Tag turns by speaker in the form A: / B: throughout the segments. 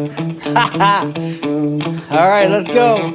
A: All right, let's go.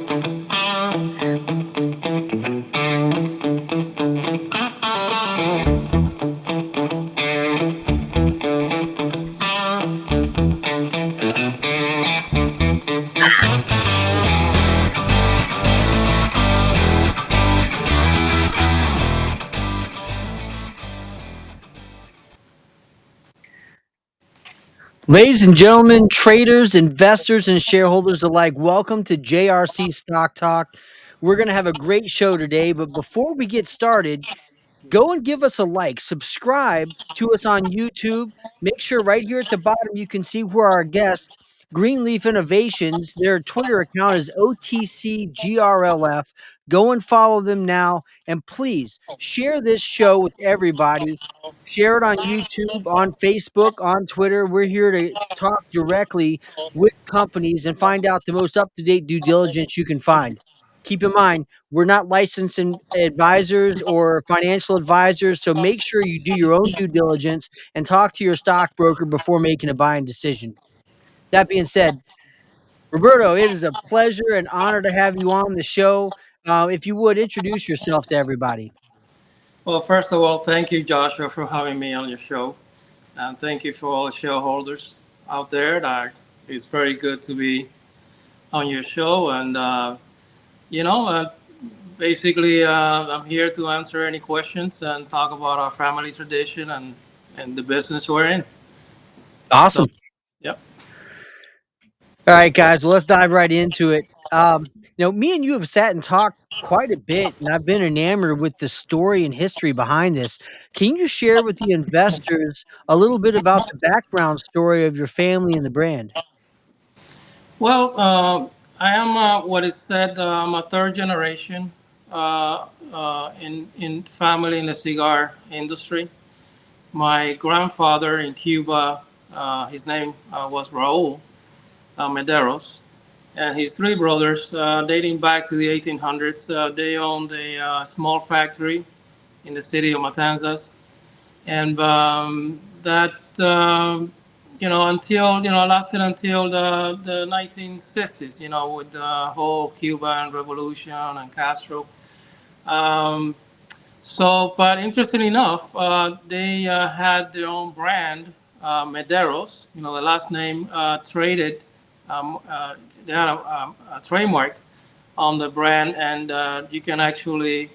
A: Ladies and gentlemen, traders, investors, and shareholders alike, welcome to JRC Stock Talk. We're going to have a great show today, but before we get started, go and give us a like, subscribe to us on YouTube. Make sure right here at the bottom you can see where our guest, Greenleaf Innovations, their Twitter account is OTCGRLF. Go and follow them now. And please share this show with everybody. Share it on YouTube, on Facebook, on Twitter. We're here to talk directly with companies and find out the most up to date due diligence you can find. Keep in mind, we're not licensed advisors or financial advisors, so make sure you do your own due diligence and talk to your stockbroker before making a buying decision. That being said, Roberto, it is a pleasure and honor to have you on the show. If you would introduce yourself to everybody.
B: Well, first of all, thank you, Joshua, for having me on your show. And thank you for all the shareholders out there. It's very good to be on your show. And, you know, basically, I'm here to answer any questions and talk about our family tradition and the business we're in.
A: Awesome.
B: So, yep.
A: All right, guys. Well, let's dive right into it. Me and you have sat and talked quite a bit, and I've been enamored with the story and history behind this. Can you share with the investors a little bit about the background story of your family and the brand?
B: Well, I am what is said. I'm a third generation in family in the cigar industry. My grandfather in Cuba, his name was Raul Mederos, and his three brothers, dating back to the 1800s, they owned a small factory in the city of Matanzas, and that until lasted until the 1960s. With the whole Cuban Revolution and Castro. Um, but interestingly enough, they had their own brand, Mederos. The last name traded. They had a trademark on the brand, and you can actually,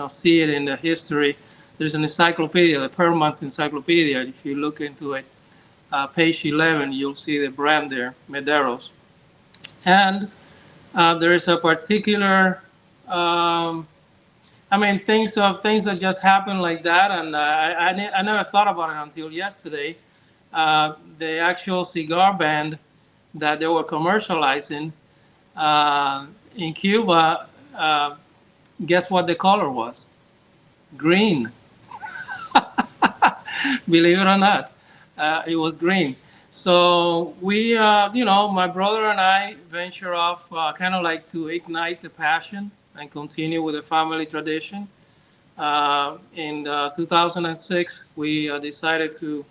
B: see it in the history. There's an encyclopedia, the Perman's Encyclopedia. If you look into it, page 11, you'll see the brand there, Mederos. And there is a particular things that just happen like that, and I never thought about it until yesterday. The actual cigar band that they were commercializing in Cuba, guess what the color was? Green. Believe it or not, it was green. So we, my brother and I venture off kind of like to ignite the passion and continue with the family tradition. In 2006, we decided to,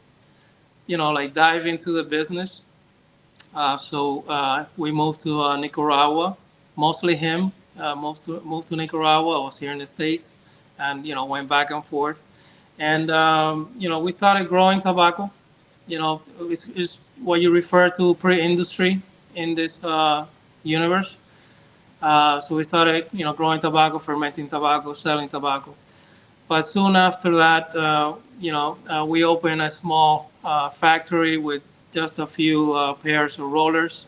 B: dive into the business. So we moved to Nicaragua, mostly him. Moved to Nicaragua. I was here in the States, and went back and forth. And we started growing tobacco. It's what you refer to pre-industry in this universe. So we started, growing tobacco, fermenting tobacco, selling tobacco. But soon after that, we opened a small factory with just a few pairs of rollers,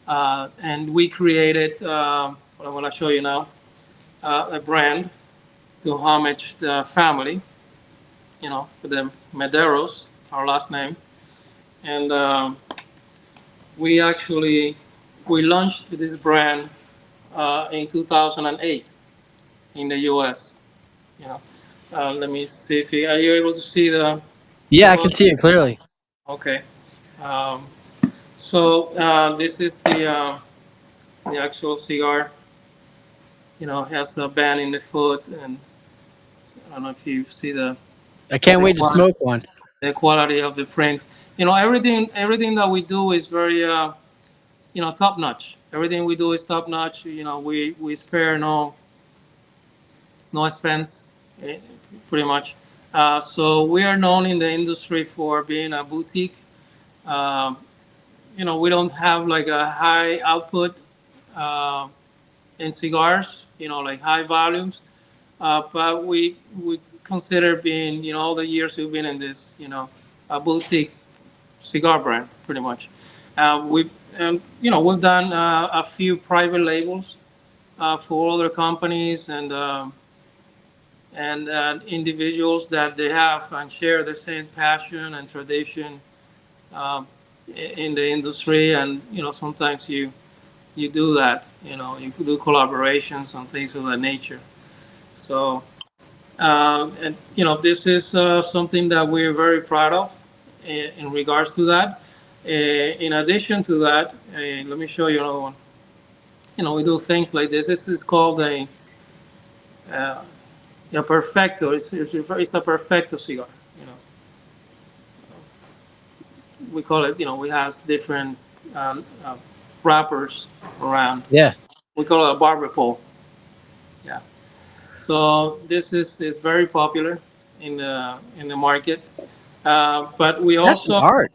B: and we created what I'm going to show you now, a brand to homage the family, with the Mederos, our last name, and we launched this brand in 2008 in the U.S. Let me see if are you able to see the.
A: Yeah, I can see it clearly.
B: Okay. Um, so this is the actual cigar. It has a band in the foot, and I don't know if you see
A: I can't wait to smoke one.
B: the quality of the print. Everything that we do is very top notch. Everything we do is top notch. We spare no expense, eh, pretty much. So we are known in the industry for being a boutique. Um, we don't have like a high output uh, in cigars, like high volumes. But we consider being, all the years we've been in this, a boutique cigar brand, pretty much. We've done a few private labels for other companies and individuals that they have and share the same passion and tradition um, in the industry. And sometimes you do that. You do collaborations and things of that nature. So and this is something that we're very proud of in regards to that. In addition to that, let me show you another one. We do things like this. This is called uh, a perfecto. It's a perfecto cigar. You know, we call it. We have different wrappers around.
A: Yeah.
B: We call it a barber pole. Yeah. So this is very popular in the market. But we
A: That's an
B: also,
A: art.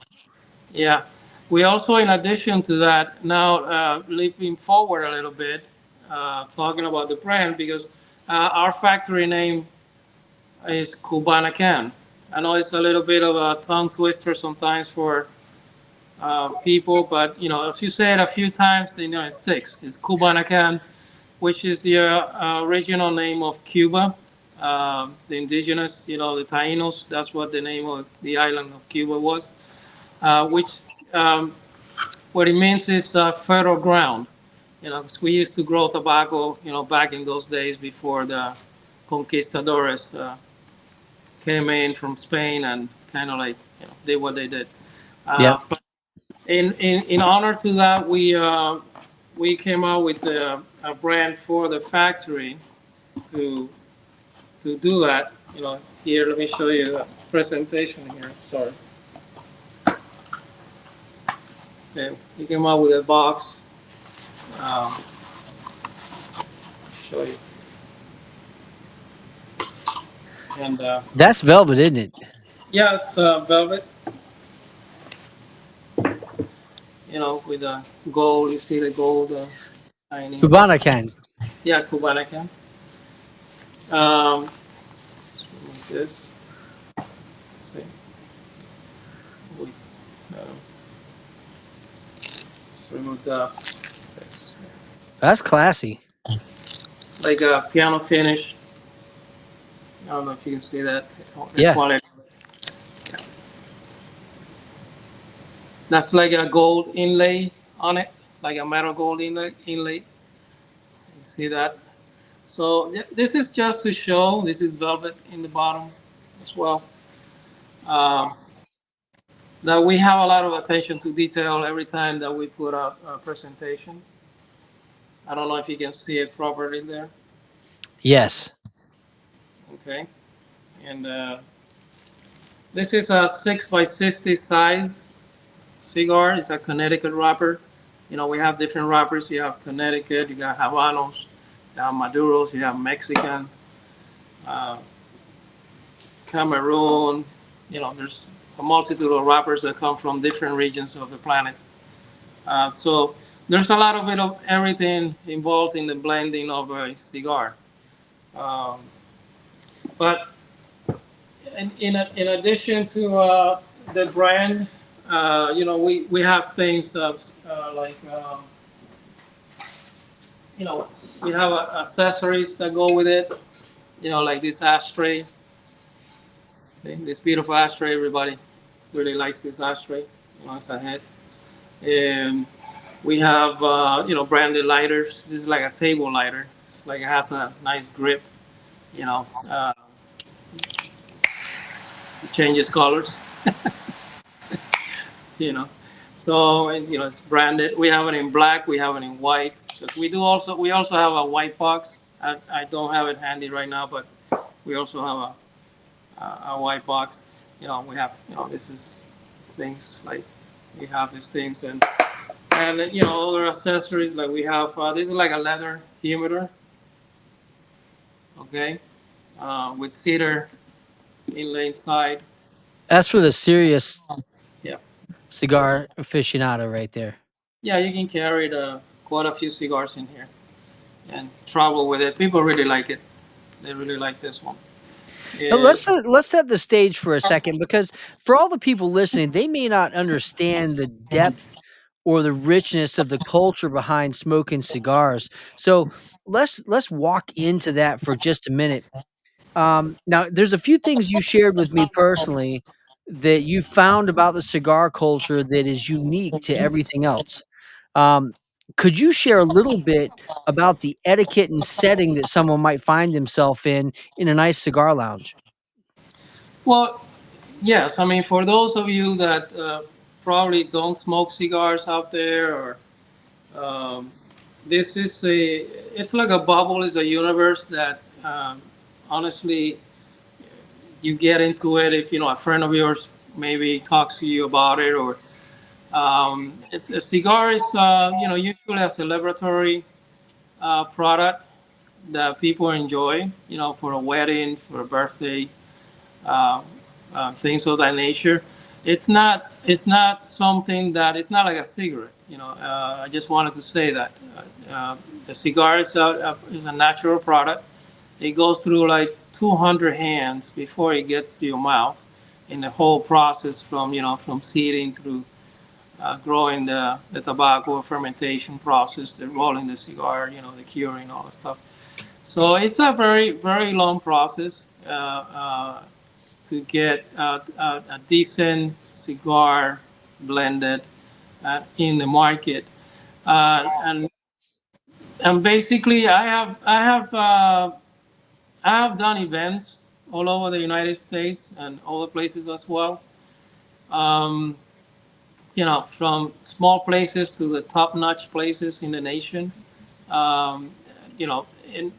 B: yeah, we also, in addition to that, now leaping forward a little bit, talking about the brand, because our factory name is Cubana Can. I know it's a little bit of a tongue twister sometimes for people, but if you say it a few times, it sticks. It's Cubana Can, which is the original name of Cuba. The indigenous, the Tainos, that's what the name of the island of Cuba was, which what it means is fertile ground. 'Cause we used to grow tobacco, back in those days before the conquistadores came in from Spain and kind of like, did what they did.
A: Yep.
B: But in honor to that, we came out with a brand for the factory to to do that. Here, let me show you a presentation here. Sorry. Okay, we came out with a box. Um, show you. And
A: That's velvet, isn't it?
B: yeah, it's velvet, with the gold. You see the gold lining.
A: Cubana can.
B: Yeah, Cubana can. Um, let's remove this. Let's see. We, let's remove the.
A: That's classy.
B: It's like a piano finish. I don't know if you can see that. The
A: Yeah.
B: quality. That's like a gold inlay on it, like a metal gold inlay. You see that? So this is just to show. This is velvet in the bottom as well. Uh, that we have a lot of attention to detail every time that we put out a presentation. I don't know if you can see it properly there.
A: Yes.
B: Okay, and this is a 6 by 60 size cigar. It's a Connecticut wrapper. We have different wrappers. You have Connecticut, you got Habanos, you have Maduros, you have Mexican, uh, Cameroon. There's a multitude of wrappers that come from different regions of the planet. So there's a lot of bit of everything involved in the blending of a cigar. Um, but in addition to the brand, we have things like you know we have accessories that go with it. Like this ashtray. See this beautiful ashtray. Everybody really likes this ashtray. It's a head. And we have branded lighters. This is like a table lighter. It's like it has a nice grip. It changes colors. you know. So and, it's branded. We have it in black. We have it in white. But we also have a white box. I don't have it handy right now, but we also have a white box. We have this is things like we have these things, and And other accessories like we have. This is like a leather humidor, okay, with cedar inlay inside.
A: That's for the serious
B: Yeah,
A: cigar aficionado right there.
B: yeah, you can carry quite a few cigars in here and travel with it. People really like it. They really like this one.
A: Now
B: Yeah.
A: let's set the stage for a second because for all the people listening, they may not understand the depth or the richness of the culture behind smoking cigars. So let's walk into that for just a minute. Now, there's a few things you shared with me personally that you found about the cigar culture that is unique to everything else. Um, could you share a little bit about the etiquette and setting that someone might find themselves in a nice cigar lounge?
B: Well, yes. I mean, for those of you that probably don't smoke cigars out there, or um, this is a, it's like a bubble. Is a universe that honestly you get into it if a friend of yours maybe talks to you about it, or it's a cigar is usually a celebratory product that people enjoy, for a wedding, for a birthday, uh, things of that nature. It's not something that it's not like a cigarette. I just wanted to say that a cigar is a natural product. It goes through like 200 hands before it gets to your mouth, in the whole process from seeding through growing the tobacco, fermentation process, the rolling the cigar, the curing, all that stuff. So it's a very, very long process to get a decent cigar blended in the market. And basically, I have done events all over the United States and other places as well. Um, from small places to the top-notch places in the nation. Um, and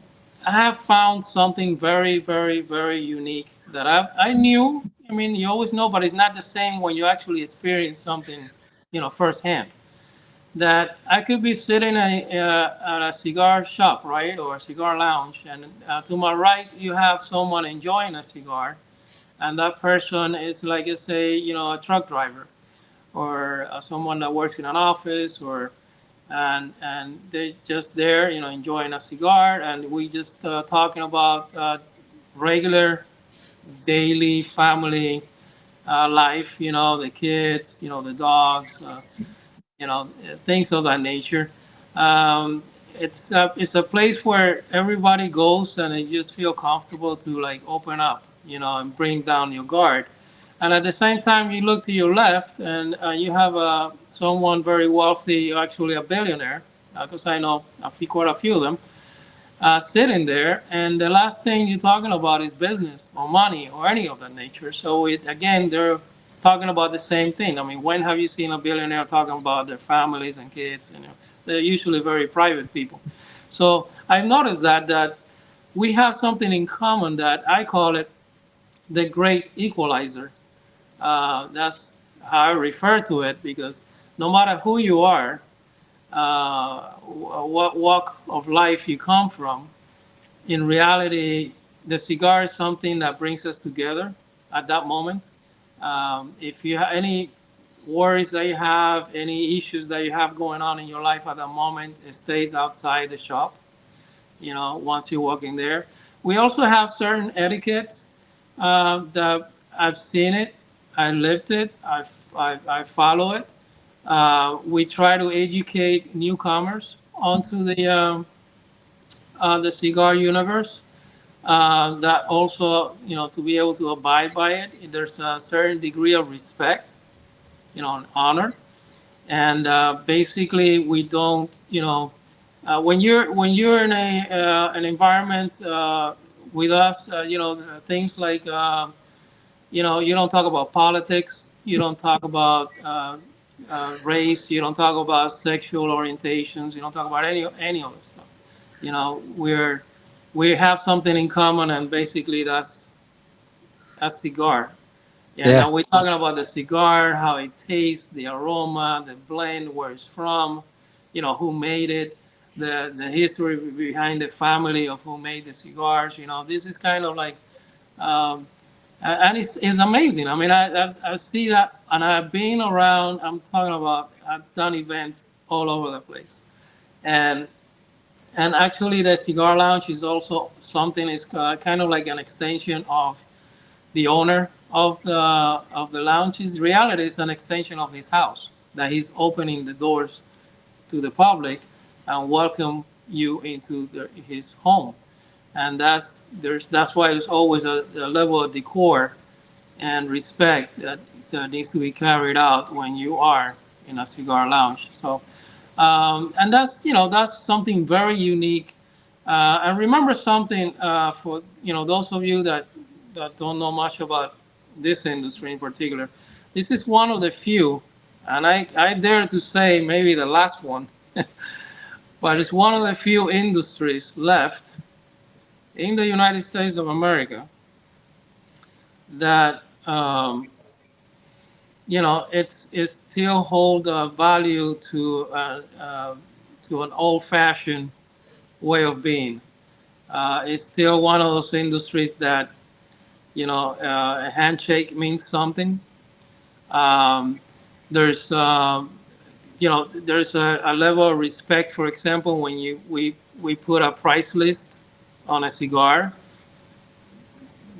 B: I have found something very, very, very unique that I knew. I mean, you always know, but it's not the same when you actually experience something, firsthand. That I could be sitting at a cigar shop, right, or a cigar lounge, and to my right you have someone enjoying a cigar, and that person is like, let's say, a truck driver, or someone that works in an office, or and they're just there, enjoying a cigar, and we just talking about regular daily family life, the kids, the dogs, things of that nature. Um, it's a place where everybody goes and they just feel comfortable to like open up, and bring down your guard. And at the same time, you look to your left and you have someone very wealthy, actually a billionaire, because I know quite a few of them, sitting there. And the last thing you're talking about is business or money or any of that nature. So again, they're talking about the same thing. I mean, when have you seen a billionaire talking about their families and kids? They're usually very private people. So I've noticed that we have something in common that I call it the great equalizer. That's how I refer to it, because no matter who you are, what walk of life you come from, in reality, the cigar is something that brings us together at that moment. If you have any worries that you have, any issues that you have going on in your life at that moment, it stays outside the shop, once you walk in there. We also have certain etiquettes that I've seen it, I lived it, I follow it. We try to educate newcomers onto the cigar universe. That also, to be able to abide by it, there's a certain degree of respect, and honor. And basically, we don't, when you're in an environment with us, things like, you don't talk about politics, you don't talk about race, you don't talk about sexual orientations, you don't talk about any of this stuff. We have something in common, and basically that's a cigar. And
A: Yeah.
B: now we're talking about the cigar, how it tastes, the aroma, the blend, where it's from, who made it, the history behind the family of who made the cigars. This is kind of like, um, and it's amazing. I mean, I see that, and I've been around. I'm talking about. I've done events all over the place, and actually, the cigar lounge is also something. Is kind of like an extension of the owner of the lounge. His reality is an extension of his house that he's opening the doors to the public and welcome you into his home. And that's why there's always a level of decor and respect that needs to be carried out when you are in a cigar lounge. So and that's something very unique. And remember something for those of you that don't know much about this industry in particular. This is one of the few, and I dare to say maybe the last one, but it's one of the few industries left in the United States of America that it still hold value to an old-fashioned way of being. It's still one of those industries that a handshake means something. Um, there's a level of respect. For example, when we put a price list on a cigar,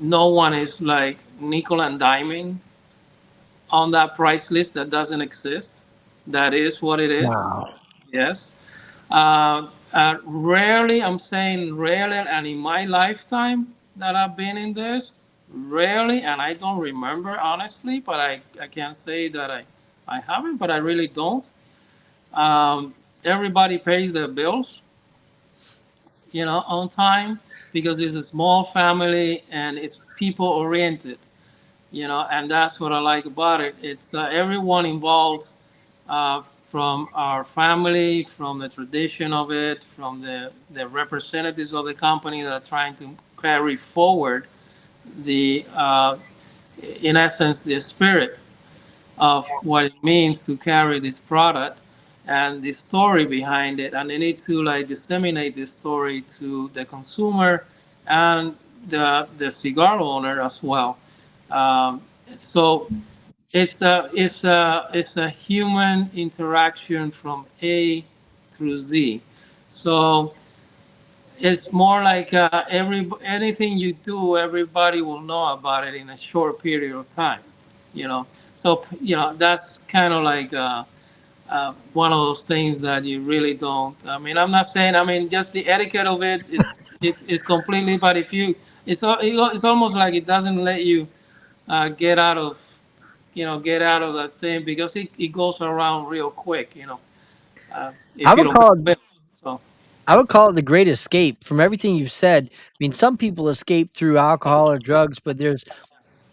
B: no one is like nickel and diming on that price list. That doesn't exist. That is what it is.
A: Wow.
B: Yes. Rarely, I'm saying rarely, and in my lifetime that I've been in this, rarely, and I don't remember honestly, but I can't say that I haven't, but I really don't. Everybody pays their bills, on time because it's a small family and it's people oriented, and that's what I like about it. It's everyone involved from our family, from the tradition of it, from the representatives of the company that are trying to carry forward in essence, the spirit of what it means to carry this product and the story behind it. And they need to like disseminate this story to the consumer and the cigar owner as well. Um, so it's a human interaction from A through Z. So it's more like anything you do, everybody will know about it in a short period of time. You know, so that's kind of like one of those things that you really don't. I mean, I'm not saying. I mean, just the etiquette of it. It's completely. But if you, it's almost like it doesn't let you get out of get out of that thing because it goes around real quick,
A: I
B: if you
A: would
B: don't pay
A: call it
B: bills. So
A: I would call it the great escape from everything you've said. I mean, some people escape through alcohol or drugs, but there's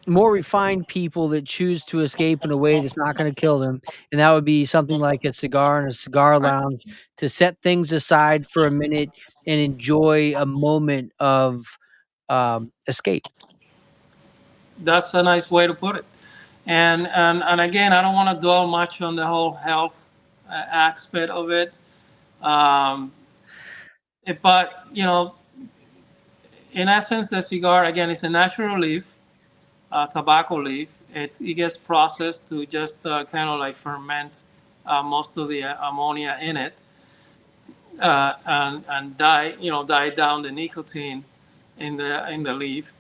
A: more refined people that choose to escape in a way that's not going to kill them. And that would be something like a cigar in a cigar
B: right.
A: lounge to set things aside for a minute and enjoy a moment of escape.
B: That's a nice way to put it. And again, I don't want to dwell much on the whole health aspect of it. Um, but in essence, the cigar again is a natural leaf, tobacco leaf. It gets processed to just kind of like ferment most of the ammonia in it, and die down the nicotine in the leaf.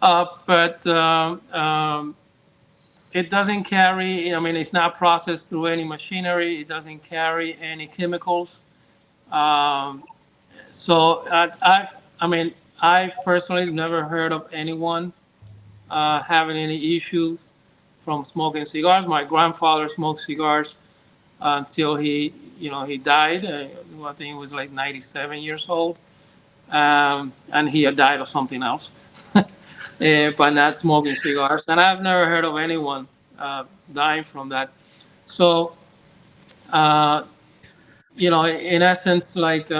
B: But it doesn't carry. I mean, it's not processed through any machinery. It doesn't carry any chemicals. Um, so I mean, I've personally never heard of anyone having any issues from smoking cigars. My grandfather smoked cigars until he died. I think he was like 97 years old, and he had died of something else, but not smoking cigars. And I've never heard of anyone dying from that. So, uh, in essence, like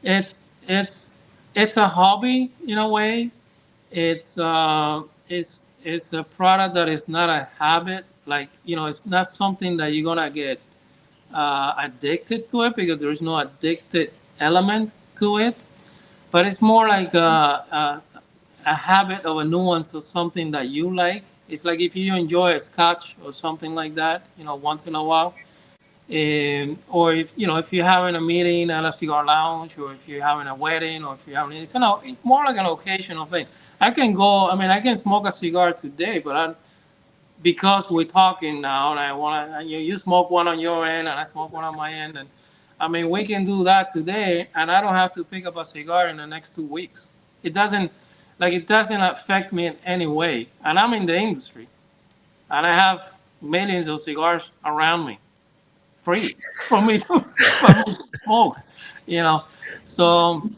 B: it's it's a hobby in a way. It's it's a product that is not a habit. Like, it's not something that you're gonna get addicted to it, because there's no addicted element to it. But it's more like a habit of a nuance of something that you like. It's like if you enjoy a scotch or something like that, once in a while. Or if you're having a meeting at a cigar lounge, or if you're having a wedding, or if you're having, it's more like an occasional thing. I can go. I mean, I can smoke a cigar today, but because we're talking now, and I want to, you smoke one on your end, and I smoke one on my end, and I mean, we can do that today, and I don't have to pick up a cigar in the next 2 weeks. It doesn't, it doesn't affect me in any way, and I'm in the industry, and I have millions of cigars around me, free for me to for me to smoke, you know. So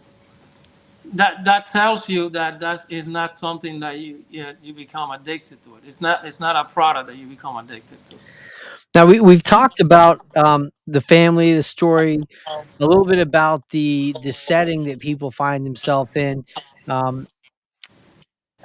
B: that tells you that that is not something that you become addicted to it. It's not a product that you become addicted to.
A: Now we've talked about the family, the story, a little bit about the setting that people find themselves in. Um,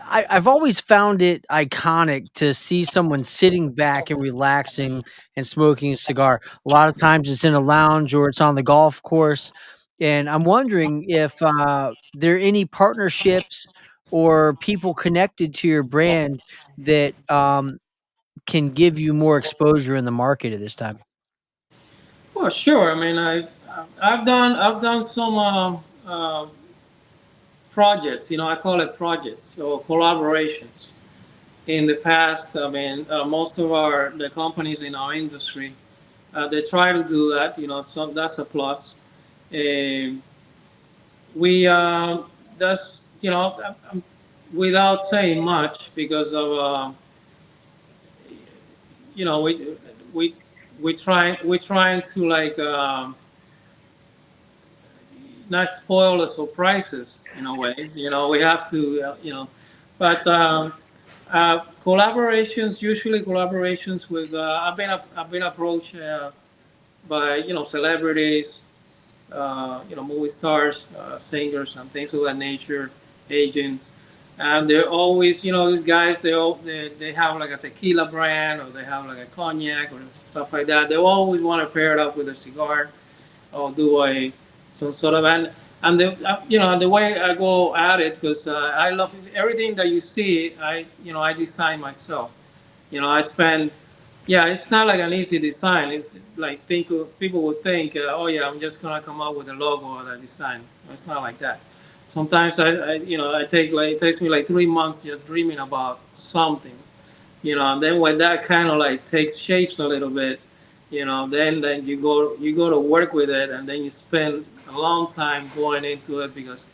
A: I've always found it iconic to see someone sitting back and relaxing and smoking a cigar. A lot of times it's in a lounge or it's on the golf course. And I'm wondering if there are any partnerships or people connected to your brand that can give you more exposure in the market at this time.
B: Well, sure. I mean, I've done some projects. I call it projects or collaborations in the past. I mean, most of the companies in our industry, they try to do that. So that's a plus. Um we That's, without saying much, because of we we we're trying to, like, not spoil the surprises in a way. We have to, but collaborations, usually collaborations with, I've been approached by, celebrities, movie stars, singers, and things of that nature, agents, and they're always, these guys, they have like a tequila brand, or they have like a cognac or stuff like that. They always want to pair it up with a cigar, or do some sort of, and the way I go at it, because I love everything that you see. I design myself. I spend, yeah, it's not like an easy design. It's like, people would think, oh yeah, I'm just gonna come up with a logo or a design. It's not like that. Sometimes I take, like, it takes me like 3 months just dreaming about something, and then when that kind of like takes shapes a little bit, then you go to work with it, and then you spend a long time going into it, because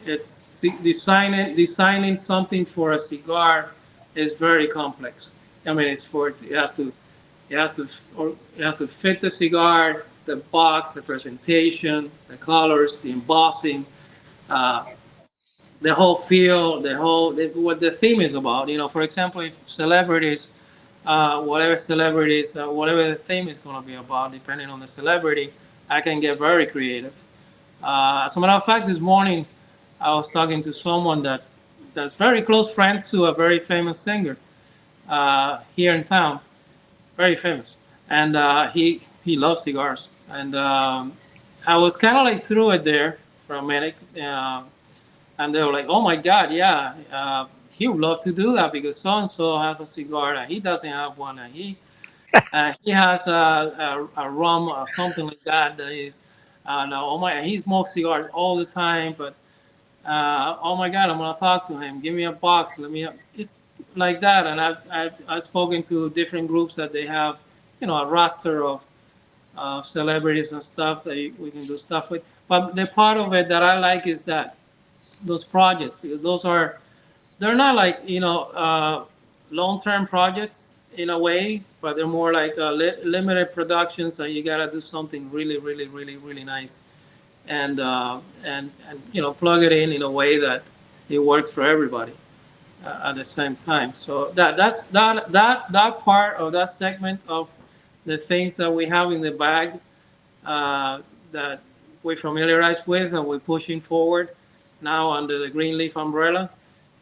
B: it's designing something for a cigar is very complex. I mean, it has to fit the cigar, the box, the presentation, the colors, the embossing, uh, the whole feel, what the theme is about. For example, if celebrities, whatever the theme is going to be about, depending on the celebrity, I can get very creative. As a matter of fact, this morning I was talking to someone that's very close friends to a very famous singer here in town, very famous, and he loves cigars, and I was kind of like through it there for a minute, and they were like, "Oh my God, yeah, he would love to do that, because so and so has a cigar and he doesn't have one, and he has a rum or something like that that is, no, oh my, he smokes cigars all the time, but oh my God, I'm gonna talk to him. Give me a box. Let me. It's like that, and I've spoken to different groups that they have, a roster of celebrities and stuff that we can do stuff with. But the part of it that I like is that those projects, because they're not like, long-term projects in a way, but they're more like limited productions. So you gotta do something really, really, really, really nice, and plug it in a way that it works for everybody at the same time. So that part of that segment of the things that we have in the bag, that we familiarize with and we're pushing forward now under the Greenleaf umbrella,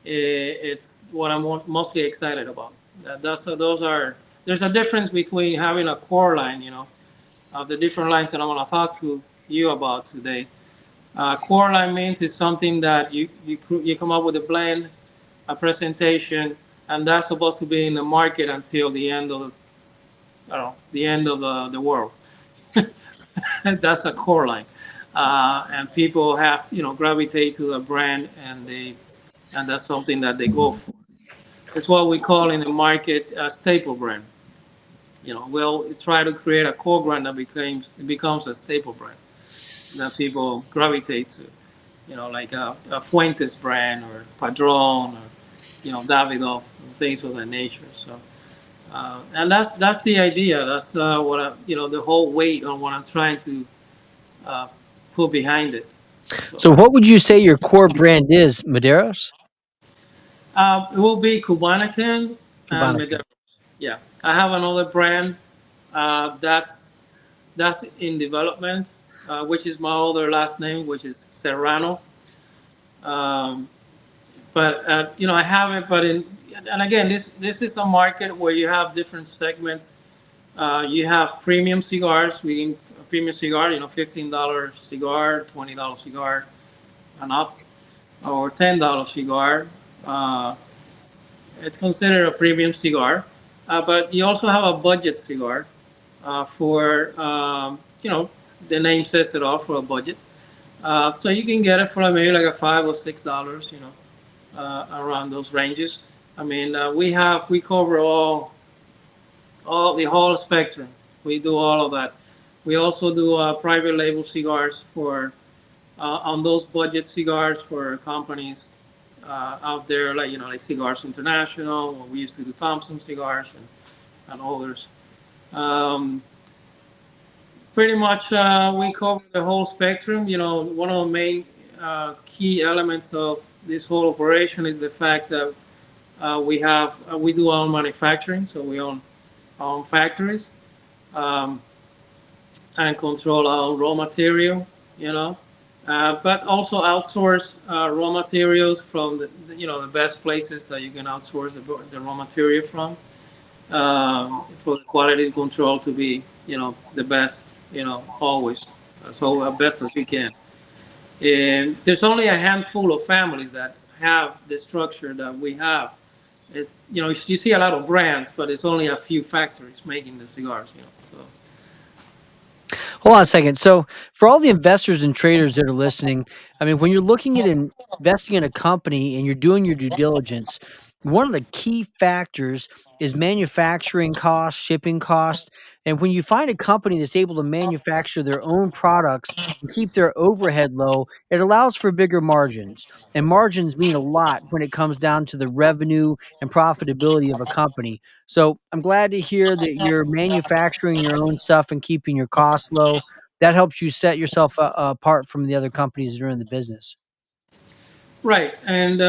B: It's what I'm mostly excited about. Those are there's a difference between having a core line, the different lines that I'm going to talk to you about today. Core line means it's something that you come up with a blend, a presentation, and that's supposed to be in the market until the end of I don't know, the end of the world. That's a core line, and people have gravitate to the brand, and that's something that they go for. It's what we call in the market a staple brand. We'll try to create a core brand that becomes a staple brand that people gravitate to. Like a Fuentes brand or Padron or Davidoff, things of that nature. So, and that's the idea. That's what the whole weight on what I'm trying to uh, put behind it. So,
A: So, what would you say your core brand is, Maderos?
B: it will be Cubanacan and
A: Cubanacan.
B: Medeiros. Yeah, I have another brand that's in development, which is my other last name, which is Serrano. Um, but I have it. But and again, this is a market where you have different segments. You have premium cigars. We can a premium cigar, $15 cigar, $20 cigar, and up, or $10 cigar. Uh, it's considered a premium cigar. But you also have a budget cigar for the name says it all, for a budget. So you can get it for maybe like a $5 or $6, around those ranges. I mean, we cover all the whole spectrum. We do all of that. We also do private label cigars for on those budget cigars for companies out there, like like Cigars International. Or we used to do Thompson cigars and others. Um, Pretty much, we cover the whole spectrum. One of the main key elements of this whole operation is the fact that we do our own manufacturing, so we own our own factories, um, and control our own raw material. You know, but also outsource raw materials from the best places that you can outsource the raw material from, for the quality control to be the best, always, so best as we can. And there's only a handful of families that have the structure that we have. It's, you see a lot of brands, but it's only a few factories making the cigars. So
A: Hold on a second. So, for all the investors and traders that are listening, I mean, when you're looking at investing in a company and you're doing your due diligence, one of the key factors is manufacturing costs, shipping costs. And when you find a company that's able to manufacture their own products and keep their overhead low, it allows for bigger margins. And margins mean a lot when it comes down to the revenue and profitability of a company. So I'm glad to hear that you're manufacturing your own stuff and keeping your costs low. That helps you set yourself apart from the other companies that are in the business.
B: right, and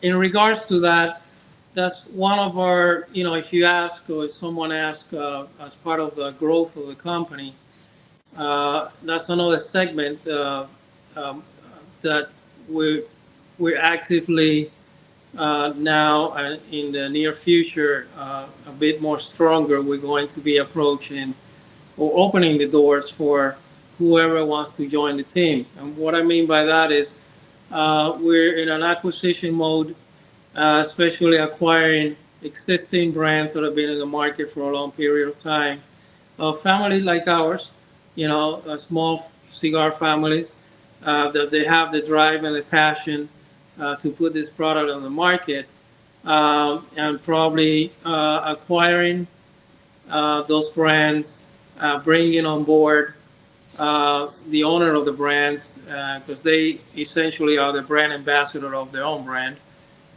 B: in regards to that, that's one of our, if you ask or if someone asks as part of the growth of the company, that's another segment that we're we're actively now and in the near future a bit more stronger. We're going to be approaching or opening the doors for whoever wants to join the team. And what I mean by that is we're in an acquisition mode, especially acquiring existing brands that have been in the market for a long period of time. Families like ours, small cigar families, that they have the drive and the passion to put this product on the market, and probably acquiring those brands, bringing on board the owner of the brands, because they essentially are the brand ambassador of their own brand.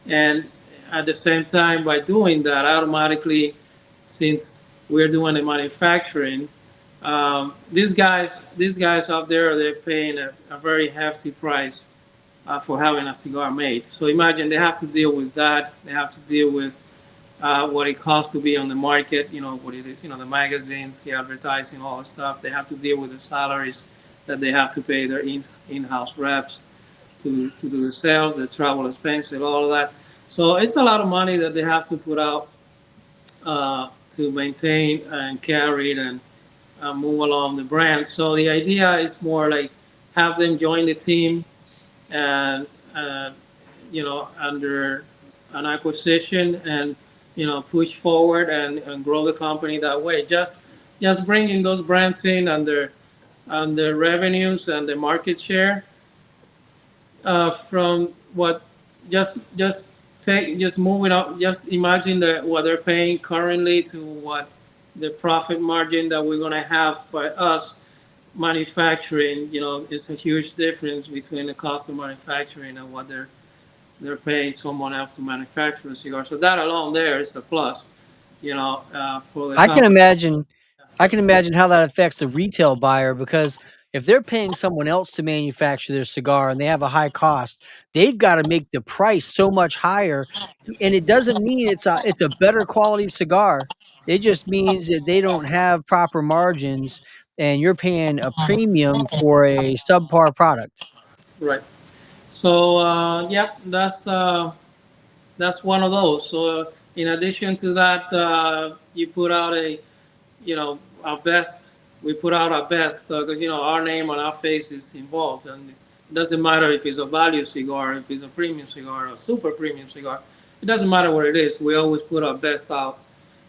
B: And at the same time, by doing that, automatically, since we're doing the manufacturing, these guys out there, they're paying a very hefty price for having a cigar made. So imagine they have to deal with that. They have to deal with what it costs to be on the market. What it is. The magazines, the advertising, all the stuff. They have to deal with the salaries that they have to pay their in-house reps to do the sales, the travel expenses, all of that. So it's a lot of money that they have to put out to maintain and carry it and move along the brand. So the idea is more like have them join the team and under an acquisition and push forward and grow the company that way. Just bringing those brands in and the revenues and the market share from what just take just moving up. Just imagine that what they're paying currently to what the profit margin that we're gonna have by us manufacturing. Is a huge difference between the cost of manufacturing and what they're paying someone else to manufacture a cigar. So that alone there is a plus, for the
A: I can
B: company.
A: imagine I can imagine how that affects the retail buyer because if they're paying someone else to manufacture their cigar and they have a high cost, they've got to make the price so much higher. And it doesn't mean it's a better quality cigar. It just means that they don't have proper margins and you're paying a premium for a subpar product.
B: Right. So yep, that's one of those. So in addition to that, you put out our best. We put out our best because our name and our face is involved, and it doesn't matter if it's a value cigar, if it's a premium cigar, or a super premium cigar. It doesn't matter what it is. We always put our best out.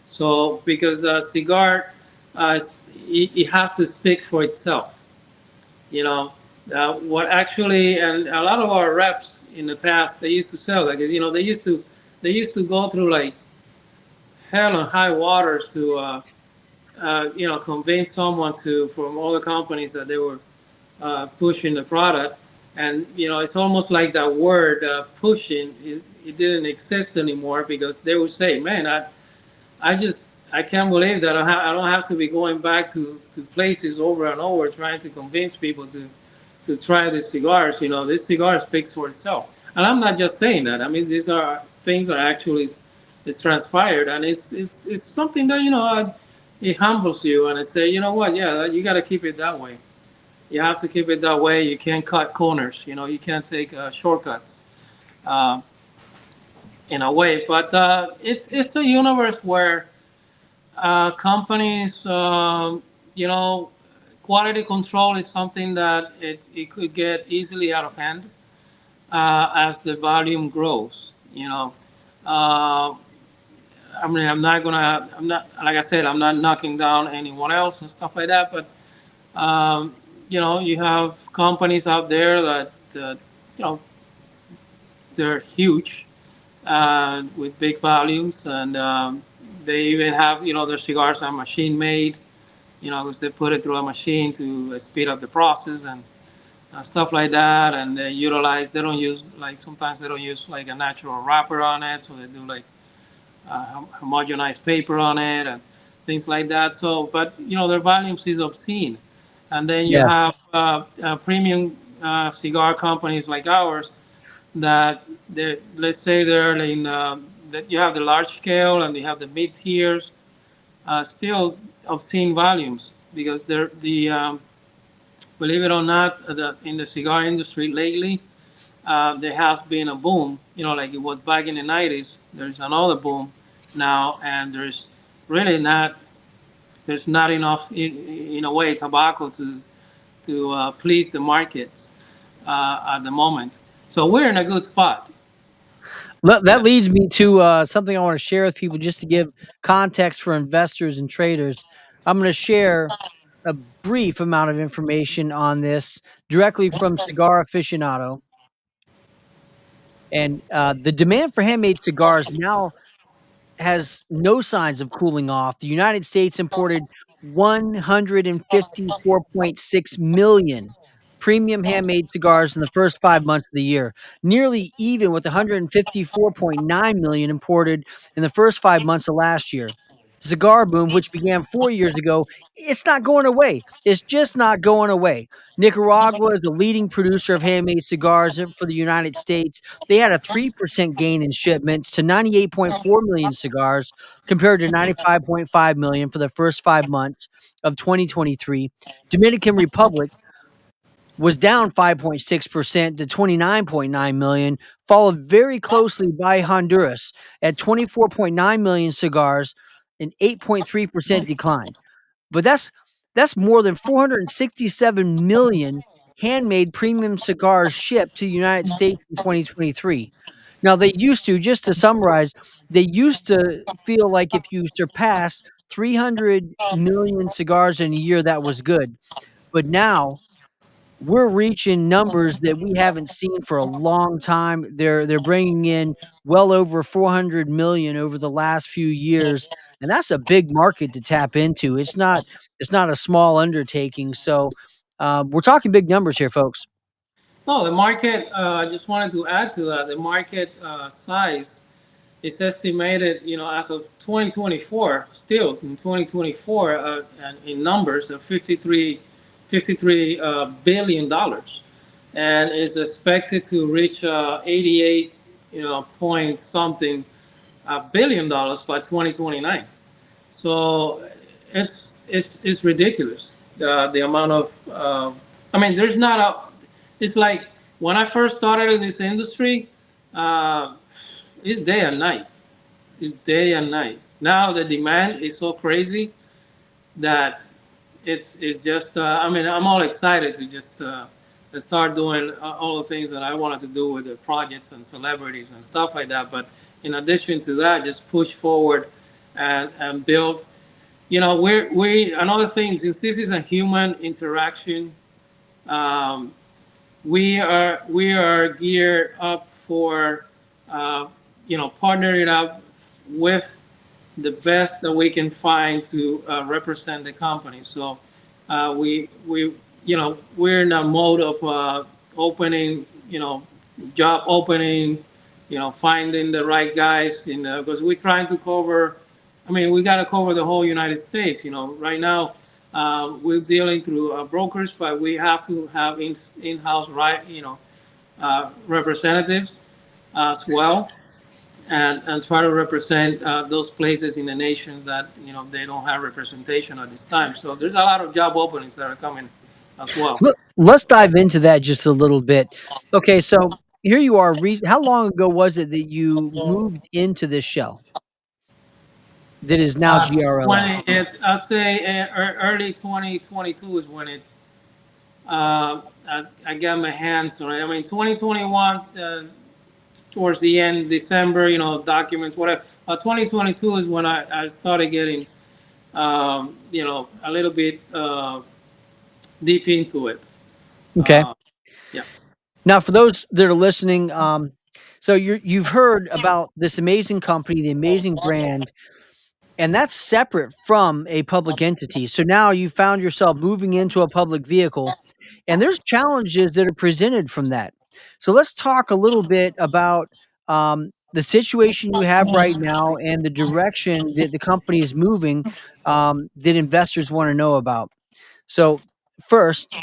B: So because cigar, it has to speak for itself. You know, what actually, and a lot of our reps in the past, they used to sell like they used to go through like hell and high waters to convince someone to from all the companies that they were pushing the product, and it's almost like that word pushing. It didn't exist anymore because they would say, "Man, I can't believe that I don't have to be going back to places over and over trying to convince people to try these cigars. This cigar speaks for itself." And I'm not just saying that. I mean, these are things that actually is transpired, and it's something that it humbles you, and it say, you know what, yeah, you got to keep it that way. You have to keep it that way. You can't cut corners. You can't take shortcuts. Uh, in a way, but it's a universe where companies, quality control is something that it could get easily out of hand as the volume grows. Uh, I mean, I'm not, like I said, I'm not knocking down anyone else and stuff like that, but you have companies out there that, you know, they're huge with big volumes, and they even have, their cigars are machine made, because they put it through a machine to speed up the process and stuff like that. And they don't use, like, sometimes they don't use like a natural wrapper on it, so they do like homogenized paper on it and things like that. So, but their volumes is obscene. And then you
A: Yeah.
B: have premium cigar companies like ours that let's say they're in that you have the large scale and you have the mid tiers, still obscene volumes because they're the believe it or not, in the cigar industry lately, there has been a boom. Like it was back in the '90s. There's another boom now, and really not there's not enough in a way tobacco to please the markets at the moment. So we're in a good spot.
A: That
B: Yeah.
A: leads me to something I want to share with people just to give context for investors and traders. I'm going to share a brief amount of information on this directly from Cigar Aficionado. And the demand for handmade cigars now has no signs of cooling off. The United States imported 154.6 million premium handmade cigars in the first 5 months of the year, nearly even with 154.9 million imported in the first 5 months of last year. The cigar boom, which began 4 years ago, it's not going away. It's just not going away. Nicaragua is the leading producer of handmade cigars for the United States. They had a 3% gain in shipments to 98.4 million cigars compared to 95.5 million for the first 5 months of 2023. Dominican Republic was down 5.6% to 29.9 million, followed very closely by Honduras at 24.9 million cigars, an 8.3% decline. But that's more than 467 million handmade premium cigars shipped to the United States in 2023. Now they used to, just to summarize, they used to feel like if you surpass 300 million cigars in a year, that was good. But now we're reaching numbers that we haven't seen for a long time. They're bringing in well over 400 million over the last few years, and that's a big market to tap into. It's not a small undertaking. So we're talking big numbers here, folks.
B: No, the market. I just wanted to add to that. The market size is estimated, as of 2024, still in 2024, and in numbers of 53 billion dollars, and is expected to reach 88, point something billion dollars by 2029. So it's ridiculous, the amount of. I mean, there's not a. It's like when I first started in this industry, uh, it's day and night. It's day and night. Now the demand is so crazy that it's just. I mean, I'm all excited to just start doing all the things that I wanted to do with the projects and celebrities and stuff like that. But in addition to that, just push forward and build. We another thing, since this is a human interaction, um, we are geared up for partnering up with the best that we can find to represent the company. So we're in a mode of opening, job opening, finding the right guys, because we're trying to cover. I mean, we got to cover the whole United States. Right now we're dealing through brokers, but we have to have in-house, right, representatives as well, and try to represent those places in the nation that they don't have representation at this time. So there's a lot of job openings that are coming as well.
A: So let's dive into that just a little bit. Okay, so here you are. How long ago was it that you moved into this shell that is now GRLF?
B: When I'd say early 2022 is when I got my hands on it. I mean, 2021 towards the end, December, documents, whatever. 2022 is when I started getting, a little bit deep into it.
A: Okay.
B: Uh, yeah.
A: Now, for those that are listening, so you've heard about this amazing company, the amazing brand, and that's separate from a public entity. So now you found yourself moving into a public vehicle, and there's challenges that are presented from that. So let's talk a little bit about the situation you have right now and the direction that the company is moving, that investors want to know about. So first,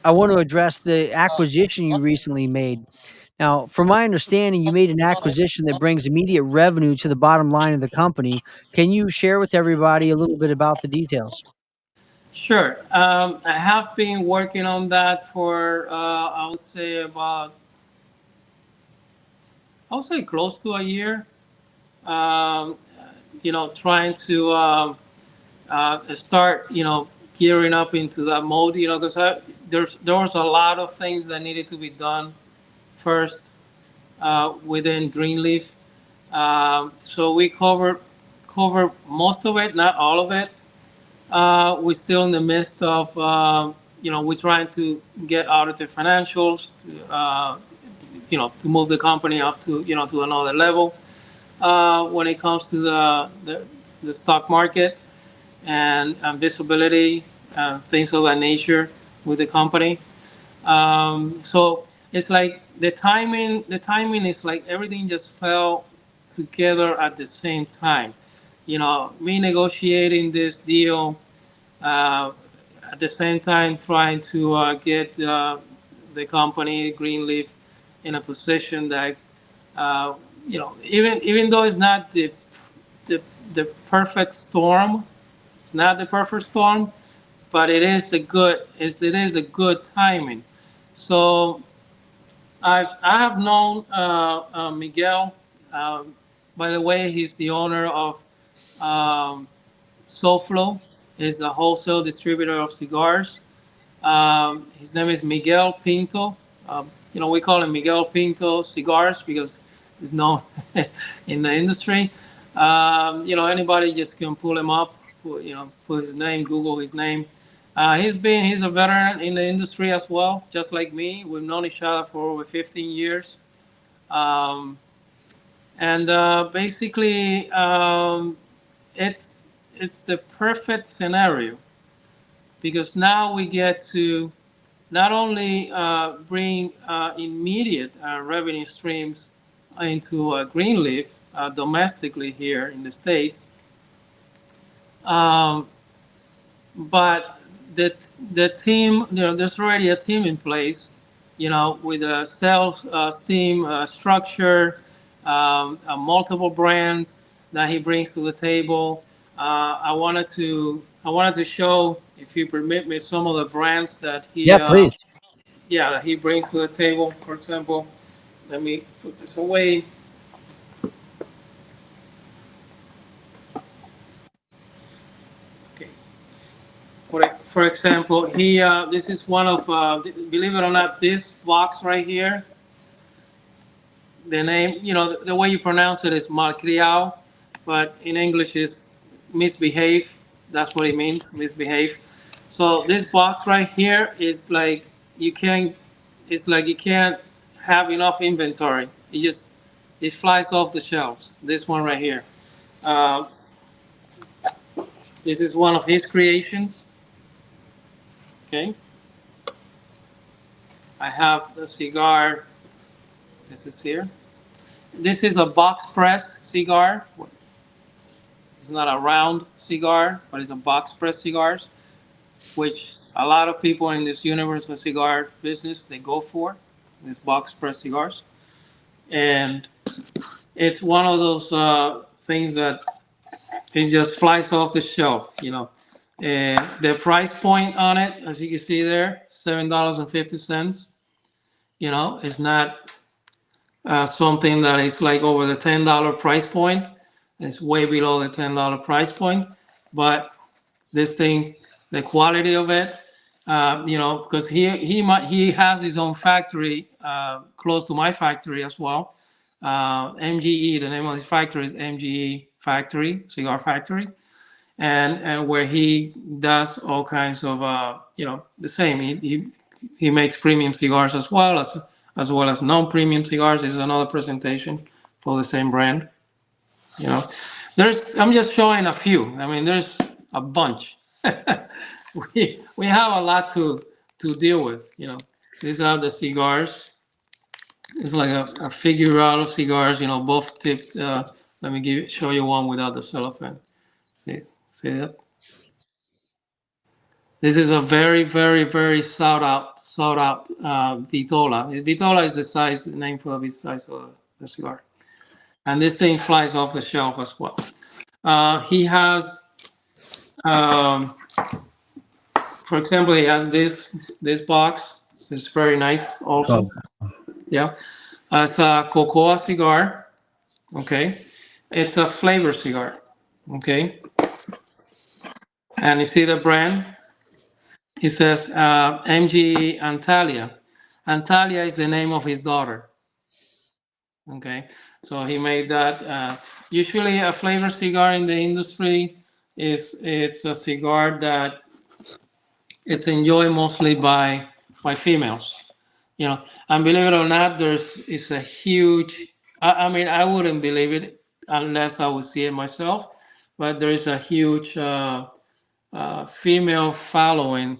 A: I want to address the acquisition you recently made. Now, from my understanding, you made an acquisition that brings immediate revenue to the bottom line of the company. Can you share with everybody a little bit about the details?
B: Sure. I have been working on that for, I would say close to a year. Um, trying to start, gearing up into that mode, because there was a lot of things that needed to be done first within Greenleaf. So we cover most of it, not all of it. We're still in the midst of, we're trying to get audited financials, to move the company up to, to another level when it comes to the stock market and visibility, things of that nature with the company. So it's like the timing is like everything just fell together at the same time. Me negotiating this deal, uh, at the same time trying to get the company Greenleaf in a position that, even though it's not the the perfect storm, it's not the perfect storm, but it is a good timing. So I have known Miguel. Um, by the way, he's the owner of um, SoFlo. Is a wholesale distributor of cigars. His name is Miguel Pinto. We call him Miguel Pinto Cigars because he's known in the industry. Anybody just can pull him up, put his name, Google his name. He's a veteran in the industry as well, just like me. We've known each other for over 15 years. Um, and basically, it's it's the perfect scenario because now we get to not only bring immediate revenue streams into Greenleaf domestically here in the States, um, but the team, there's already a team in place, with a sales team structure, multiple brands that he brings to the table. I wanted to show, if you permit me, some of the brands that
A: Yeah, please.
B: that he brings to the table. For example, let me put this away. Okay. For example, this is one of, believe it or not, this box right here. The name, the way you pronounce it is malcriado, but in English is misbehave. That's what it means, misbehave. So this box right here is like you can't. It's like you can't have enough inventory. It flies off the shelves. This one right here. Uh, this is one of his creations. Okay. I have the cigar. This is here. This is a box press cigar. It's not a round cigar, but it's a box press cigars, which a lot of people in this universe of cigar business they go for these box press cigars, and it's one of those things that it just flies off the shelf. And the price point on it, as you can see there, $7.50. It's not something that is like over the $10 price point. It's way below the $10 price point, but this thing, the quality of it, because he has his own factory close to my factory as well. MGE, the name of his factory is MGE Factory, Cigar Factory, and where he does all kinds of the same. He makes premium cigars as well as non-premium cigars. This is another presentation for the same brand. You know, I'm just showing a few. I mean, there's a bunch. We have a lot to deal with. These are the cigars. It's like a figure out of cigars. Both tips. Let me show you one without the cellophane. See that? This is a very, very, very sought out Vitola. Vitola is the name for the size of the cigar, and this thing flies off the shelf as well. He has, um, for example, he has this box. So it's very nice, also. Yeah, it's a cocoa cigar. Okay, it's a flavor cigar. Okay, and you see the brand. He says MG Antalya. Antalya is the name of his daughter. Okay, so he made that. Usually, a flavor cigar in the industry it's a cigar that it's enjoyed mostly by females. And believe it or not, it's a huge. I mean, I wouldn't believe it unless I would see it myself, but there is a huge female following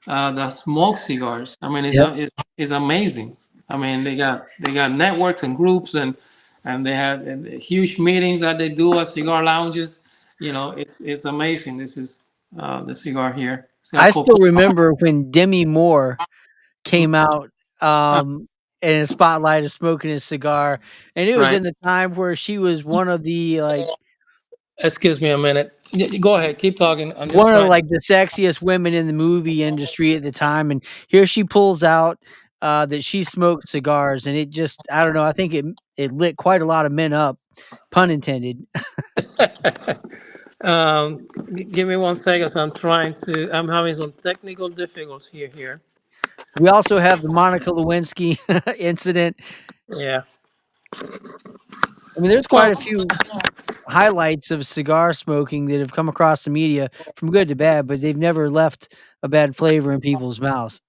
B: that smoke cigars. I mean,
A: Yep.
B: it's amazing. I mean, they got networks and groups and they have huge meetings that they do at cigar lounges. It's amazing. This is the cigar here. It's got
A: I still
B: cocoa.
A: remember when Demi Moore came out in a spotlight of smoking a cigar, and it was
B: Right.
A: in the time where she was one of the
B: Excuse me a minute. Go ahead. Keep talking. I'm just
A: one of
B: trying.
A: the sexiest women in the movie industry at the time, and here she pulls out that she smoked cigars, and it just I don't know. I think it lit quite a lot of men up, pun intended.
B: Give me 1 second. So I'm trying to. I'm having some technical difficulties here.
A: We also have the Monica Lewinsky incident.
B: Yeah.
A: I mean, there's
B: Well,
A: quite a few highlights of cigar smoking that have come across the media from good to bad, but they've never left a bad flavor in people's mouths.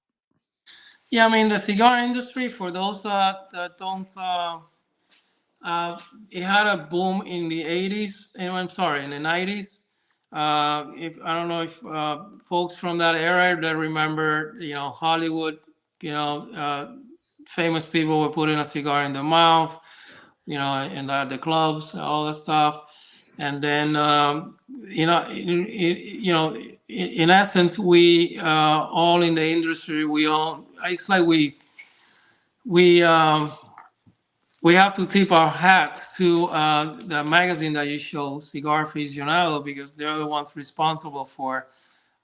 B: yeah. I mean, the cigar industry. For those that don't, uh, it had a boom in the '80s. I'm sorry, in the '90s. If I don't know if folks from that era that remember, Hollywood, you know, famous people were putting a cigar in their mouth, in the clubs, all that stuff. And then, in essence, we all in the industry, we all, it's like we, we have to tip our hats to the magazine that you show, Cigar Aficionado, because they're the ones responsible for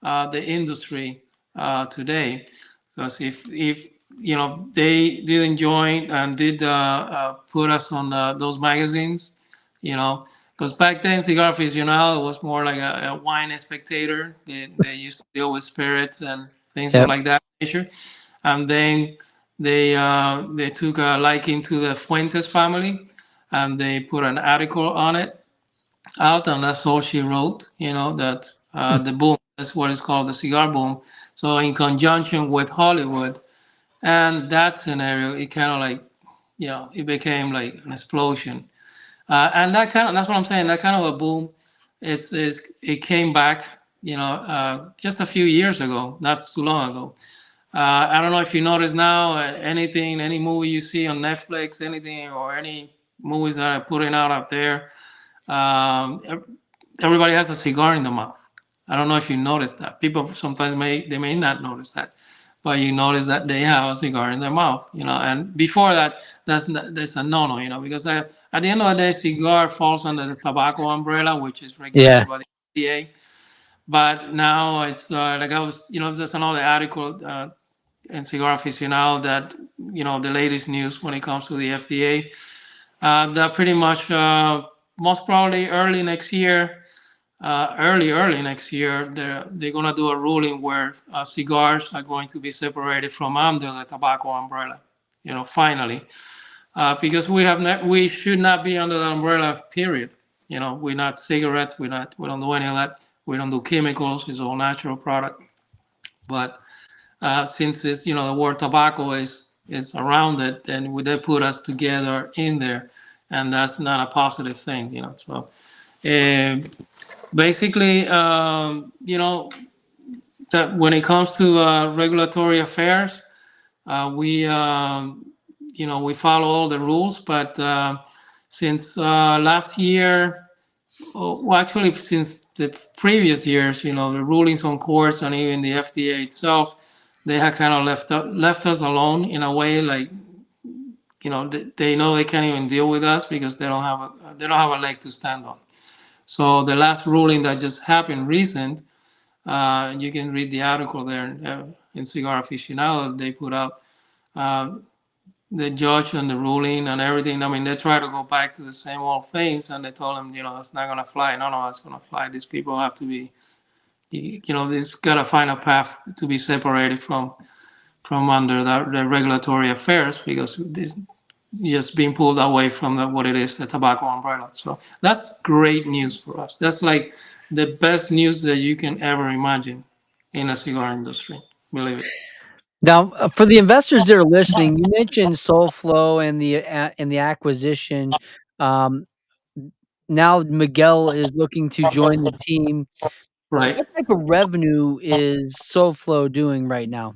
B: the industry today. Because if they didn't join and did put us on those magazines, because back then Cigar Aficionado was more like a wine spectator. They used to deal with spirits and things of
A: Yep.
B: like that nature, and then they took a liking to the Fuentes family, and they put an article on it out, and that's all she wrote. That the boom, that's what is called the cigar boom. So in conjunction with Hollywood and that scenario, it kind of like it became like an explosion, and that's what I'm saying. That kind of a boom, it came back. Just a few years ago, not too long ago. I don't know if you notice now, anything, any movie you see on Netflix, anything, or any movies that are putting out up there, um, everybody has a cigar in the mouth. I don't know if you noticed that. People sometimes may not notice that, but you notice that they have a cigar in their mouth. And before that, that's a no-no. Because at the end of the day, cigar falls under the tobacco umbrella, which is
A: Yeah.
B: regulated by the FDA. But now it's like I was, there's another article in Cigar Aficionado that the latest news when it comes to the FDA. That pretty much most probably early next year, they're gonna do a ruling where cigars are going to be separated from under the tobacco umbrella. Finally, because we should not be under the umbrella. Period. We're not cigarettes. We don't do any of that. We don't do chemicals. It's all natural product. But since it's the word tobacco is around it, then they put us together in there, and that's not a positive thing. So uh, basically, that when it comes to regulatory affairs, we follow all the rules. But since last year, well, actually since the previous years, the rulings on courts and even the FDA itself, they have kind of left us alone in a way. Like they know they can't even deal with us because they don't have a leg to stand on. So the last ruling that just happened recent, you can read the article there in Cigar Aficionado. They put out uh, the judge and the ruling and everything. I mean, they try to go back to the same old things, and they told them, it's not gonna fly. No, it's gonna fly. These people have to be, they've got to find a path to be separated from under the regulatory affairs because this just being pulled away from what it is, the tobacco umbrella. So that's great news for us. That's like the best news that you can ever imagine in a cigar industry. Believe it.
A: Now, for the investors that are listening, you mentioned SoulFlow and the acquisition. Um, Now Miguel is looking to join the team.
B: Right.
A: What type of revenue is SoulFlow doing right now?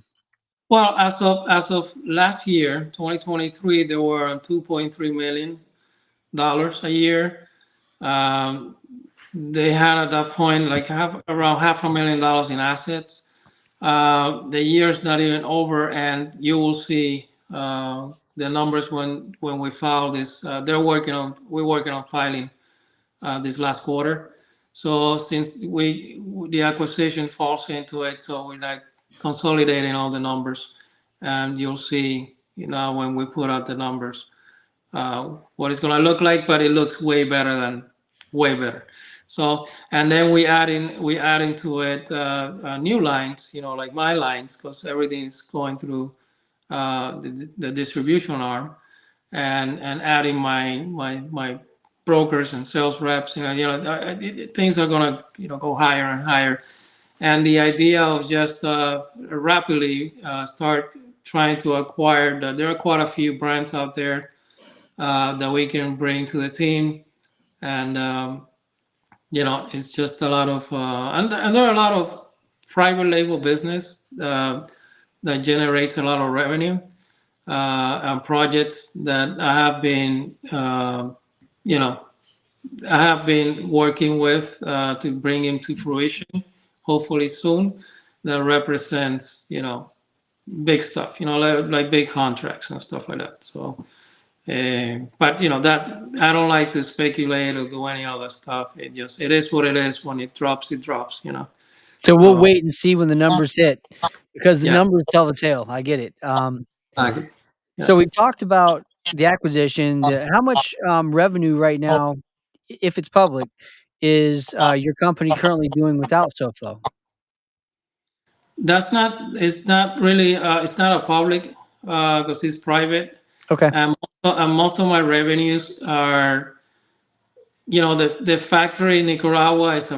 B: Well, as of last year, 2023, there were $2.3 million a year. Um, they had at that point like around $500,000 in assets. The year's not even over, and you will see the numbers when we file this. We're working on filing this last quarter. So since the acquisition falls into it, so we're like consolidating all the numbers, and you'll see, when we put out the numbers, what it's going to look like. But it looks way better. So, and then we add into it new lines, like my lines, because everything's going through the distribution arm, and adding my brokers and sales reps. Things are gonna go higher and higher. And the idea of just rapidly start trying to acquire. There are quite a few brands out there that we can bring to the team, and it's just a lot of and there are a lot of private label business that generates a lot of revenue, and projects that you know, I have been working with to bring him to fruition, hopefully soon. That represents, big stuff, like big contracts and stuff like that. So, but that I don't like to speculate or do any other stuff. It is what it is. When it drops, it drops.
A: So we'll
B: So
A: wait and see when the numbers hit, because the
B: yeah,
A: numbers tell the tale. I get it.
B: exactly. Yeah.
A: So we talked about the acquisition. How much revenue right now, if it's public, is your company currently doing without SoFlo?
B: That's not. It's not really. It's not a public because it's private,
A: Okay.
B: and most of my revenues are. The factory in Nicaragua is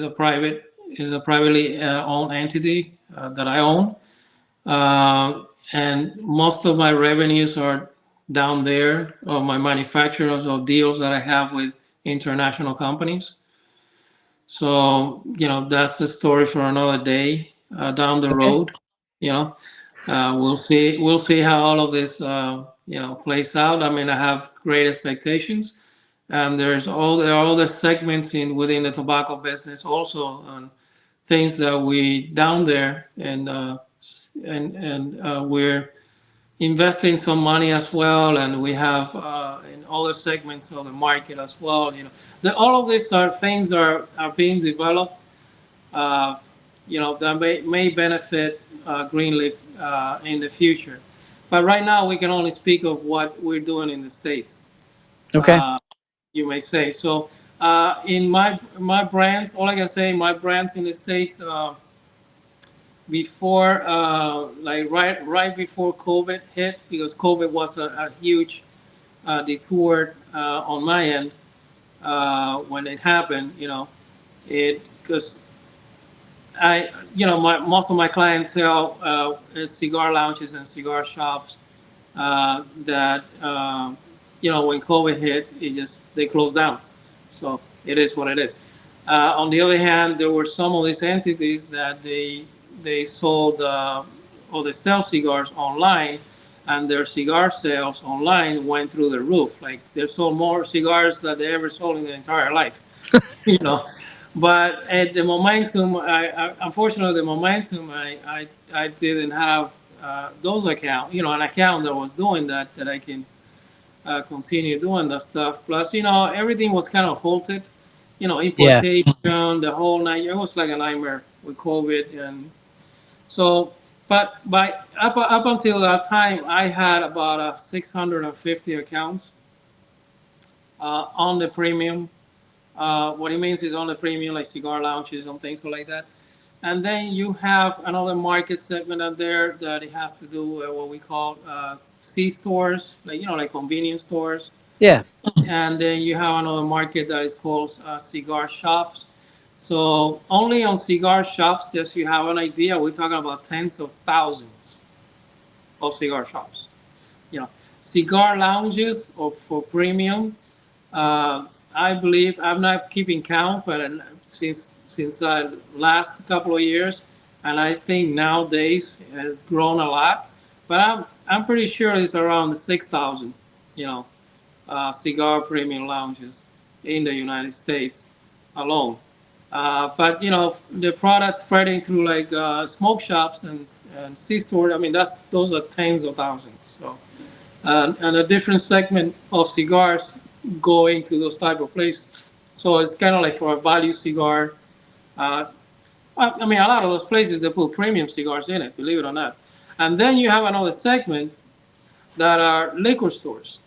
B: a privately owned entity that I own, and most of my revenues are down there, or my manufacturers or deals that I have with international companies. So, that's the story for another day down the
A: Okay.
B: road. You know, we'll see how all of this plays out. I mean, I have great expectations, and there are other segments within the tobacco business also, on things that we down there, and we're investing some money as well, and we have in other segments of the market as well. All of these are things are being developed, uh, that may benefit Greenleaf in the future. But right now, we can only speak of what we're doing in the States.
A: Okay.
B: Uh, you may say so. In my brands, all I can say, my brands in the States, before, like right before COVID hit, because COVID was a huge detour on my end when it happened. It because most of my clientele is cigar lounges and cigar shops that when COVID hit, they closed down. So it is what it is. On the other hand, there were some of these entities that they sold or they sell cigars online, and their cigar sales online went through the roof. Like, they sold more cigars than they ever sold in their entire life. you know. But at the momentum, unfortunately, the momentum, I didn't have those account, an account that was doing that I can continue doing that stuff. Plus, everything was kind of halted,
A: Yeah.
B: importation, the whole night. It was like a nightmare with COVID, and so. But up until that time, I had about 650 accounts on the premium. What it means is on the premium, like cigar lounges and things like that. And then you have another market segment out there that it has to do with what we call C stores, like convenience stores.
A: Yeah.
B: And then you have another market that is called cigar shops. So only on cigar shops, just so you have an idea, we're talking about tens of thousands of cigar shops. You know, Cigar lounges or for premium, uh, I believe I'm not keeping count, but since last couple of years, and I think nowadays has grown a lot. But I'm pretty sure it's around 6,000, you know, cigar premium lounges in the United States alone. But the product spreading through like smoke shops and C stores. I mean, those are tens of thousands. So and a different segment of cigars going to those type of places. So it's kind of like for a value cigar. Uh, I mean, a lot of those places they put premium cigars in it, believe it or not. And then you have another segment that are liquor stores.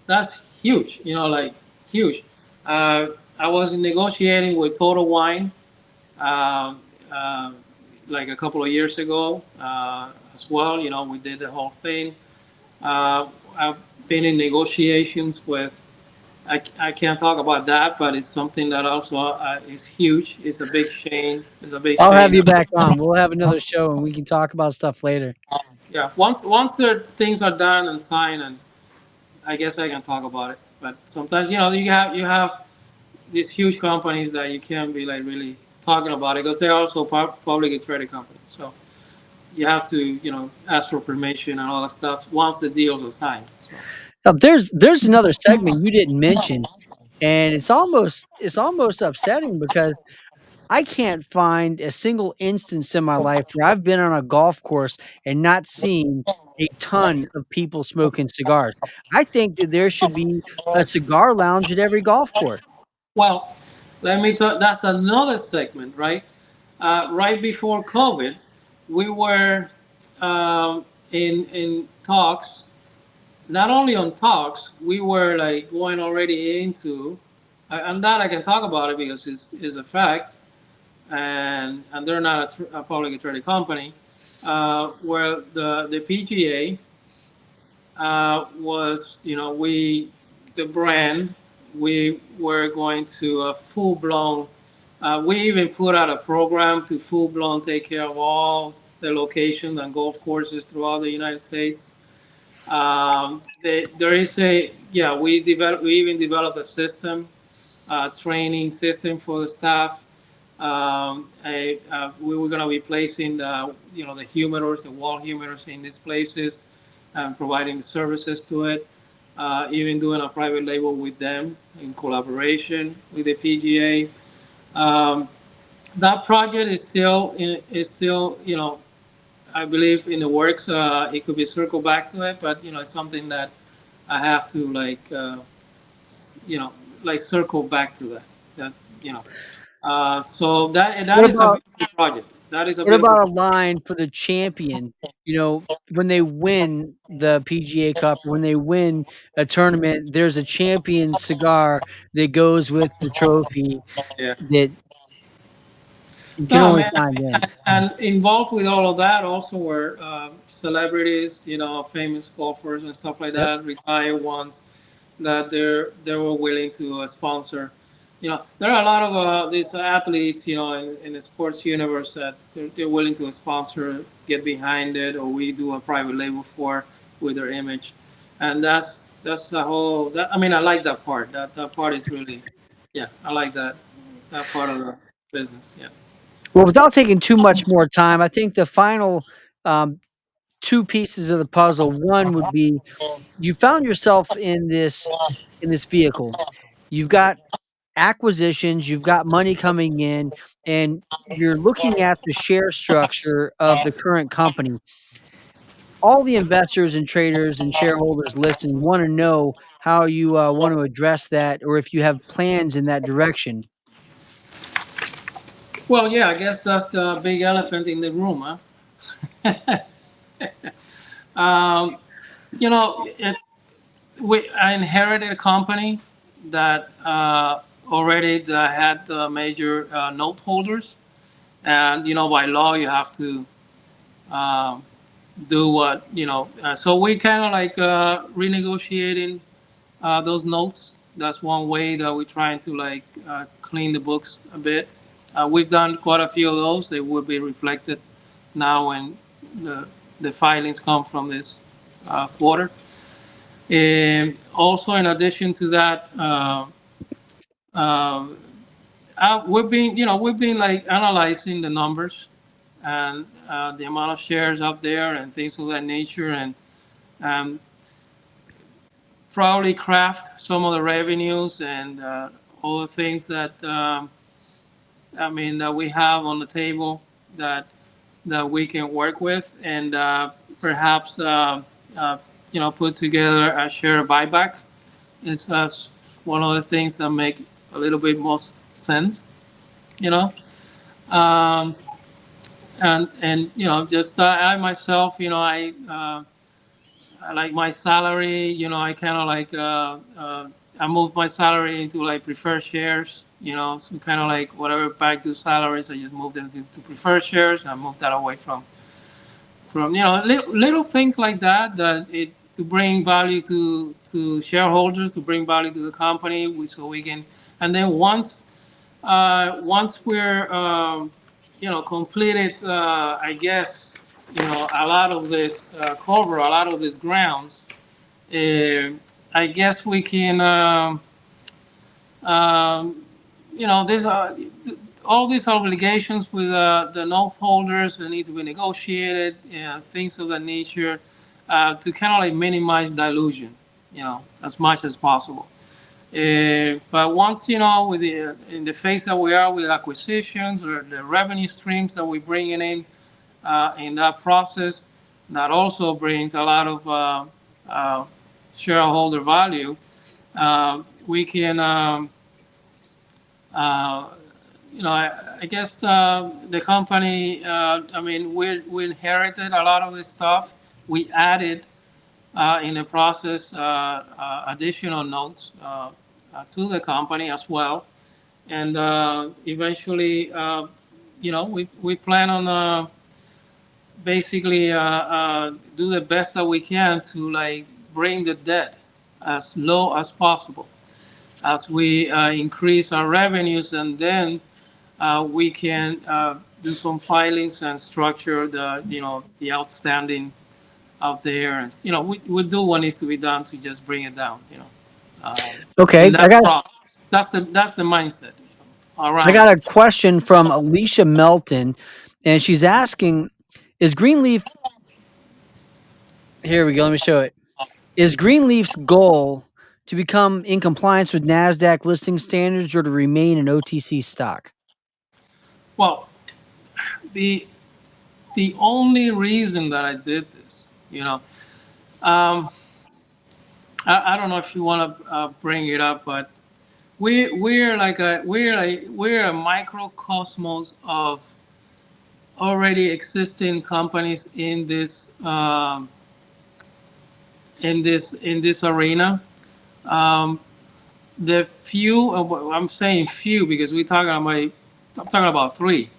B: That's huge, like huge. Uh, I was negotiating with Total Wine uh, uh, like a couple of years ago as well. We did the whole thing. I've been in negotiations with. I can't talk about that, but it's something that also is huge. It's a big chain. It's a big
A: I'll have
B: chain.
A: you back on. We'll have another show and we can talk about stuff later.
B: Yeah. Once the things are done and signed, and I guess I can talk about it. But sometimes you have these huge companies that you can't be like really talking about it because they're also publicly traded companies. So you have to ask for permission and all that stuff once the deals are signed. So
A: Now, there's another segment you didn't mention, and it's almost upsetting because I can't find a single instance in my life where I've been on a golf course and not seen a ton of people smoking cigars. I think that there should be a cigar lounge at every golf course.
B: well, let me talk. That's another segment, right? Right before COVID, we were in talks. Not only on talks, we were like going already into, and that I can talk about it because it's a fact, and they're not a publicly traded company, where the PGA was, the brand, we were going to a full blown. We even put out a program to full blown take care of all the locations and golf courses throughout the United States. There is a yeah. We even developed a system, training system for the staff. We were going to be placing the humidors, the wall humidors in these places, and providing the services to it. Even doing a private label with them in collaboration with the PGA. Um, that project is still I believe in the works. It could be circled back to it, but it's something that I have to you know like circle back to that. That you know. So that
A: What
B: is a
A: about
B: beautiful project. That is a
A: what
B: beautiful.
A: about a line for the champion? When they win the PGA Cup, when they win a tournament, there's a champion cigar that goes with the trophy
B: Yeah.
A: that you can
B: No
A: only
B: man,
A: find then.
B: and involved with all of that also were celebrities, famous golfers and stuff like
A: Yep.
B: that, retired ones that they were willing to sponsor. There are a lot of these athletes, in the sports universe that they're willing to sponsor, get behind it, or we do a private label for with their image, and that's the whole. That I mean, I like that part. That part is really, yeah, I like that part of the business. Yeah.
A: Well, without taking too much more time, I think the final um, two pieces of the puzzle. One would be you found yourself in this vehicle. You've got acquisitions, you've got money coming in, and you're looking at the share structure of the current company. All the investors and traders and shareholders listening want to know how you want to address that, or if you have plans in that direction.
B: Well, yeah, I guess that's the big elephant in the room, huh? um, it's I inherited a company that already that had major note holders, and by law you have to um, do what so we kind of like renegotiating those notes. That's one way that we're trying to like clean the books a bit. We've done quite a few of those. They will be reflected now when the the filings come from this quarter. And also, in addition to that, uh, we've been like analyzing the numbers and the amount of shares up there and things of that nature, and um, probably craft some of the revenues and all the things that that we have on the table that we can work with, and perhaps put together a share buyback. Is one of the things that make a little bit most sense, you know. Um, and just I myself, I like my salary. I kind of like I moved my salary into like preferred shares. So kind of like whatever back to salaries, I just moved them to preferred shares. I moved that away from little things like that to bring value to shareholders, to bring value to the company, so we can. And then once we're completed, I guess a lot of this cover, a lot of these grounds. uh, I guess we can. Um, there's all these obligations with the note holders that need to be negotiated, things of that nature, to kind of like minimize dilution, as much as possible. But once with in the phase that we are with acquisitions or the revenue streams that we're bringing in that process, that also brings a lot of uh, shareholder value. We can. Uh, I guess the company. I mean, we inherited a lot of this stuff. We added in the process additional notes to the company as well, and eventually, we plan on basically do the best that we can to like bring the debt as low as possible as we increase our revenues, and then we can do some filings and structure the outstanding out there, and we do what needs to be done to just bring it down. In
A: Okay,
B: that process, that's the mindset
A: I
B: around
A: got
B: it.
A: a question from Alicia Melton, and she's asking, "Is Greenleaf here? We go. Let me show it. Is Greenleaf's goal to become in compliance with Nasdaq listing standards, or to remain an OTC stock?"
B: Well, the the only reason that I did this, um, I don't know if you want to bring it up, but we're a microcosmos of already existing companies in this arena. Um, the few, I'm saying few because I'm talking about three,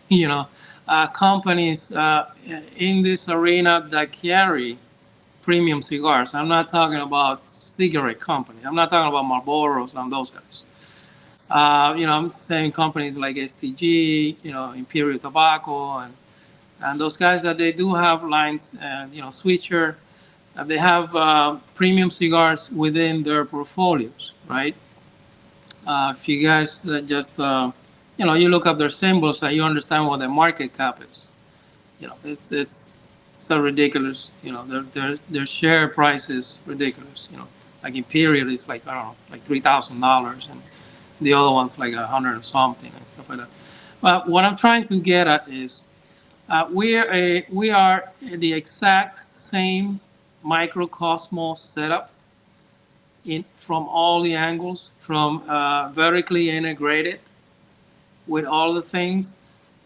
B: you know, companies in this arena that carry premium cigars. I'm not talking about cigarette companies. I'm not talking about Marlboros and those guys. I'm saying companies like STG, Imperial Tobacco, and those guys that they do have lines, and Switcher, they have premium cigars within their portfolios, right? If you guys just you look up their symbols, and you understand what their market cap is. It's so ridiculous. Their share price is ridiculous. Like Imperial is like, I don't know, like $3,000, and the other one's like 100 or something and stuff like that. But what I'm trying to get at is we are the exact same microcosmos setup from all the angles, from vertically integrated with all the things.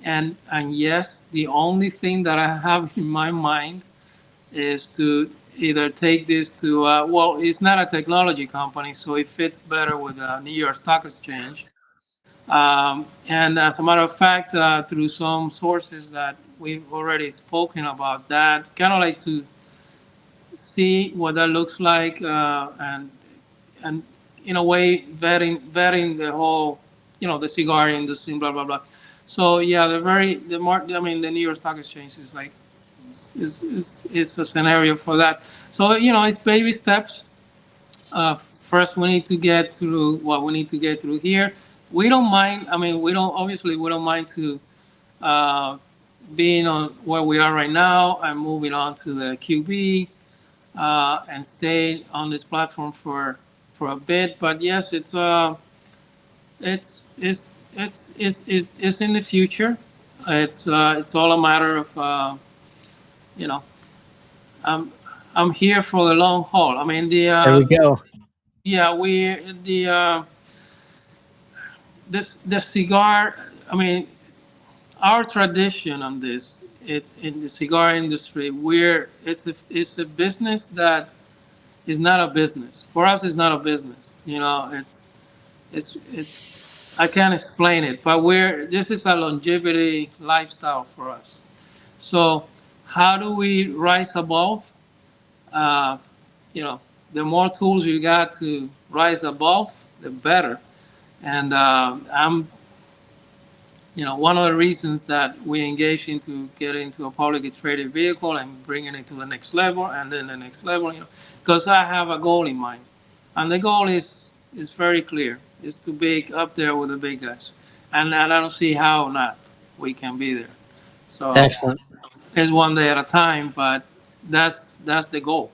B: And yes, the only thing that I have in my mind is to either take this to well, it's not a technology company, so it fits better with the New York Stock Exchange. And as a matter of fact, through some sources that we've already spoken about that, kind of like to see what that looks like, and in a way vetting the whole, the cigar industry, blah blah blah. So yeah, the New York Stock Exchange is like is a scenario for that. So it's baby steps. First, we need to get through what we need to get through here. We don't mind. I mean, we don't mind to uh, being on where we are right now and moving on to the QB, and stay on this platform for a bit. But yes, it's in the future. It's all a matter of you know I'm I'm here for the long haul. I mean
A: There we go.
B: yeah, we the cigar. I mean, our tradition on this, in the cigar industry, where it's a business that is not a business. For us, it's not a business. You know, it's I can't explain it, but we're this is a longevity lifestyle for us. So how do we rise above? Uh, you know, the more tools you got to rise above, the better. And I'm, one of the reasons that we engage into getting into a publicly traded vehicle and bringing it to the next level and then the next level, because I have a goal in mind, and the goal is very clear: is to be up there with the big guys, and I don't see how not we can be there. So
A: Excellent.
B: it's one day at a time, but that's the goal,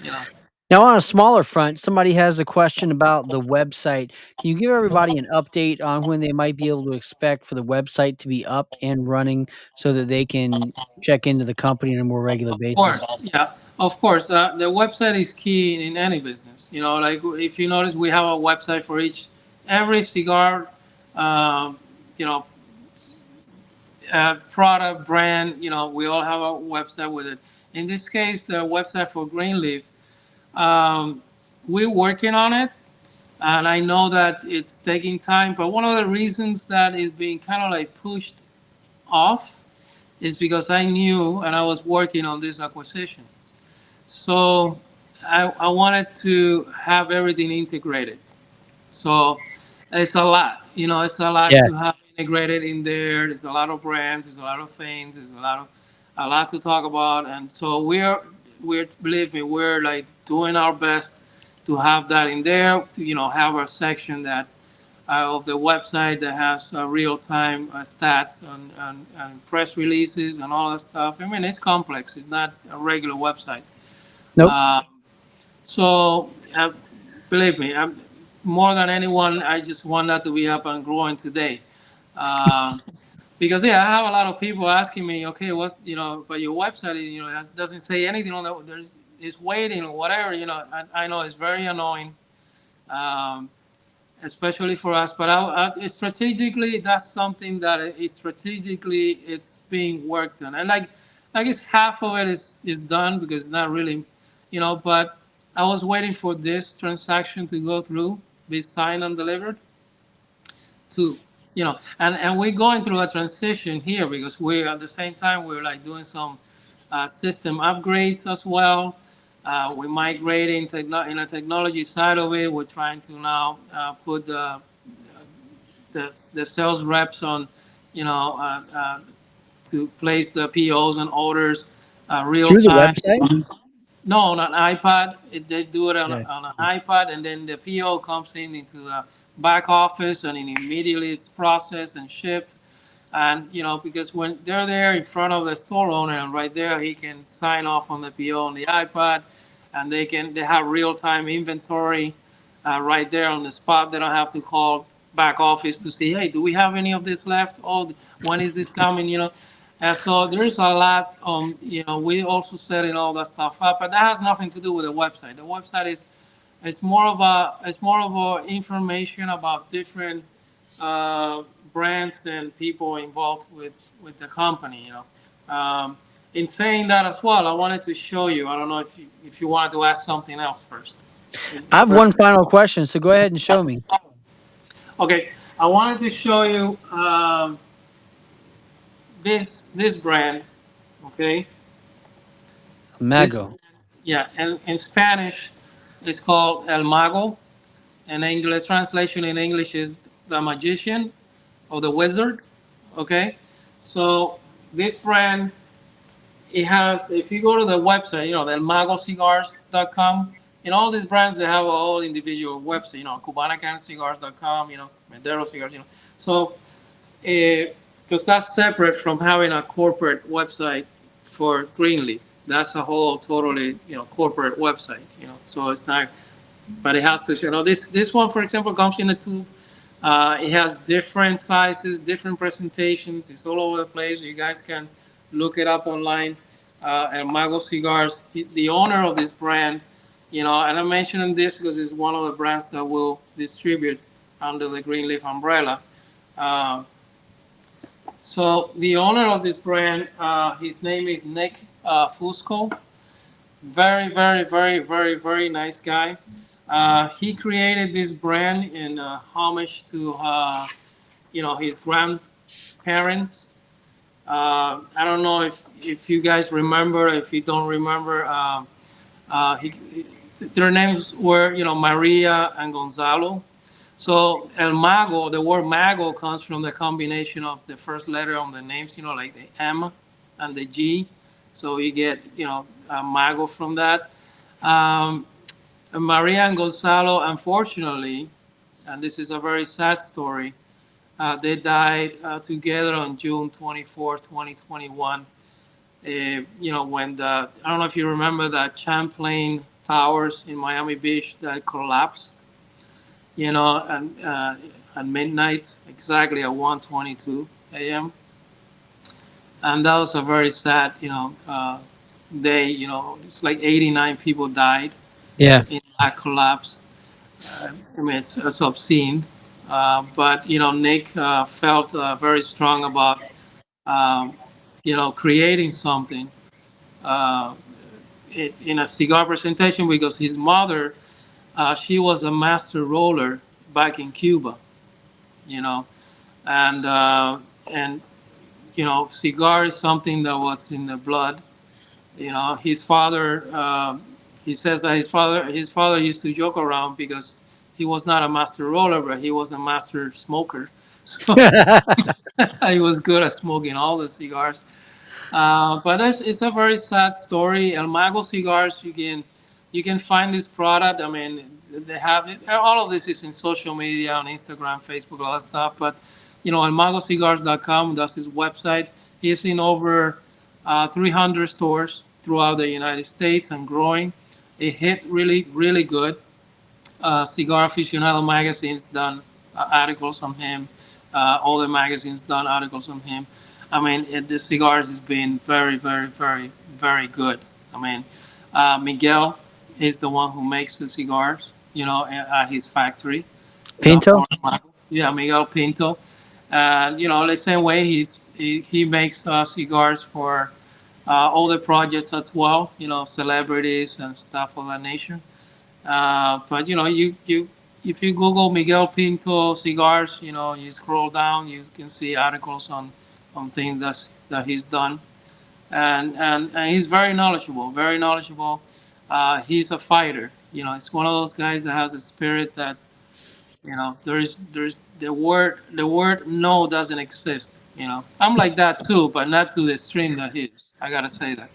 B: you know.
A: Now, on a smaller front, somebody has a question about the website. Can you give everybody an update on when they might be able to expect for the website to be up and running so that they can check into the company on a more regular
B: Of
A: basis?
B: course, yeah, of course. The website is key in any business. Like if you notice, we have a website for every cigar, um, you know, product brand. We all have a website with it. In this case, the website for Greenleaf, um, we're working on it, and I know that it's taking time. But one of the reasons that is being kind of like pushed off is because I knew and I was working on this acquisition. So I wanted to have everything integrated. So it's a lot, it's a lot
A: Yeah.
B: to have integrated in there. There's a lot of brands, there's a lot of things, there's a lot to talk about. And so we're believe me, we're like doing our best to have that in there, to, have a section that of the website that has real time stats and press releases and all that stuff. I mean, it's complex, it's not a regular website.
A: Nope.
B: Uh, so believe me, more than anyone, I just want that to be up and growing today. Um, because yeah, I have a lot of people asking me, okay, what's but your website, doesn't say anything on that. There's it's waiting or whatever. I know it's very annoying, um, especially for us. But strategically, that's something that is strategically it's being worked on, and like it's half of it is done because it's not really, But I was waiting for this transaction to go through, be signed and delivered, to and we're going through a transition here because we're at the same time we're like doing some system upgrades as well. We're migrating in the technology side of it. We're trying to now put the sales reps on, you know, to place the POs and orders real
A: Through the
B: time.
A: website?
B: No, on an iPad. They do it
A: Yeah.
B: on an iPad, and then the PO comes into the back office, and it immediately is processed and shipped. And because when they're there in front of the store owner, and right there he can sign off on the PO on the iPad, and they have real time inventory right there on the spot. They don't have to call back office to say, hey, do we have any of this left? Oh, when is this coming? And so there's a lot. We also setting all that stuff up, but that has nothing to do with the website. The website is it's more of a information about different uh, brands and people involved with the company. In saying that as well, I wanted to show you. I don't know if you wanted to ask something else first.
A: I have one final question, so go ahead and show me.
B: Okay, I wanted to show you this brand. Okay, this
A: Mago.
B: yeah, and in Spanish, it's called El Mago. And English translation in English is the magician or the wizard. Okay, so this brand, it has, if you go to the website, the elmagocigars.com, and all these brands, they have all individual website, cubanacancigars.com, Mederos cigars, so because that's separate from having a corporate website for Greenleaf. That's a whole totally corporate website, so it's not, but it has to, this one, for example, comes in a tube. It has different sizes, different presentations. It's all over the place. You guys can look it up online. And Mago Cigars, the owner of this brand, and I'm mentioning this because it's one of the brands that will distribute under the Greenleaf umbrella. Uh, So the owner of this brand, his name is Nick Fusco. Very, very, very, very, very nice guy. He created this brand in homage to his grandparents. I don't know if you guys remember. If you don't remember, their names were Maria and Gonzalo. So El Mago, the word Mago comes from the combination of the first letter on the names, like the M and the G. So you get Mago from that. Um, Maria and Gonzalo, unfortunately, and this is a very sad story, they died together on June 24, 2021. When I don't know if you remember that Champlain Towers in Miami Beach that collapsed, and at midnight, exactly at 1:22 a.m. And that was a very sad, day. It's like 89 people died
A: Yeah.
B: in that collapse. I mean, it's obscene. But Nick felt very strong about um, creating something uh, in a cigar presentation because his mother, she was a master roller back in Cuba, you know, and cigar is something that was in the blood. His father, he says that his father used to joke around because he was not a master roller, but he was a master smoker. So he was good at smoking all the cigars. But it's a very sad story. El Mago cigars, you can find this product. I mean, they have it. All of this is in social media, on Instagram, Facebook, all that stuff. But elmagocigars.com, that's his website. He's in over 300 stores throughout the United States and growing. It hit really, really good. Cigar Aficionado magazines done articles on him. All the magazines done articles on him. I mean, the cigars has been very, very, very, very good. I mean, Miguel is the one who makes the cigars, at his factory.
A: Pinto?
B: For yeah, Miguel Pinto. The same way he makes cigars for all the projects as well. Celebrities and stuff of that nature. But you if you Google Miguel Pinto cigars, you scroll down, you can see articles on things that he's done, and he's very knowledgeable, very knowledgeable. He's a fighter. It's one of those guys that has a spirit that there's the word no doesn't exist. I'm like that too, but not to the extreme that he is. I gotta say that.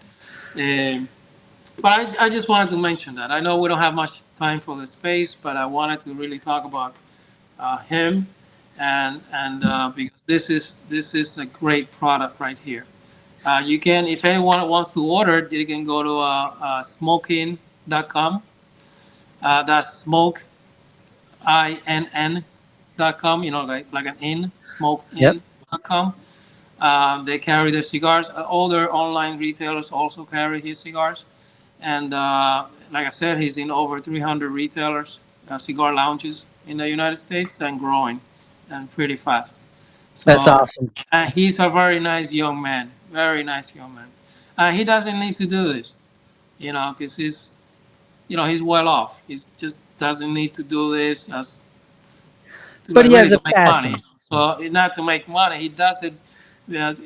B: Um, but I just wanted to mention that. I know we don't have much time for the space, but I wanted to really talk about him, and because this is a great product right here. You can, if anyone wants to order, you can go to smokein.com. That's smokeinn.com. Like an in,
A: Yep.
B: smokein.com. They carry their cigars. All their online retailers also carry his cigars. And like I said, he's in over 300 retailers, cigar lounges in the United States, and growing, and pretty fast.
A: That's
B: So
A: awesome.
B: he's a very nice young man, very nice young man. He doesn't need to do this, because he's well off. He just doesn't need to do this as to
A: But
B: like
A: he
B: really
A: has a
B: to make money.
A: passion.
B: So not to make money, he does it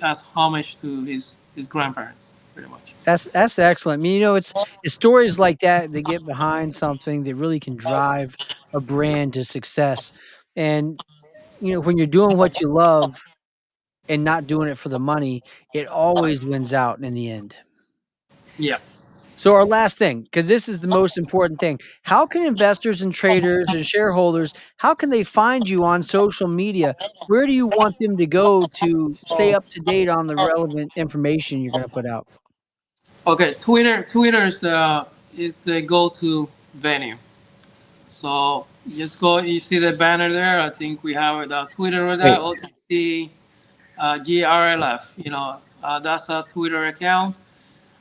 B: as homage to his grandparents, pretty much.
A: That's excellent. I mean, it's stories like that that get behind something that really can drive a brand to success. And when you're doing what you love and not doing it for the money, it always wins out in the end.
B: Yeah.
A: So our last thing, because this is the most important thing, how can investors and traders and shareholders, how can they find you on social media? Where do you want them to go to stay up to date on the relevant information you're going to put out?
B: Okay, Twitter is the go-to venue. So just go. You see the banner there. I think we have it. Twitter with that
A: Great.
B: OTC GRLF. That's a Twitter account,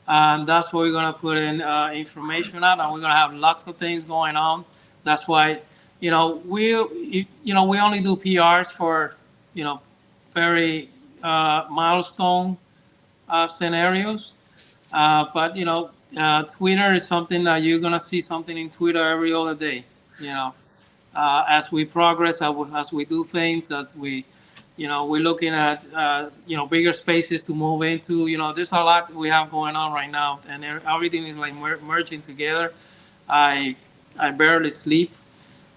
B: and that's where we're gonna put in information out, and we're gonna have lots of things going on. That's why we only do PRs for very milestone scenarios. But Twitter is something that you're gonna see something in Twitter every other day. You know, as we progress, as we do things, as we're looking at bigger spaces to move into. There's a lot we have going on right now, and everything is like merging together. I I barely sleep.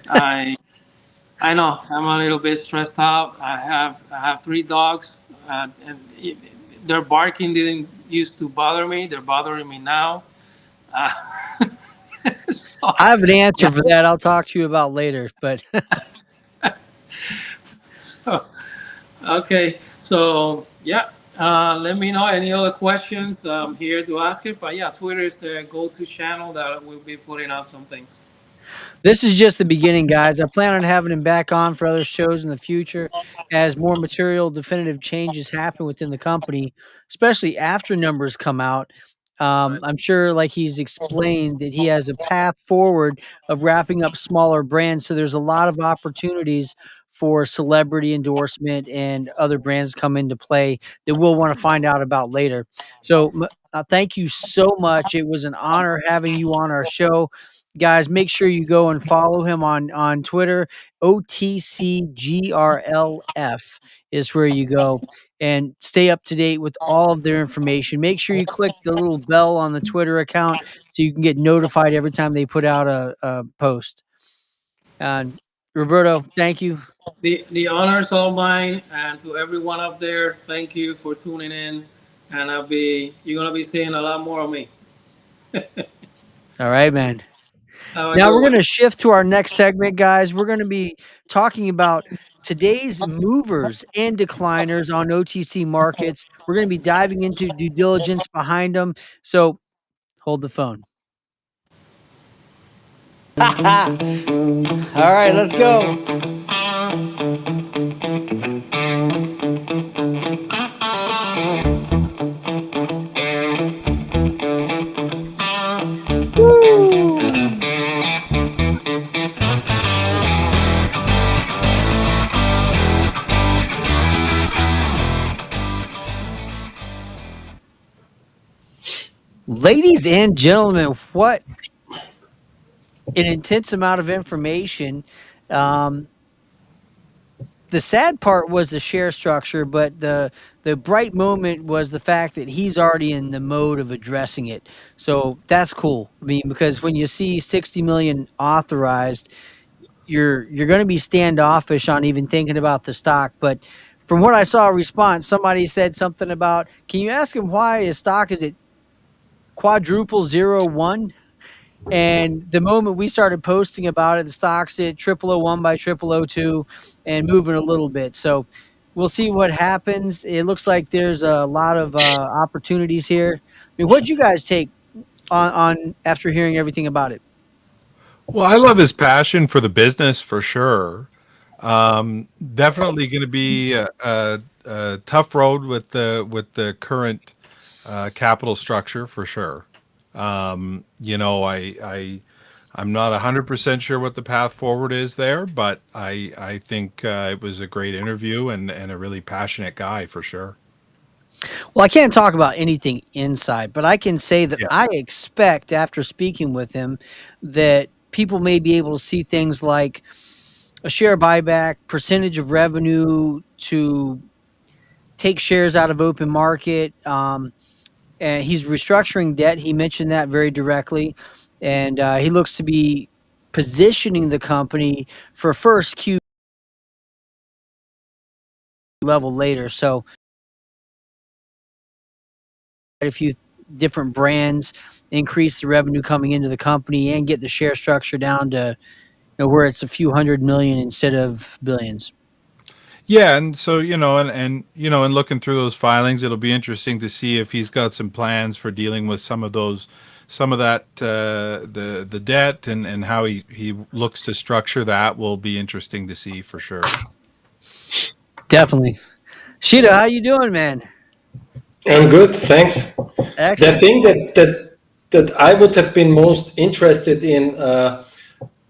B: I I know I'm a little bit stressed out. I have three dogs, and their barking didn't used to bother me. They're bothering me now. Uh, so,
A: I have an
B: yeah.
A: answer for that. I'll talk to you about later. But
B: So, okay. So yeah. Let me know any other questions. I'm here to ask it. But yeah, Twitter is the go-to channel that we'll be putting out some things.
A: this is just the beginning, guys. I plan on having him back on for other shows in the future as more material, definitive changes happen within the company, especially after numbers come out.
B: Right.
A: I'm sure, like he's explained, that he has a path forward of wrapping up smaller brands. So there's a lot of opportunities for celebrity endorsement and other brands come into play that we'll want to find out about later. So, thank you so much. It was an honor having you on our show. Guys, make sure you go and follow him on Twitter. OTCGRLF is where you go and stay up to date with all of their information. Make sure you click the little bell on the Twitter account so you can get notified every time they put out a post. And Roberto, thank you.
B: The honor is all mine, and to everyone up there, thank you for tuning in. And you're gonna be seeing a lot more of me.
A: All right, man.
B: Have a
A: Now
B: good
A: we're
B: one.
A: going to shift to our next segment, guys. We're going to be talking about today's movers and decliners on OTC markets. We're going to be diving into due diligence behind them. So hold the phone. All right, let's go. Woo! Ladies and gentlemen, what an intense amount of information. Um, the sad part was the share structure, but the bright moment was the fact that he's already in the mode of addressing it. So that's cool. I mean, because when you see 60 million authorized, you're going to be standoffish on even thinking about the stock. But from what I saw a response, somebody said something about, can you ask him why his stock is at quadruple 01? And the moment we started posting about it, the stocks hit 0001 by 0002 and moving a little bit. So we'll see what happens. It looks like there's a lot of opportunities here. I mean, what'd you guys take on after hearing everything about it?
C: Well, I love his passion for the business for sure. Definitely going to be a tough road with the current capital structure for sure. I'm not 100% sure what the path forward is there, but I think it was a great interview and a really passionate guy for sure.
A: Well, I can't talk about anything inside, but I can say that
C: Yeah.
A: I expect after speaking with him that people may be able to see things like a share buyback, percentage of revenue to take shares out of open market. And he's restructuring debt. He mentioned that very directly, and he looks to be positioning the company for first Q level later. So a few different brands increase the revenue coming into the company and get the share structure down to where it's a few hundred million instead of billions.
C: Yeah, and so and looking through those filings, it'll be interesting to see if he's got some plans for dealing with some of that the debt and how he looks to structure that will be interesting to see for sure.
A: Definitely. Sheeta, how you doing, man?
D: I'm good, thanks. The
A: Excellent.
D: thing that I would have been most interested in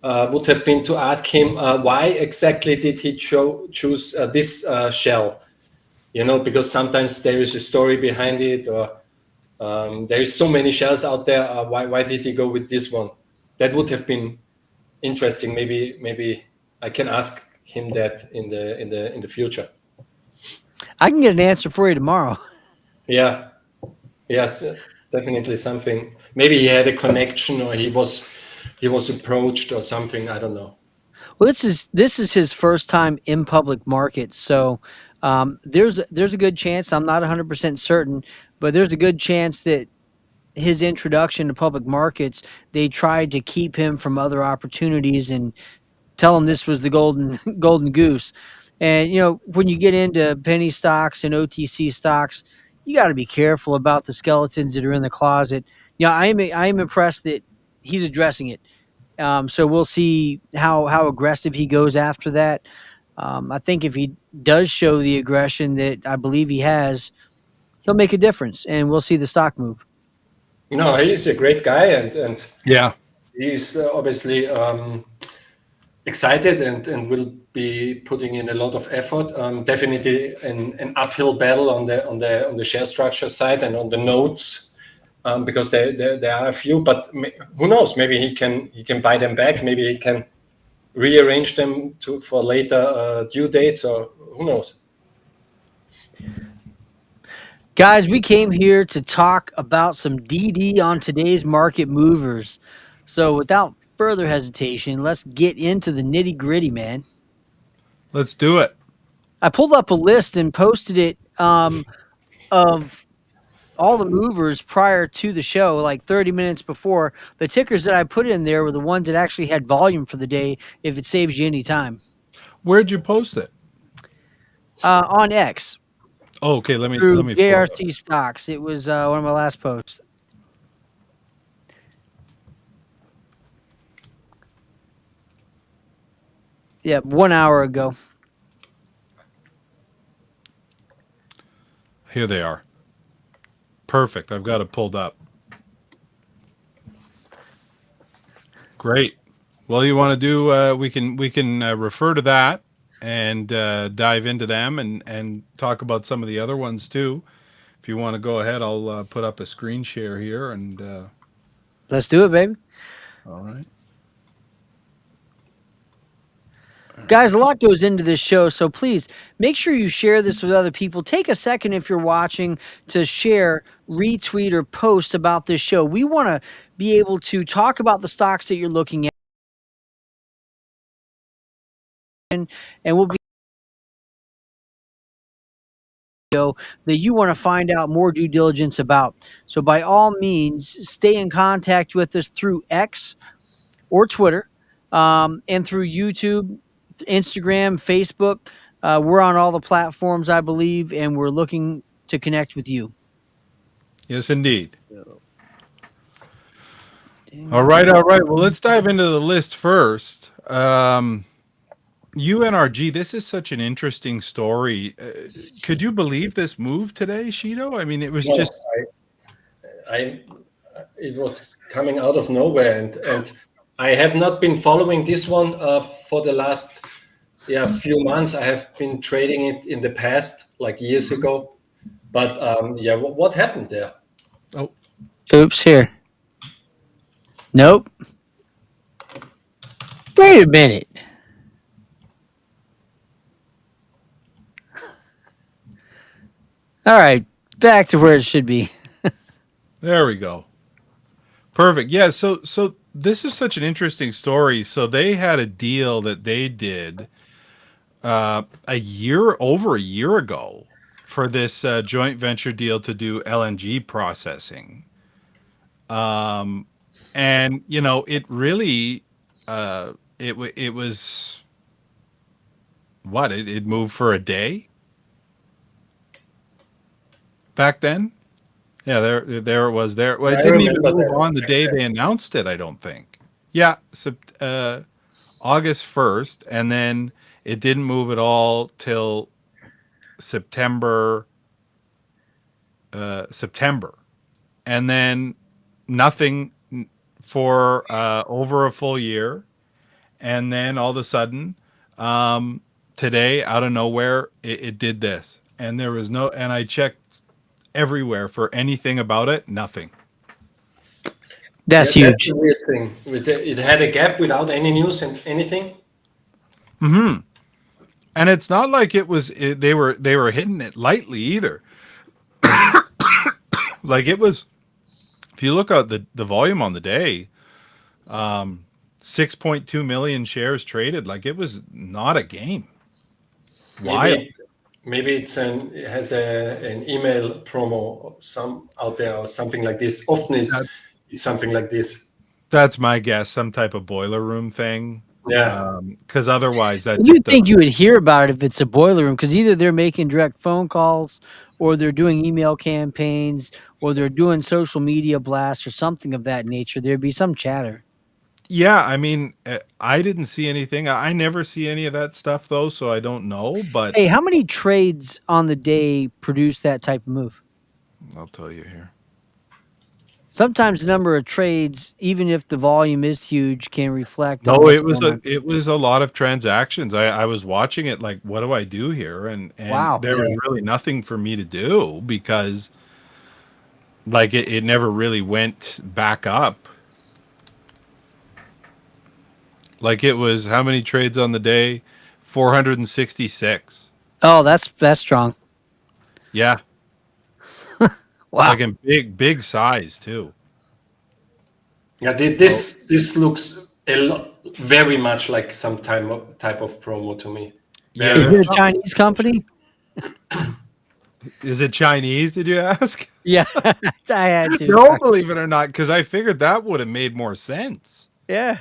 D: would have been to ask him why exactly did he choose this shell? because sometimes there is a story behind it, or there is so many shells out there. Why did he go with this one? That would have been interesting. Maybe I can ask him that in the future.
A: I can get an answer for you tomorrow.
D: Yeah. Yes, definitely something. Maybe he had a connection, or he was approached or something. I don't know.
A: Well, this is his first time in public markets, so there's a good chance. I'm not 100% certain, but there's a good chance that his introduction to public markets, they tried to keep him from other opportunities and tell him this was the golden goose. And when you get into penny stocks and OTC stocks, you got to be careful about the skeletons that are in the closet. I am impressed that he's addressing it. So we'll see how aggressive he goes after that. I think if he does show the aggression that I believe he has, he'll make a difference, and we'll see the stock move.
D: He's a great guy, and
C: Yeah.
D: he's obviously excited and will be putting in a lot of effort. Definitely an uphill battle on the share structure side and on the notes, because there are a few. But who knows? Maybe he can buy them back. Maybe he can rearrange them for later due dates, or who knows.
A: Guys, we came here to talk about some DD on today's market movers. So without further hesitation, let's get into the nitty gritty, man.
C: Let's do it.
A: I pulled up a list and posted it of all the movers prior to the show, like 30 minutes before. The tickers that I put in there were the ones that actually had volume for the day, if it saves you any time.
C: Where'd you post it?
A: On X.
C: Oh, okay. Let me
A: Through
C: pull it up.
A: JRC Stocks. It was one of my last posts. Yeah, 1 hour ago.
C: Here they are. Perfect. I've got it pulled up. Great. Well, you want to do? We can refer to that and dive into them and talk about some of the other ones too. If you want to go ahead, I'll put up a screen share here and.
A: Let's do it, baby.
C: All right.
A: Guys, a lot goes into this show, so please make sure you share this with other people. Take a second if you're watching to share, retweet, or post about this show. We want to be able to talk about the stocks that you're looking at, and we'll be that you want to find out more due diligence about. So by all means, stay in contact with us through X or Twitter, and through YouTube, Instagram, Facebook. We're on all the platforms, I believe, and we're looking to connect with you.
C: Yes, indeed. All right. Well, let's dive into the list first. UNRG, this is such an interesting story. Could you believe this move today, Shido? I mean, it was just...
D: It was coming out of nowhere, and I have not been following this one for the last few months. I have been trading it in the past, like years ago. But what happened there?
C: Oh,
A: oops, here. Nope. Wait a minute. All right, back to where it should be.
C: there we go. Perfect. Yeah. So this is such an interesting story. So they had a deal that they did over a year ago for this joint venture deal to do LNG processing. And it really it was what it moved for a day back then. Yeah, there it was. There, well, it didn't even move on the day they announced it. I don't think. Yeah, August 1st, and then it didn't move at all till September, and then nothing for over a full year, and then all of a sudden, today out of nowhere, it did this. and there was no, and I checked everywhere for anything about it, nothing.
A: That's
D: That's
A: huge.
D: the weird thing. It had a gap without any news and anything.
C: And it's not like they were hitting it lightly either. Like it was, if you look at the volume on the day, 6.2 million shares traded. Like it was not a game. Wild.
D: Maybe it has an email promo some out there or something like this. Often it's something like this.
C: That's my guess. Some type of boiler room thing.
D: Yeah.
C: Because otherwise, that
A: You'd think you would hear about it if it's a boiler room, because either they're making direct phone calls, or they're doing email campaigns, or they're doing social media blasts or something of that nature. There'd be some chatter.
C: Yeah, I mean, I didn't see anything. I never see any of that stuff though, so I don't know. But
A: Hey, how many trades on the day produce that type of move?
C: I'll tell you here.
A: Sometimes the number of trades, even if the volume is huge, can reflect on
C: No,
A: what's
C: it was
A: going on.
C: it was a lot of transactions. I was watching it like, what do I do here? And
A: Wow.
C: there was really nothing for me to do because like it never really went back up. Like it was how many trades on the day? 466.
A: Oh, that's strong.
C: Yeah.
A: Wow.
C: Like in big size too.
D: Yeah, this looks very much like some type of promo to me.
C: Yeah.
A: Is it a Chinese company?
C: Is it Chinese, did you ask?
A: Yeah, I had to.
C: No, believe it or not, because I figured that would have made more sense.
A: Yeah.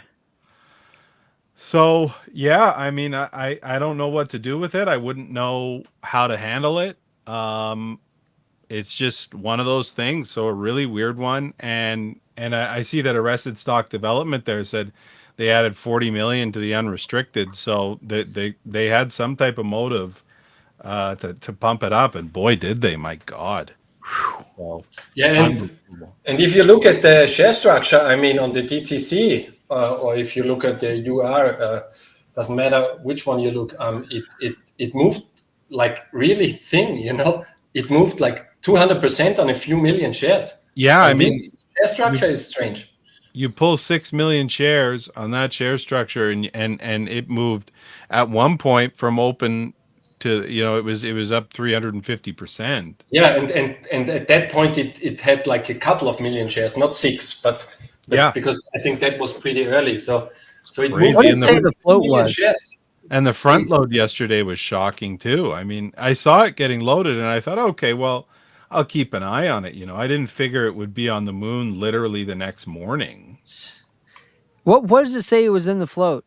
C: So yeah, I mean, I don't know what to do with it. I wouldn't know how to handle it. It's just one of those things. So a really weird one, and I see that Arrested Stock Development there said they added 40 million to the unrestricted, so they had some type of motive to pump it up, and boy, did they! My God. So,
D: yeah, and if you look at the share structure, I mean, on the DTC, or if you look at the UR, doesn't matter which one you look, it moved like really thin, you know. It moved like 200% on a few million shares.
C: Yeah,
D: and
C: I mean,
D: this share structure is strange.
C: You pull 6 million shares on that share structure, and it moved at one point from open to, it was up 350%.
D: Yeah, and at that point it had like a couple of million shares, not 6, but
C: yeah,
D: because I think that was pretty early. So it
C: crazy.
D: moved.
A: What did you say the float was?
D: Shares.
C: And the front load yesterday was shocking too. I mean, I saw it getting loaded, and I thought, okay, well, I'll keep an eye on it. I didn't figure it would be on the moon literally the next morning.
A: What does it say it was in the float?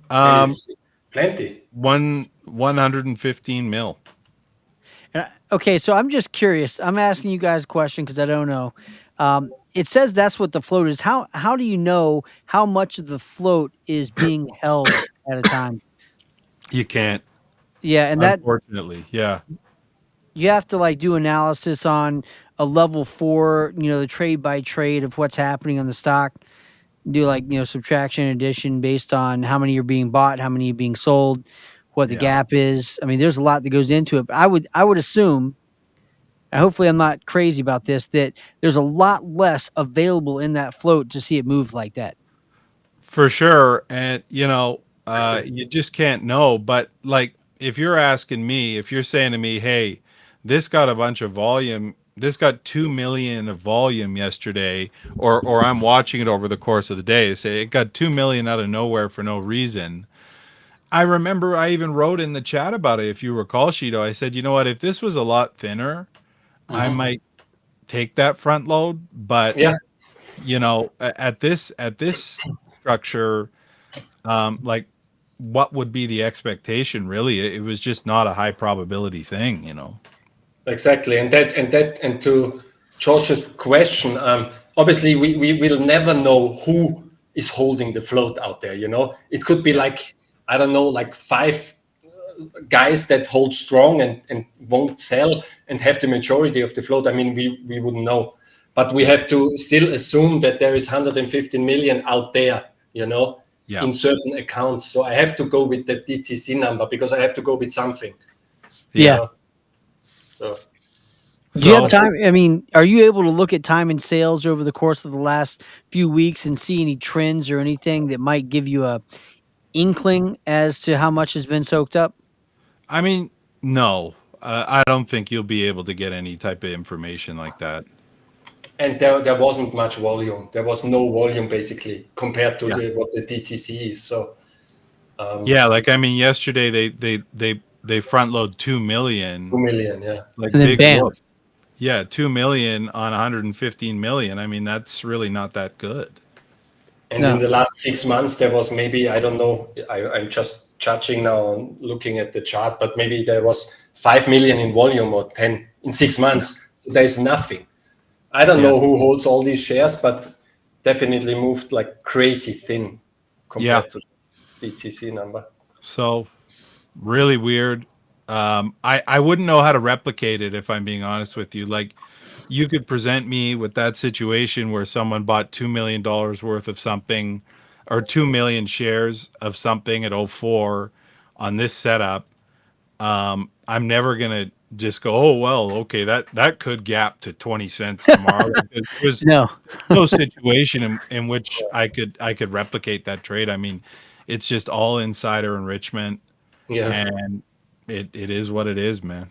D: Plenty.
C: 115 mil.
A: Okay, so I'm just curious. I'm asking you guys a question because I don't know. It says that's what the float is. How do you know how much of the float is being held at a time?
C: You can't.
A: Yeah, and
C: unfortunately, yeah.
A: You have to like do analysis on a level 4, the trade by trade of what's happening on the stock. Do like, subtraction and addition based on how many are being bought, how many are being sold, what the gap is. I mean, there's a lot that goes into it. But I would assume, and hopefully I'm not crazy about this, that there's a lot less available in that float to see it move like that.
C: For sure. And, you just can't know. But like, if you're asking me, if you're saying to me, hey, this got a bunch of volume, this got 2 million of volume yesterday, or I'm watching it over the course of the day, say it got 2 million out of nowhere for no reason. I remember I even wrote in the chat about it, if you recall, Shido. I said, you know what, if this was a lot thinner, I might take that front load. But at this structure, like, what would be the expectation? Really, it was just not a high probability thing,
D: Exactly, and to George's question, obviously we will never know who is holding the float out there. It could be like, I don't know, like 5 guys that hold strong and won't sell and have the majority of the float. I mean, we wouldn't know, but we have to still assume that there is 115 million out there, in certain accounts. So I have to go with the DTC number because I have to go with something.
A: Yeah.
D: So,
A: Do you have
C: So
A: time? I mean, are you able to look at time and sales over the course of the last few weeks and see any trends or anything that might give you a inkling as to how much has been soaked up?
C: I mean, no, I don't think you'll be able to get any type of information like that.
D: and there wasn't much volume. There was no volume basically compared to
C: Yeah.
D: what the DTC is. So
C: Yeah, like I mean, yesterday they front load 2 million,
D: 2 million, yeah.
C: like
A: And then
C: big
A: bam.
C: whoop. Yeah, 2 million on 115 million. I mean, that's really not that good.
D: And
A: No.
D: in the last 6 months, there was maybe, I don't know, I'm just judging now and looking at the chart, but maybe there was 5 million in volume or 10 in 6 months. So there's nothing. I don't
C: Yeah.
D: know who holds all these shares, but definitely moved like crazy thin compared to the DTC number.
C: So really weird. I wouldn't know how to replicate it if I'm being honest with you. Like you could present me with that situation where someone bought $2 million worth of something or 2 million shares of something at '04 on this setup. I'm never gonna just go, oh well, okay, that could gap to 20 cents tomorrow. Like, there's
A: No.
C: no situation in which I could replicate that trade. I mean, it's just all insider enrichment,
D: Yeah.
C: and it is what it is, man.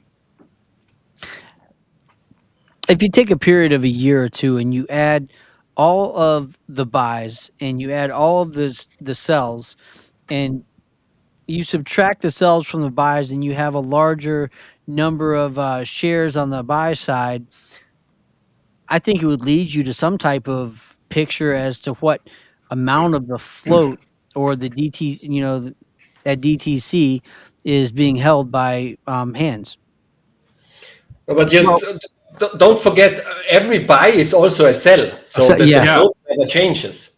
A: If you take a period of a year or two and you add all of the buys and you add all of the sells and you subtract the sells from the buys and you have a larger number of shares on the buy side, I think it would lead you to some type of picture as to what amount of the float or the DT, that DTC is being held by hands.
D: But you
C: Well,
D: don't forget, every buy is also a sell. So
A: So,
D: the
A: yeah.
C: yeah,
D: float never changes.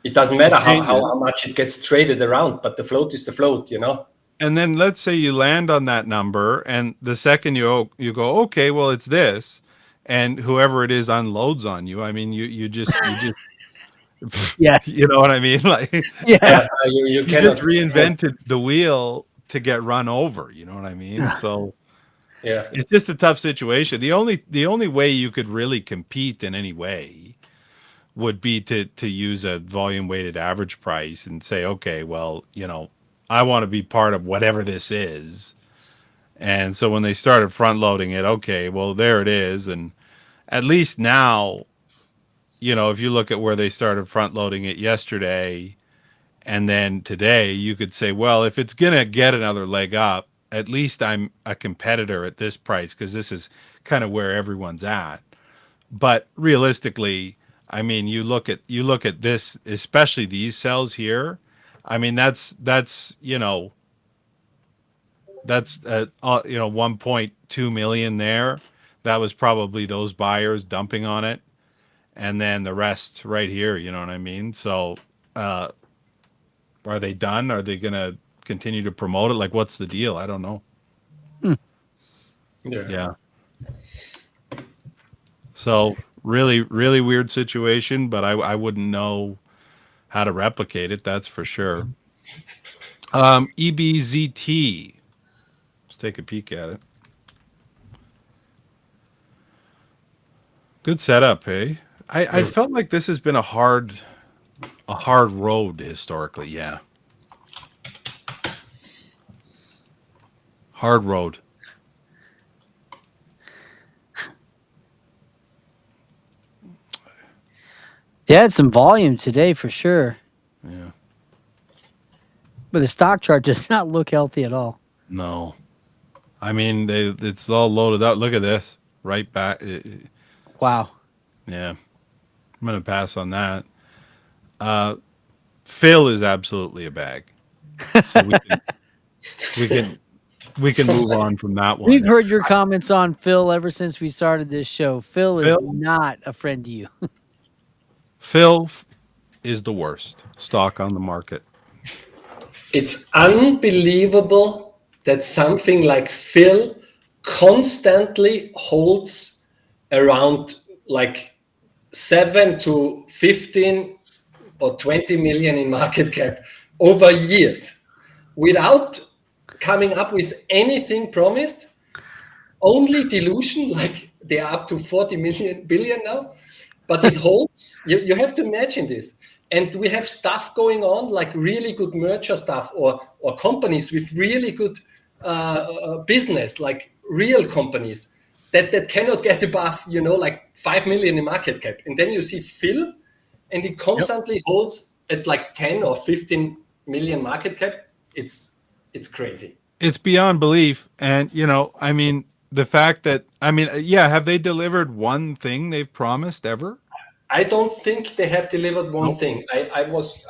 D: It doesn't matter
C: it changes.
D: how much it gets traded around, but the float is the float, you know?
C: And then let's say you land on that number, and the second you go, okay, well it's this, and whoever it is unloads on you. I mean, you just
A: Yeah.
C: you know what I mean? Like
A: Yeah.
D: You
C: you
D: cannot.
C: just reinvented the wheel to get run over. You know what I mean? So
D: Yeah.
C: it's just a tough situation. The only way you could really compete in any way would be to use a volume weighted average price and say, okay, well, I want to be part of whatever this is. And so when they started front loading it, okay, well there it is. And at least now, if you look at where they started front loading it yesterday and then today, you could say, well, if it's gonna get another leg up, at least I'm a competitor at this price because this is kind of where everyone's at. But realistically, I mean, you look at this, especially these cells here. I mean, that's 1.2 million there. That was probably those buyers dumping on it, and then the rest right here. You know what I mean? So, are they done? Are they gonna continue to promote it? Like, what's the deal? I don't know.
D: Yeah.
C: Yeah. So really, really weird situation, but I wouldn't know how to replicate it. That's for sure. EBZT. Let's take a peek at it. Good setup, hey. I felt like this has been a hard road historically. Yeah, hard road.
A: They had some volume today for sure,
C: Yeah.
A: but the stock chart does not look healthy at all.
C: No, I mean it's all loaded up. Look at this. Right back.
A: Wow.
C: Yeah, I'm gonna pass on that. Phil is absolutely a bag, so we can move on from that one.
A: We've heard your comments on Phil ever since we started this show. Phil is
C: Phil?
A: not a friend to you.
C: Phil is the worst stock on the market.
D: It's unbelievable that something like Phil constantly holds around like 7 to 15 or 20 million in market cap over years without coming up with anything promised. only dilution, like they are up to 40 billion now, but it holds. You have to imagine this. And we have stuff going on, like really good merger stuff, or companies with really good business, like real companies that cannot get above, like 5 million in market cap. And then you see Phil, and it constantly holds at like 10 or 15 million market cap. It's crazy.
C: It's beyond belief. And, I mean, the fact that, yeah, have they delivered one thing they've promised ever?
D: I don't think they have delivered one
C: Nope.
D: thing. I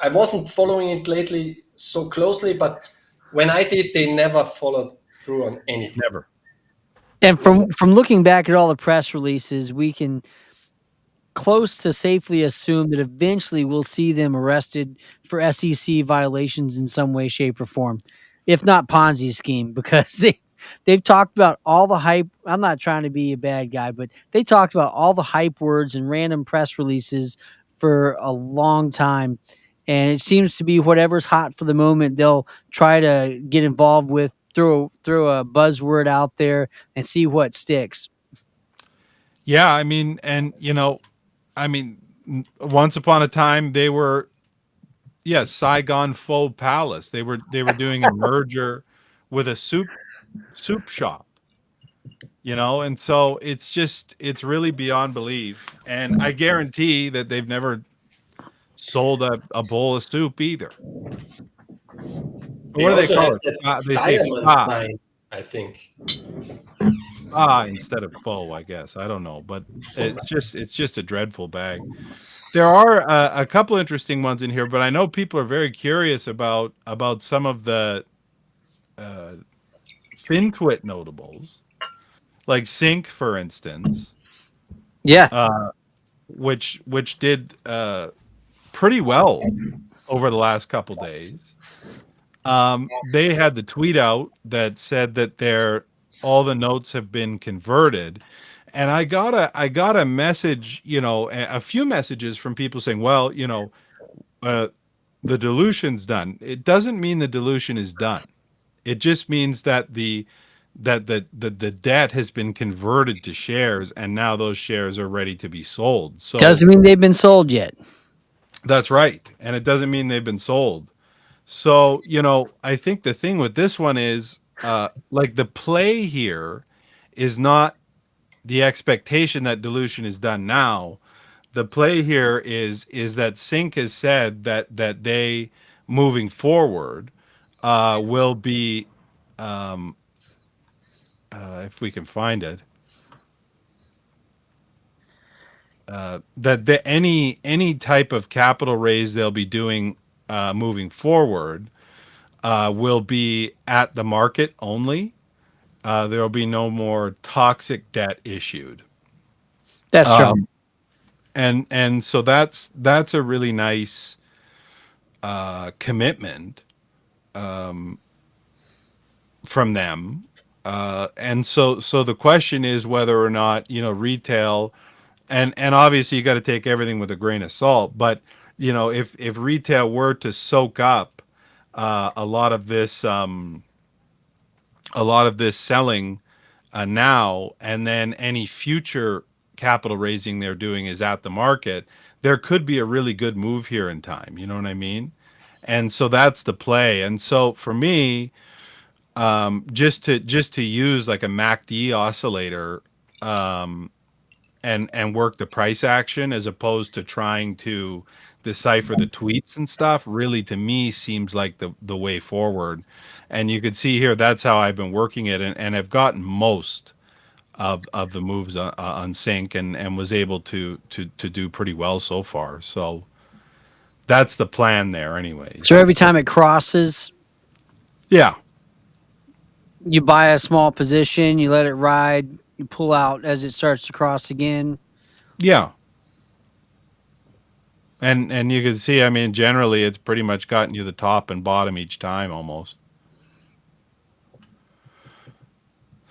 D: wasn't following it lately so closely, but when I did, they never followed through on anything.
C: Never.
A: And from looking back at all the press releases, we can close to safely assume that eventually we'll see them arrested for SEC violations in some way, shape, or form, if not Ponzi scheme, because they've talked about all the hype. I'm not trying to be a bad guy, but they talked about all the hype words and random press releases for a long time. And it seems to be whatever's hot for the moment, they'll try to get involved with, throw a buzzword out there and see what sticks.
C: Yeah, I mean, and once upon a time they were, Saigon Pho Palace. They were doing a merger with a soup shop, and so it's really beyond belief. And I guarantee that they've never sold a bowl of soup either.
D: They
C: What do they
D: also
C: call
D: have
C: it?
D: that
C: They say
D: diamond
C: pho.
D: mine, I think.
C: Instead of pho, I guess. I don't know, but it's just a dreadful bag. There are a couple interesting ones in here, but I know people are very curious about some of the FinTwit notables, like Sync, for instance.
A: Yeah.
C: Which did pretty well over the last couple days. They had the tweet out that said that all the notes have been converted, and I got a message, a few messages from people saying, well, the dilution's done. It doesn't mean the dilution is done. It just means that the debt has been converted to shares, and now those shares are ready to be sold. So
A: Doesn't mean they've been sold yet.
C: that's right, and it doesn't mean they've been sold. So I think the thing with this one is, like, the play here is not the expectation that dilution is done now. The play here is that Sync has said that they, moving forward, will be, if we can find it, that any type of capital raise they'll be doing moving forward will be at the market only. There will be no more toxic debt issued.
A: That's true.
C: And so that's a really nice commitment from them. And so the question is whether or not, retail, and obviously you got to take everything with a grain of salt, but if retail were to soak up a lot of this selling now, and then any future capital raising they're doing is at the market, there could be a really good move here in time. You know what I mean? And so that's the play. And so for me, just to use like a MACD oscillator, and work the price action as opposed to trying to decipher the tweets and stuff, really, to me, seems like the way forward. And you could see here, that's how I've been working it, and have gotten most of the moves on Sync, and was able to do pretty well so far. So that's the plan there anyways.
A: So every time it crosses,
C: Yeah.
A: you buy a small position, you let it ride, you pull out as it starts to cross again.
C: Yeah. And you can see, I mean, generally it's pretty much gotten you the top and bottom each time almost.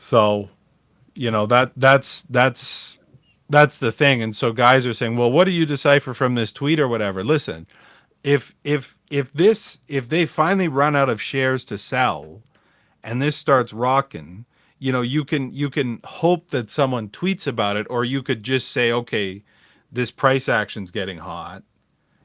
C: So, that's the thing. And so guys are saying, well, what do you decipher from this tweet or whatever? Listen, if they finally run out of shares to sell and this starts rocking, you can hope that someone tweets about it, or you could just say, okay, this price action's getting hot.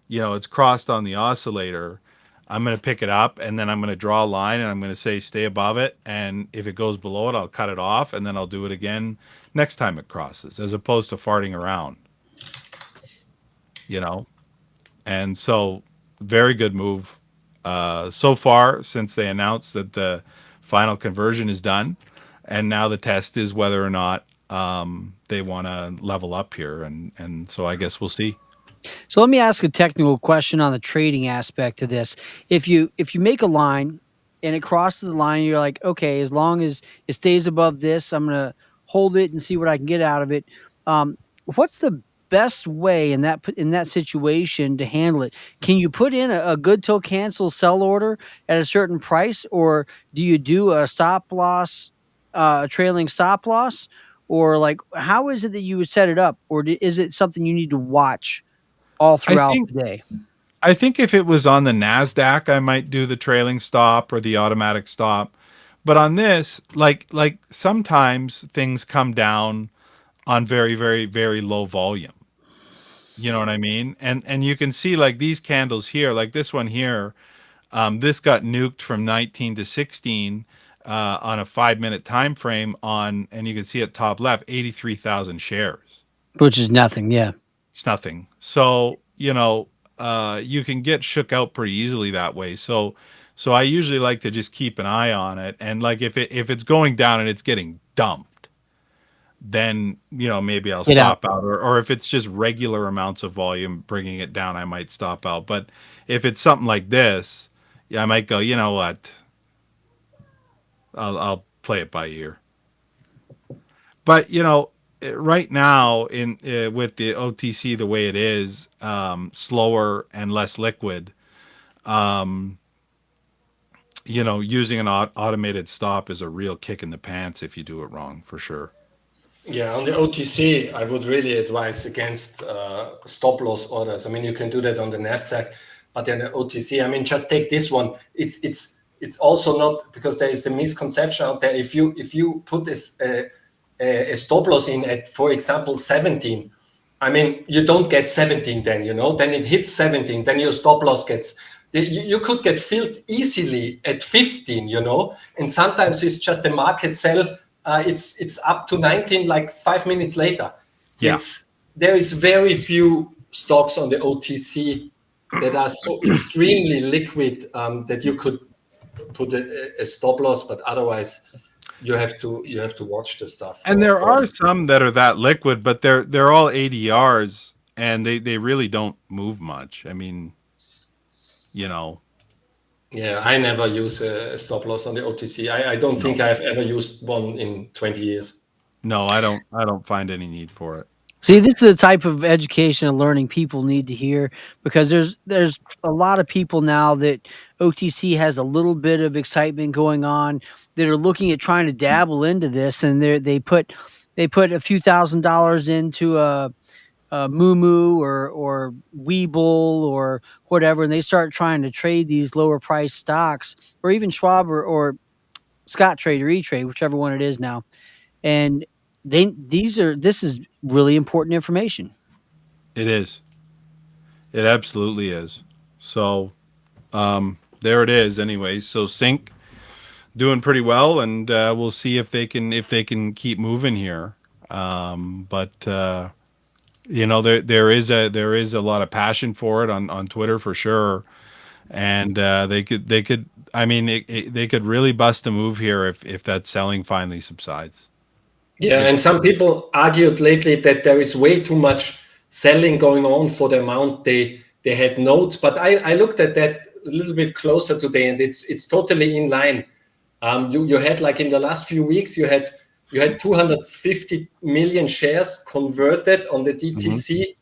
C: It's crossed on the oscillator. I'm going to pick it up, and then I'm going to draw a line, and I'm going to say stay above it. And if it goes below it, I'll cut it off, and then I'll do it again next time it crosses, as opposed to farting around. You know, and so very good move so far since they announced that the final conversion is done, and now the test is whether or not they want to level up here, and so I guess we'll see.
A: So let me ask a technical question on the trading aspect of this. If you make a line and it crosses the line, you're like, okay, as long as it stays above this, I'm gonna hold it and see what I can get out of it. What's the best way in that situation to handle it? Can you put in a good till cancel sell order at a certain price, or do you do a stop loss, a trailing stop loss, or like how is it that you would set it up, or is it something you need to watch all
C: I
A: throughout
C: think
A: the day?
C: I think if it was on the Nasdaq, I might do the trailing stop or the automatic stop. But on this, like sometimes things come down on very, very, very low volume. You know what I mean? And you can see like these candles here, like this one here. This got nuked from 19 to 16 on a 5 minute time frame and you can see at top left, 83,000 shares.
A: Which is nothing, yeah.
C: It's nothing. So, you can get shook out pretty easily that way. So I usually like to just keep an eye on it. And like if it's going down and it's getting dumped, then, maybe I'll
A: Get out.
C: stop out. Or if it's just regular amounts of volume bringing it down, I might stop out. But if it's something like this, yeah, I might go, you know what? I'll play it by ear. But, right now in with the OTC the way it is, slower and less liquid, um, using an automated stop is a real kick in the pants if you do it wrong, for sure.
D: Yeah, on the OTC, I would really advise against stop loss orders. I mean, you can do that on the Nasdaq, but on the OTC, I mean, just take this one. It's also not, because there is the misconception out there. If you put this a stop loss in at, for example, 17, I mean, you don't get 17 then, then it hits 17, then your stop loss gets, you could get filled easily at 15, and sometimes it's just a market sell. It's up to 19 like 5 minutes later.
C: Yeah.
D: There is very few stocks on the OTC that are so extremely liquid that you could put a stop loss, but otherwise you have to watch the stuff.
C: And there are some that are that liquid, but they're all ADRs and they really don't move much. I mean,
D: Yeah, I never use a stop loss on the OTC. I don't think I've ever used one in 20 years.
C: No, I don't find any need for it.
A: See, this is the type of education and learning people need to hear, because there's a lot of people now that OTC has a little bit of excitement going on that are looking at trying to dabble into this, and they put a few $1,000s into a Moo or Weeble or whatever, and they start trying to trade these lower price stocks, or even Schwab or Scott Trade or E-Trade, whichever one it is now. And this is really important information.
C: It is. It absolutely is. So, there it is. Anyways, so Sync doing pretty well, and we'll see if they can keep moving here. But there is a lot of passion for it on Twitter for sure, and they could. I mean, they could really bust a move here if that selling finally subsides.
D: Yeah, and some people argued lately that there is way too much selling going on for the amount they had notes. But I looked at that a little bit closer today, and it's totally in line. You had, like, in the last few weeks, you had 250 million shares converted on the DTC,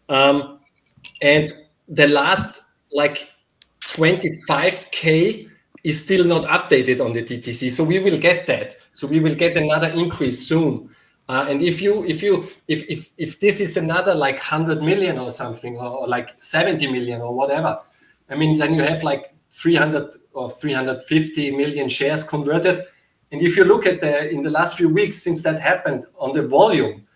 D: and the last like 25K is still not updated on the DTC. So we will get that. So we will get another increase soon. And if this is another like 100 million or something, or like 70 million or whatever, I mean, then you have like 300 or 350 million shares converted. And if you look at in the last few weeks since that happened on the volume,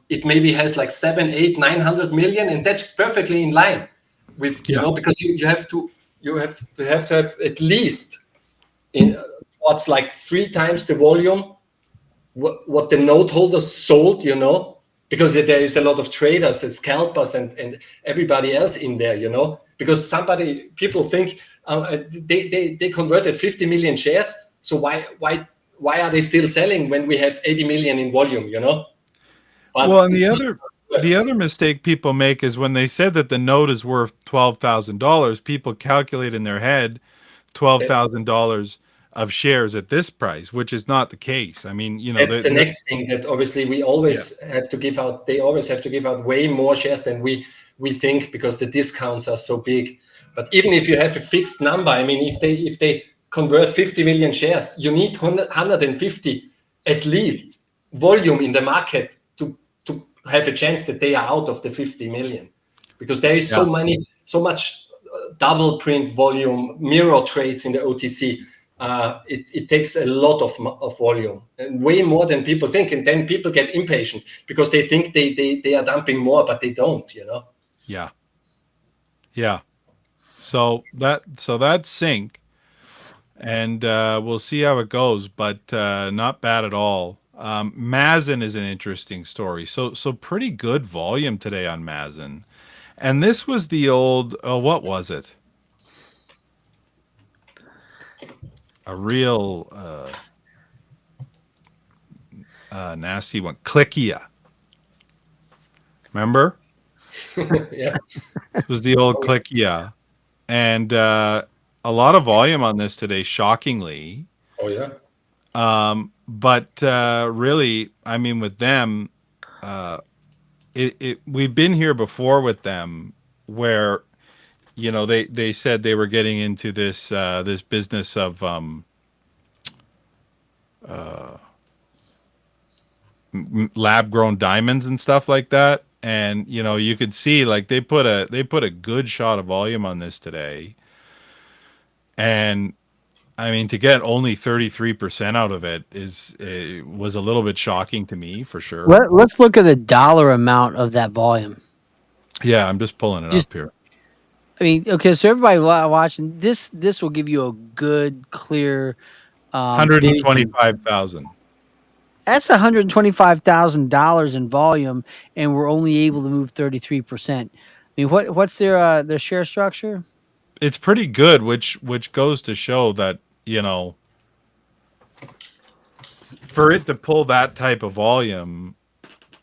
D: it maybe has like 7, 8, 900 million, and that's perfectly in line with because you have to have at least in what's like 3 times the volume what the note holders sold, because there is a lot of traders and scalpers and everybody else in there, because people think they converted 50 million shares, so why are they still selling when we have 80 million in volume, But
C: well, and
D: it's
C: the other mistake people make is when they said that the note is worth $12,000, people calculate in their head $12,000 of shares at this price, which is not the case. I mean,
D: that's the next thing, that obviously we always have to give out. They always have to give out way more shares than we think, because the discounts are so big. But even if you have a fixed number, I mean, if they convert 50 million shares, you need 150 at least volume in the market to have a chance that they are out of the 50 million, because there is so much double print volume, mirror trades in the OTC. It takes a lot of volume, and way more than people think. And then people get impatient because they think they are dumping more, but they don't,
C: Yeah. Yeah. So that's sync, and we'll see how it goes, but not bad at all. Mazen is an interesting story. So pretty good volume today on Mazen. And this was the old, what was it? A real nasty one. Clickia. Remember?
D: Yeah.
C: It was the old Clickia. And a lot of volume on this today, shockingly.
D: Oh, yeah.
C: But really, I mean, with them, we've been here before with them, where they said they were getting into this this business of lab grown diamonds and stuff like that, and you could see like they put a good shot of volume on this today, and I mean, to get only 33% out of it was a little bit shocking to me, for sure.
A: Let's look at the dollar amount of that volume.
C: Yeah, I'm just pulling it up here.
A: I mean, okay, so everybody watching this will give you a good, clear
C: 125,000.
A: That's $125,000 in volume, and we're only able to move 33%. I mean, what's their share structure?
C: It's pretty good, which goes to show that for it to pull that type of volume,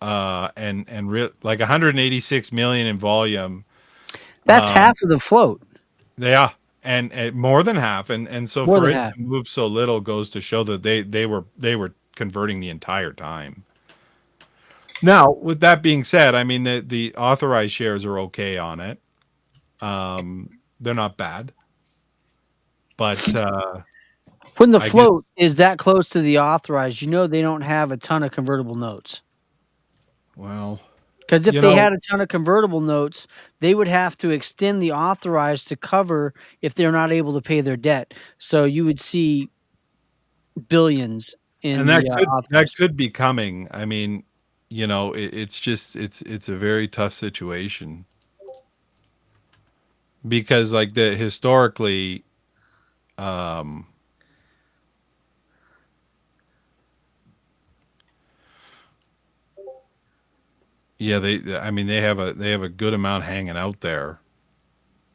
C: and like 186 million in volume.
A: That's half of the float.
C: Yeah, and more than half, and so
A: More
C: for
A: than
C: it
A: half.
C: to move so little goes to show that they were converting the entire time. Now, with that being said, I mean the authorized shares are okay on it. They're not bad, but
A: when the float is that close to the authorized, they don't have a ton of convertible notes.
C: Well,
A: because if they had a ton of convertible notes, they would have to extend the authorized to cover if they're not able to pay their debt. So you would see billions in
C: and
A: authorized.
C: that could be coming. I mean, it's just it's a very tough situation, because like historically, yeah, they have a good amount hanging out there,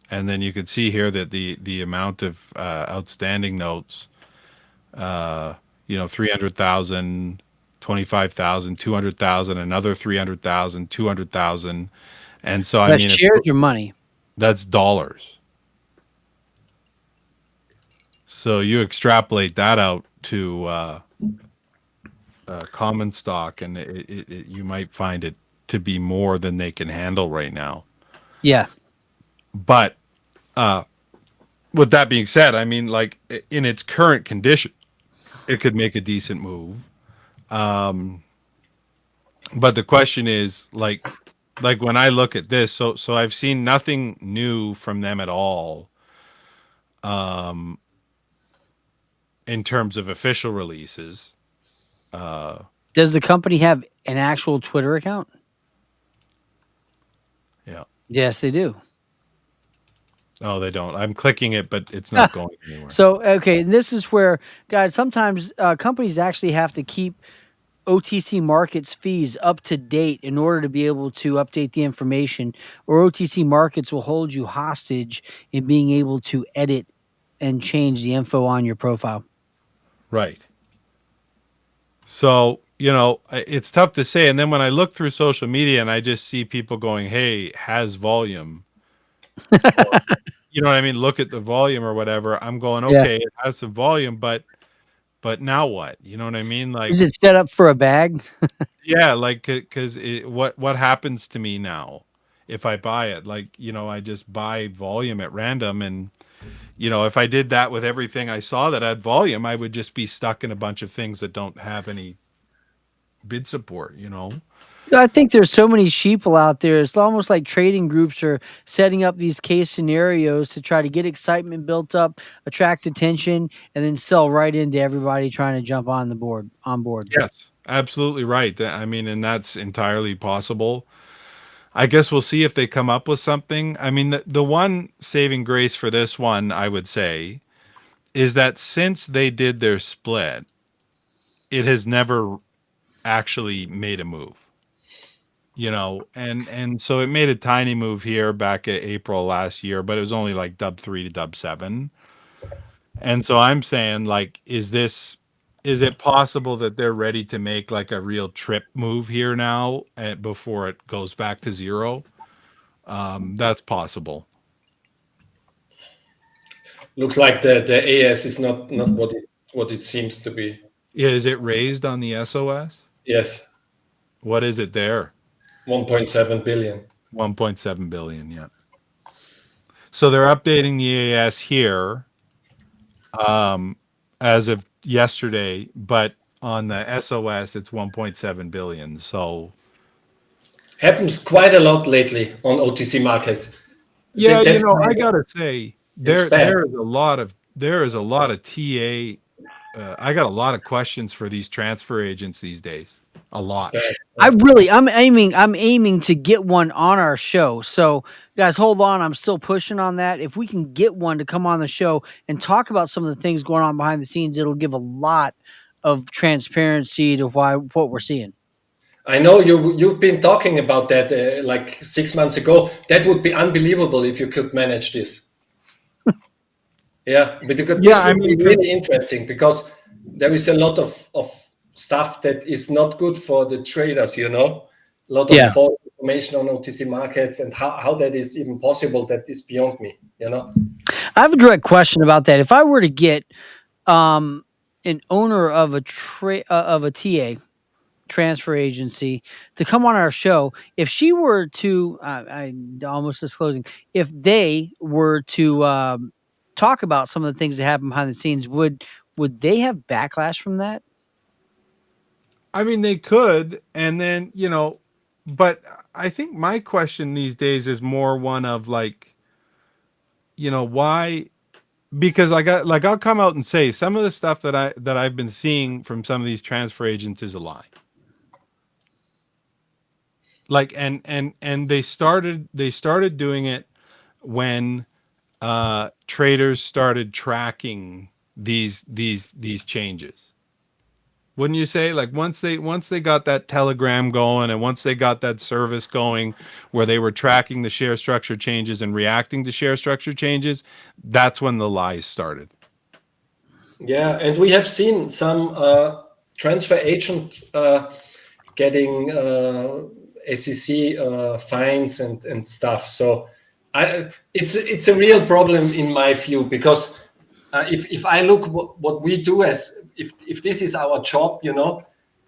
C: and then you could see here that the amount of outstanding notes, 300,000, 25,000, 200,000, another 300,000, 200,000, and so I mean,
A: shares or money.
C: That's dollars. So you extrapolate that out to common stock, and you might find it to be more than they can handle right now.
A: Yeah.
C: But with that being said, I mean, like in its current condition, it could make a decent move. But the question is, like when I look at this, so I've seen nothing new from them at all. in terms of official releases.
A: Does the company have an actual Twitter account?
C: Yeah.
A: Yes, they do.
C: Oh, they don't. I'm clicking it, but it's not going anywhere.
A: So, okay, this is where, guys, sometimes companies actually have to keep OTC markets fees up to date in order to be able to update the information, or OTC markets will hold you hostage in being able to edit and change the info on your profile.
C: Right. So, it's tough to say. And then when I look through social media and I just see people going, hey, has volume. Or, you know what I mean? Look at the volume or whatever. I'm going,
A: Yeah.
C: okay, it has some volume, but now what? You know what I mean? Like,
A: Is it set up for a bag?
C: yeah, like, because what happens to me now if I buy it? Like, I just buy volume at random. And, if I did that with everything I saw that had volume, I would just be stuck in a bunch of things that don't have any bid support,
A: I think there's so many sheeple out there. It's almost like trading groups are setting up these case scenarios to try to get excitement built up, attract attention, and then sell right into everybody trying to jump on board.
C: Yes, absolutely right. I mean, and that's entirely possible. I guess we'll see if they come up with something. I mean, the one saving grace for this one, I would say, is that since they did their split, it has never actually made a move. And so it made a tiny move here back at April last year, but it was only like dub 3 to dub 7. And so I'm saying, like, is it possible that they're ready to make like a real trip move here now before it goes back to zero? That's possible.
D: Looks like the AS is not what it seems to be.
C: Yeah, is it raised on the SOS?
D: Yes,
C: What is it there?
D: 1.7 billion.
C: 1.7 billion, yeah. So they're updating the AS here as of yesterday, but on the SOS it's 1.7 billion. So
D: Happens quite a lot lately on OTC markets.
C: yeah,
D: That's
C: I gotta say
D: it's bad.
C: there is a lot of TA. I got a lot of questions for these transfer agents these days. A lot.
A: I'm aiming to get one on our show. So guys, hold on. I'm still pushing on that. If we can get one to come on the show and talk about some of the things going on behind the scenes, it'll give a lot of transparency to what we're seeing.
D: I know you've been talking about that like 6 months ago. That would be unbelievable if you could manage this. Yeah, but this would be really interesting because there is a lot of stuff that is not good for the traders, a lot of false information on OTC markets, and how that is even possible, that is beyond me,
A: I have a direct question about that. If I were to get an owner of a TA transfer agency to come on our show, if she were to, I almost disclosing, if they were to talk about some of the things that happen behind the scenes, would they have backlash from that?
C: I mean, they could, and then, but I think my question these days is more one of like, why? Because I'll come out and say some of the stuff that I've been seeing from some of these transfer agents is a lie. Like, and they started doing it when traders started tracking these changes. Wouldn't you say? Like once they got that Telegram going, and once they got that service going where they were tracking the share structure changes and reacting to share structure changes, that's when the lies started.
D: Yeah, and we have seen some transfer agents getting SEC fines and stuff. So it's a real problem in my view, because if I look what we do, as if this is our job,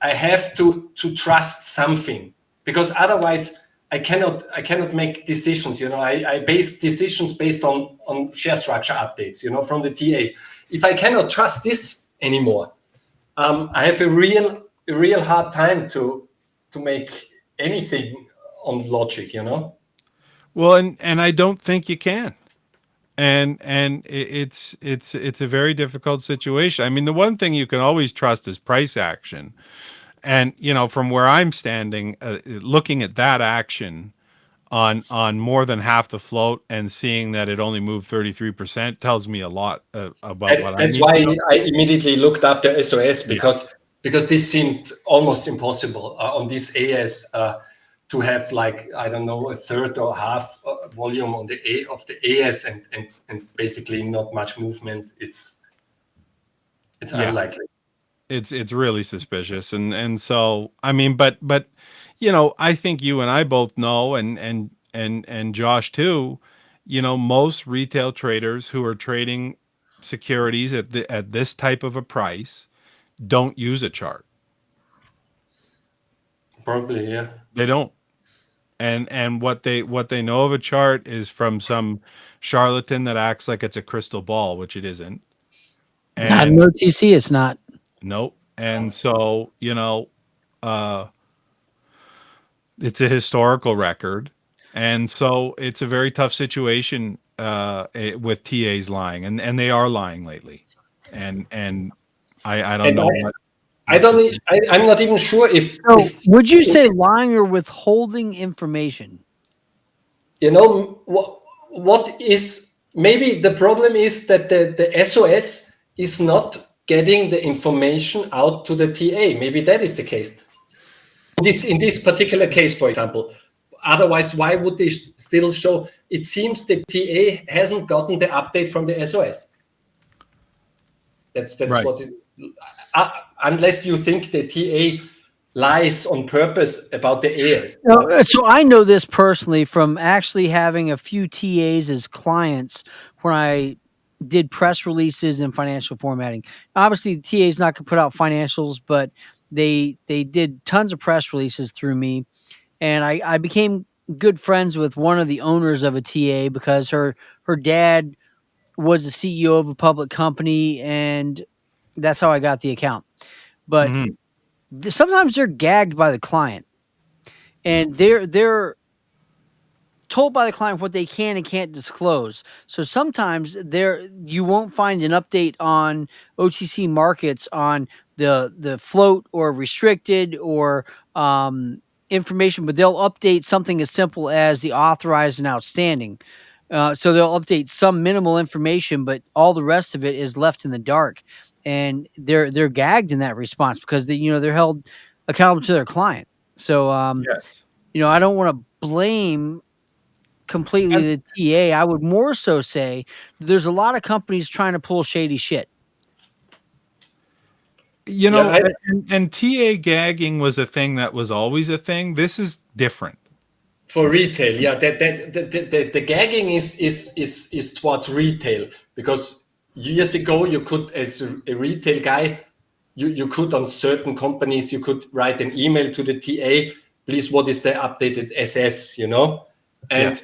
D: I have to trust something, because otherwise I cannot make decisions. I base decisions based on share structure updates, from the TA. If I cannot trust this anymore, I have a real hard time to make anything on logic.
C: Well, and I don't think you can. and it's a very difficult situation. I mean, the one thing you can always trust is price action. And from where I'm standing, looking at that action on more than half the float and seeing that it only moved 33% tells me a lot about what I
D: That's
C: need to
D: why
C: know.
D: I immediately looked up the SOS,
C: Yeah.
D: because this seemed almost impossible on this AS to have, like, I don't know, a third or half volume on the of the AS and basically not much movement. It's
C: Yeah.
D: unlikely.
C: It's really suspicious. And so, I mean, but I think you and I both know, and Josh too, most retail traders who are trading securities at this type of a price don't use a chart.
D: Probably, yeah.
C: They don't. And what they know of a chart is from some charlatan that acts like it's a crystal ball, which it isn't.
A: Not an
C: And
A: OTC. It's not.
C: nope. And so, uh it's a historical record. And so it's a very tough situation with TAs lying, and they are lying lately. And I don't
D: And
C: know
D: I
C: what to
D: don't.
C: do.
D: I'm not even sure
A: So,
D: if
A: would you say lying or withholding information?
D: what is, maybe the problem is that the SOS is not getting the information out to the TA. Maybe that is the case. In this particular case, for example. Otherwise, why would they still show? It seems the TA hasn't gotten the update from the SOS. That's
C: Right.
D: what it, unless you think the TA lies on purpose about the AS.
A: So I know this personally from actually having a few TAs as clients when I did press releases and financial formatting. Obviously, the TA is not going to put out financials, but they did tons of press releases through me, and I became good friends with one of the owners of a TA because her dad was the CEO of a public company, and that's how I got the account. But
C: Mhm.
A: sometimes they're gagged by the client, and they're told by the client what they can and can't disclose. So sometimes you won't find an update on OTC markets on the float or restricted or information, but they'll update something as simple as the authorized and outstanding. So they'll update some minimal information, but all the rest of it is left in the dark, and they're gagged in that response because they're held accountable to their client. So
C: Yes.
A: I don't want to blame
C: And
A: completely the TA. I would more so say there's a lot of companies trying to pull shady shit.
D: Yeah,
C: and TA gagging was a thing that was always a thing. This is different.
D: for retail, yeah, the gagging is towards retail, because years ago you could, as a retail guy, you could, on certain companies, you could write an email to the TA, please, what is the updated SS, and
C: Yes.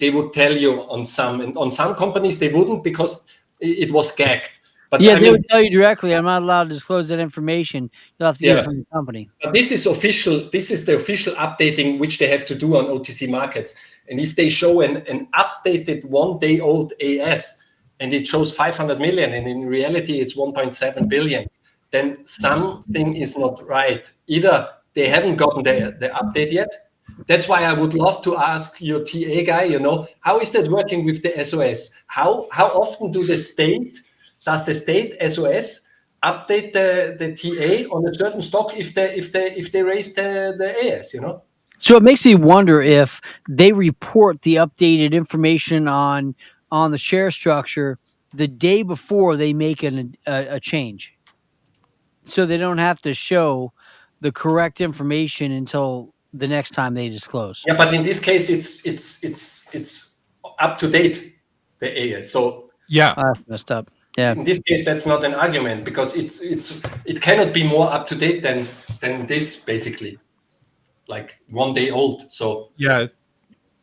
D: they would tell you on some, and on some companies they wouldn't, because it was gagged. But
A: Yeah,
D: I
A: they
D: mean,
A: would tell you directly, I'm not allowed to disclose that information. You'll have to get it
D: yeah.
A: from the company.
D: But this is official. This is the official updating which they have to do on OTC markets. And if they show an updated 1 day old AS and it shows 500 million and in reality it's 1.7 billion, then something is not right. Either they haven't gotten the update yet. That's why I would love to ask your TA guy, how is that working with the SOS? How often does the state SOS update the TA on a certain stock if they raise the AS,
A: So it makes me wonder if they report the updated information on the share structure the day before they make a change, so they don't have to show the correct information until the next time they disclose.
D: Yeah, but in this case, it's up to date, the AS. So
C: Yeah.
A: That's messed up. Yeah.
D: in this case, that's not an argument, because it cannot be more up to date than this, basically, like 1 day old. So
C: Yeah.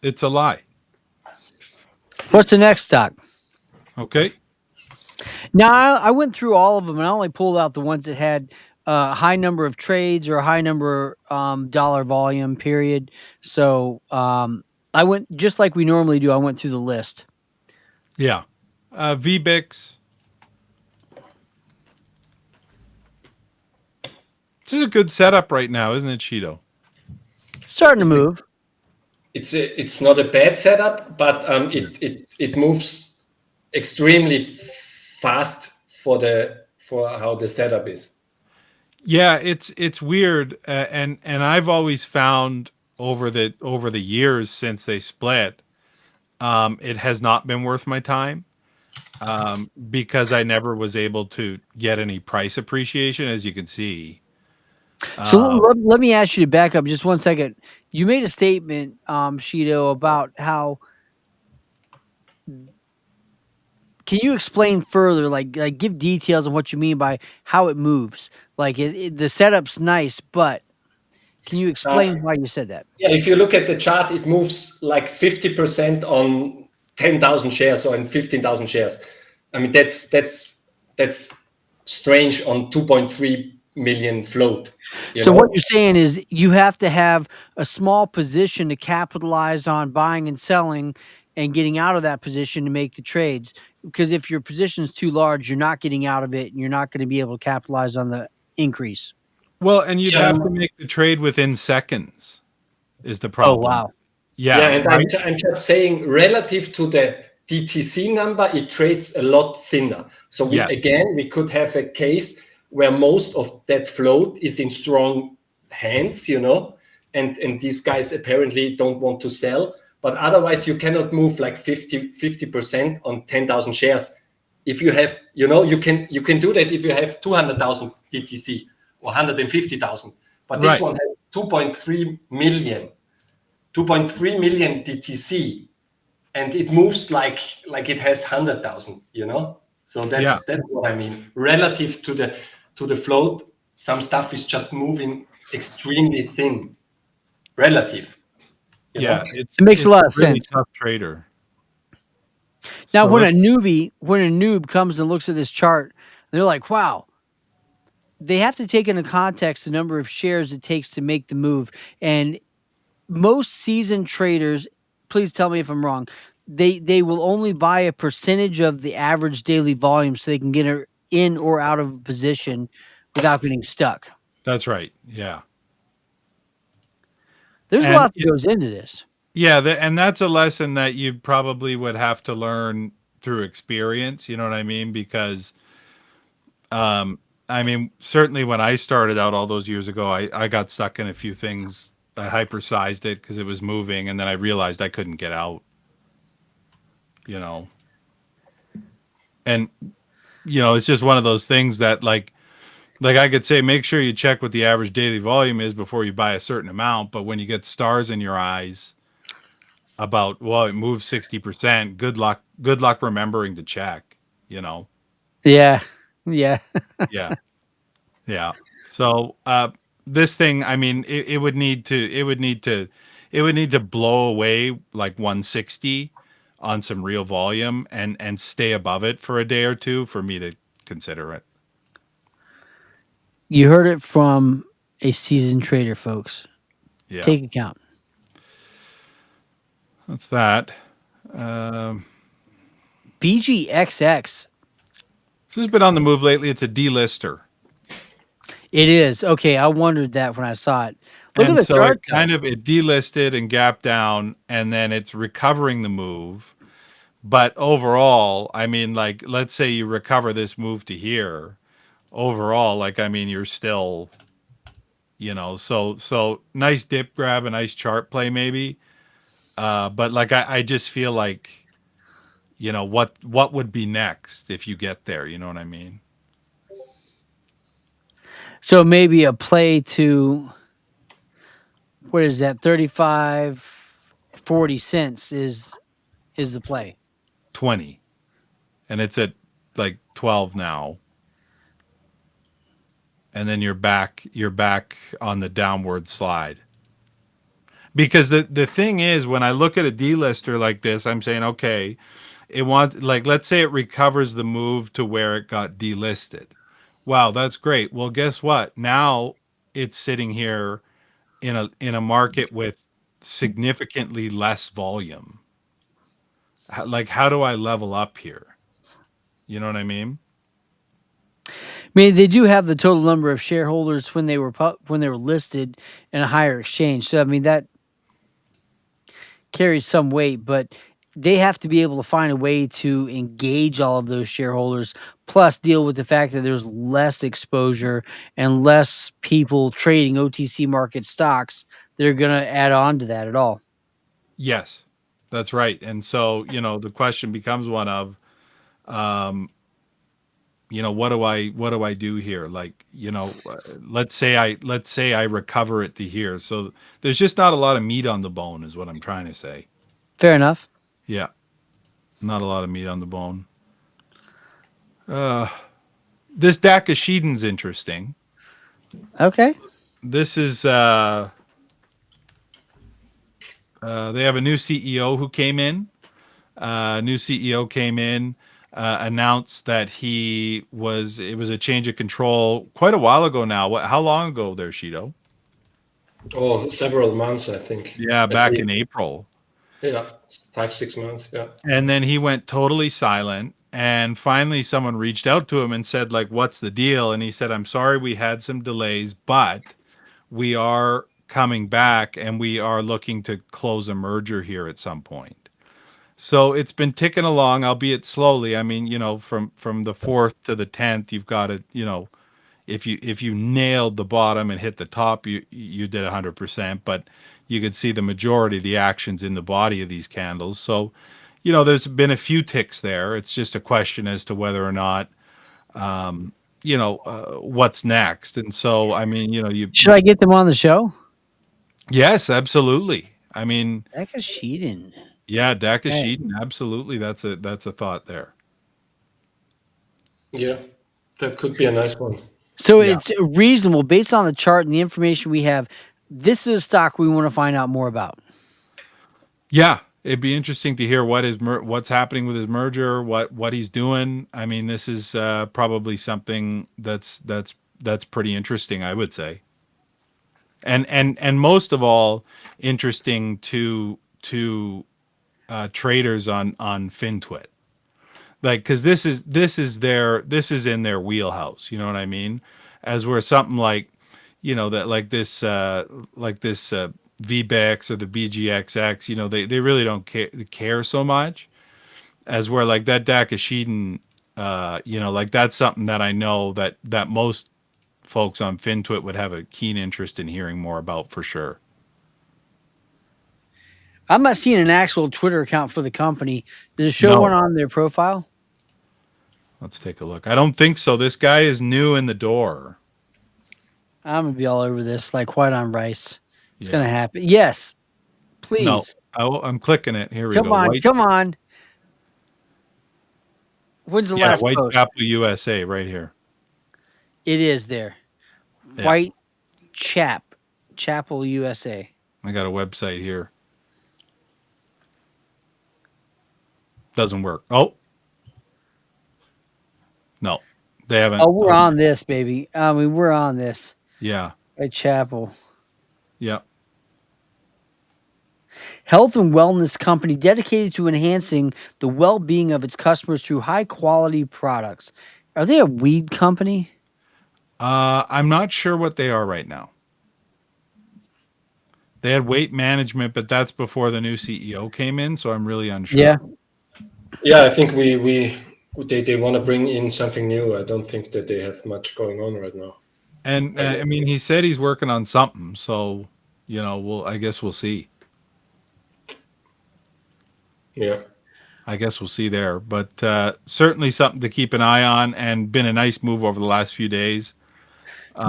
C: It's a lie.
A: What's the next stock?
C: Okay.
A: Now, I went through all of them, and I only pulled out the ones that had a high number of trades or a high number dollar volume period. So I went just like we normally do. I went through the list.
C: Yeah. VBIX. This is a good setup right now, isn't it, Cheeto?
A: Starting to
D: It's a,
A: move.
D: it's not a bad setup, but it moves extremely fast for how the setup is.
C: Yeah, it's weird, and I've always found over the years since they split, it has not been worth my time, because I never was able to get any price appreciation, as you can see.
A: So
C: Uh,
A: let me ask you to back up just 1 second. You made a statement, Shido, about how. Can you explain further, like give details on what you mean by how it moves? Like the setup's nice, but can you
D: Now,
A: explain why you said that?
D: yeah, if you look at the chart, it moves like 50% on 10,000 shares or in 15,000 shares. I mean, that's strange on 2.3 million float, you
A: So what
D: know?
A: you're saying is you have to have a small position to capitalize on buying and selling and getting out of that position to make the trades. Because if your position is too large, you're not getting out of it and you're not going to be able to capitalize on the increase.
C: well, and you'd
D: Yeah,
C: have to make the trade within seconds is the
A: Oh
C: problem.
A: wow.
D: yeah,
C: Yeah,
D: and
C: right.
D: I'm just saying, relative to the DTC number, it trades a lot thinner. So
C: Yes,
D: we could have a case where most of that float is in strong hands, and these guys apparently don't want to sell. But otherwise, you cannot move like 50% on 10,000 shares. If you have, you can do that if you have 200,000 DTC or 150,000. But this
C: right.
D: one has 2.3 million DTC, and it moves like it has 100,000. So
C: Yeah,
D: that's what I mean. Relative to the float, some stuff is just moving extremely thin. Relative, you
C: yeah.
D: know.
A: It makes a
C: It's a
A: lot of
C: really
A: sense.
C: tough trader.
A: Now,
C: So let's
A: when a noob comes and looks at this chart, they're like, "Wow!" They have to take into context the number of shares it takes to make the move. And most seasoned traders, please tell me if I'm wrong, they will only buy a percentage of the average daily volume so they can get her in or out of a position without getting stuck.
C: That's right. Yeah.
A: There's a
C: And
A: lot that goes into this.
C: yeah, and that's a lesson that you probably would have to learn through experience, you know what I mean? Because um I mean, certainly when I started out all those years ago, I got stuck in a few things. I hypersized it because it was moving, and then I realized I couldn't get out, you know. And it's just one of those things that like I could say make sure you check what the average daily volume is before you buy a certain amount, but when you get stars in your eyes about, well, it moves 60%, good luck remembering to check, you know.
A: Yeah. Yeah.
C: Yeah. Yeah. So this thing, I mean, it would need to blow away like 160 on some real volume and stay above it for a day or two for me to consider it.
A: You heard it from a seasoned trader, folks.
C: Yeah.
A: Take account.
C: That's that. Um,
A: BGXX.
C: this has been on the move lately. It's a delister.
A: It is. Okay, I wondered that when I saw it. Look at
C: And
A: the
C: so
A: chart though.
C: it delisted and gapped down, and then it's recovering the move. But overall, I mean, like, let's say you recover this move to here. Overall, like, I mean, you're still, so nice dip grab, a nice chart play, maybe. But like, I just feel like, what would be next if you get there? You know what I mean?
A: So maybe a play to what is that? 35.40 is the play.
C: 20, and it's at like 12 now. And then you're back on the downward slide. Because the thing is, when I look at a delister like this, I'm saying, okay, like, let's say it recovers the move to where it got delisted. Wow, that's great. Well, guess what? Now it's sitting here in a market with significantly less volume. Like, how do I level up here? You know what I mean?
A: I mean, they do have the total number of shareholders when they were when they were listed in a higher exchange. So I mean that carries some weight, but they have to be able to find a way to engage all of those shareholders, plus deal with the fact that there's less exposure and less people trading OTC market stocks that are going to add on to that at all.
C: Yes, that's right. And so, the question becomes one of, um, what do I do here? Like, let's say I recover it to here. So there's just not a lot of meat on the bone, is what I'm trying to say.
A: Fair enough.
C: Yeah, not a lot of meat on the bone. Uh, this Dakishiden's interesting.
A: Okay.
C: This is they have a new CEO who came in. New CEO came in, announced that it was a change of control quite a while ago now. How long ago there, Shido?
D: Oh, several months, I think.
C: Yeah,
D: At
C: back
D: least,
C: in April.
D: yeah, 5, 6 months. Yeah.
C: And then he went totally silent. And finally, someone reached out to him and said, like, what's the deal? And he said, I'm sorry we had some delays, but we are coming back and we are looking to close a merger here at some point. So it's been ticking along, albeit slowly. I mean, from the 4th to the 10th, you've got to, if you nailed the bottom and hit the top, you did 100%. But you could see the majority of the actions in the body of these candles. So, there's been a few ticks there. It's just a question as to whether or not, what's next. And so, I mean,
A: Should I get them on the show?
C: yes, absolutely. I mean,
A: Dakishiden.
C: yeah,
A: Okay.
C: Dakishiden, absolutely. That's a thought there.
D: Yeah, that could be a nice one.
A: So
C: Yeah.
A: it's reasonable based on the chart and the information we have. This is a stock we want to find out more about.
C: Yeah, it'd be interesting to hear what's happening with his merger, what he's doing. I mean, this is probably something that's pretty interesting, I would say, and most of all, interesting to traders on FinTwit, like because this is in their wheelhouse. You know what I mean? As where something like that like this VBEX or the BGXX, they really don't care so much as where like that Dakishiden, like that's something that I know that most folks on FinTwit would have a keen interest in hearing more about for sure.
A: I'm not seeing an actual Twitter account for the company. Does it show one
C: No,
A: on their profile?
C: let's take a look. I don't think so. This guy is new in the door.
A: I'm gonna be all over this like white on rice. It's
C: Yeah.
A: gonna happen. Yes,
C: No,
A: please.
C: I'm clicking it. Here we
A: Come
C: go.
A: on, come on. When's the
C: Yeah,
A: last post?
C: Whitechapel, USA, right here.
A: It is there.
C: Yeah,
A: Chapel, USA.
C: I got a website here. Doesn't work. Oh, no, they haven't.
A: Oh, we're on this, baby. I mean, we're on this.
C: Yeah,
A: Chapel.
C: yeah.
A: Health and wellness company dedicated to enhancing the well-being of its customers through high-quality products. Are they a weed company?
C: I'm not sure what they are right now. They had weight management, but that's before the new CEO came in, so I'm really unsure.
A: Yeah.
D: Yeah, I think they want to bring in something new. I don't think that they have much going on right now.
C: And I mean, he said he's working on something, so I guess we'll see.
D: Yeah.
C: I guess we'll see there, but certainly something to keep an eye on, and been a nice move over the last few days.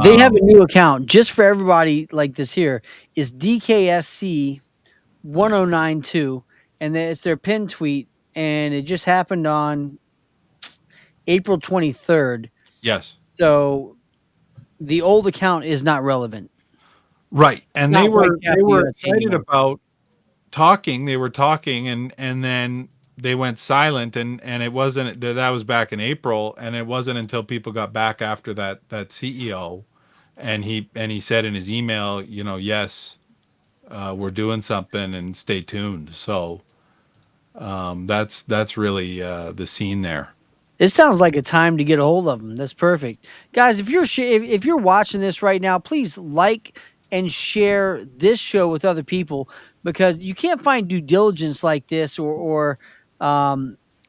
A: They have a new account just for everybody like this here is DKSC 1092 and it's their pin tweet and it just happened on April 23rd.
C: Yes,
A: So the old account is not relevant.
C: right, and
A: Not
C: they were
A: Whitechapel USA
C: excited
A: anymore.
C: about talking. They were talking, and then they went silent, and it wasn't that was back in April, and it wasn't until people got back after that CEO, and he said in his email, yes, we're doing something, and stay tuned. So That's really the scene there.
A: It sounds like a time to get a hold of them. That's perfect, guys. If if you're watching this right now, please like and share this show with other people because you can't find due diligence like this or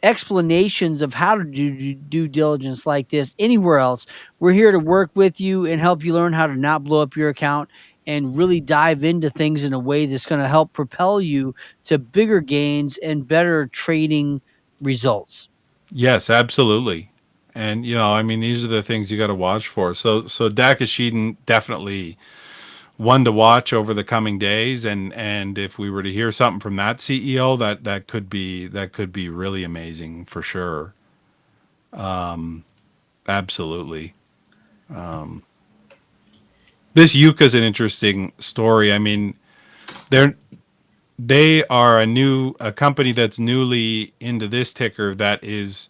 A: explanations of how to do due diligence like this anywhere else. We're here to work with you and help you learn how to not blow up your account and really dive into things in a way that's going to help propel you to bigger gains and better trading results.
C: Yes, absolutely. And I mean, these are the things you got to watch for. So Dak definitely one to watch over the coming days. And if we were to hear something from that CEO, that could be really amazing for sure. Absolutely. This Yuka's an interesting story. I mean, they're they are a company that's newly into this ticker that is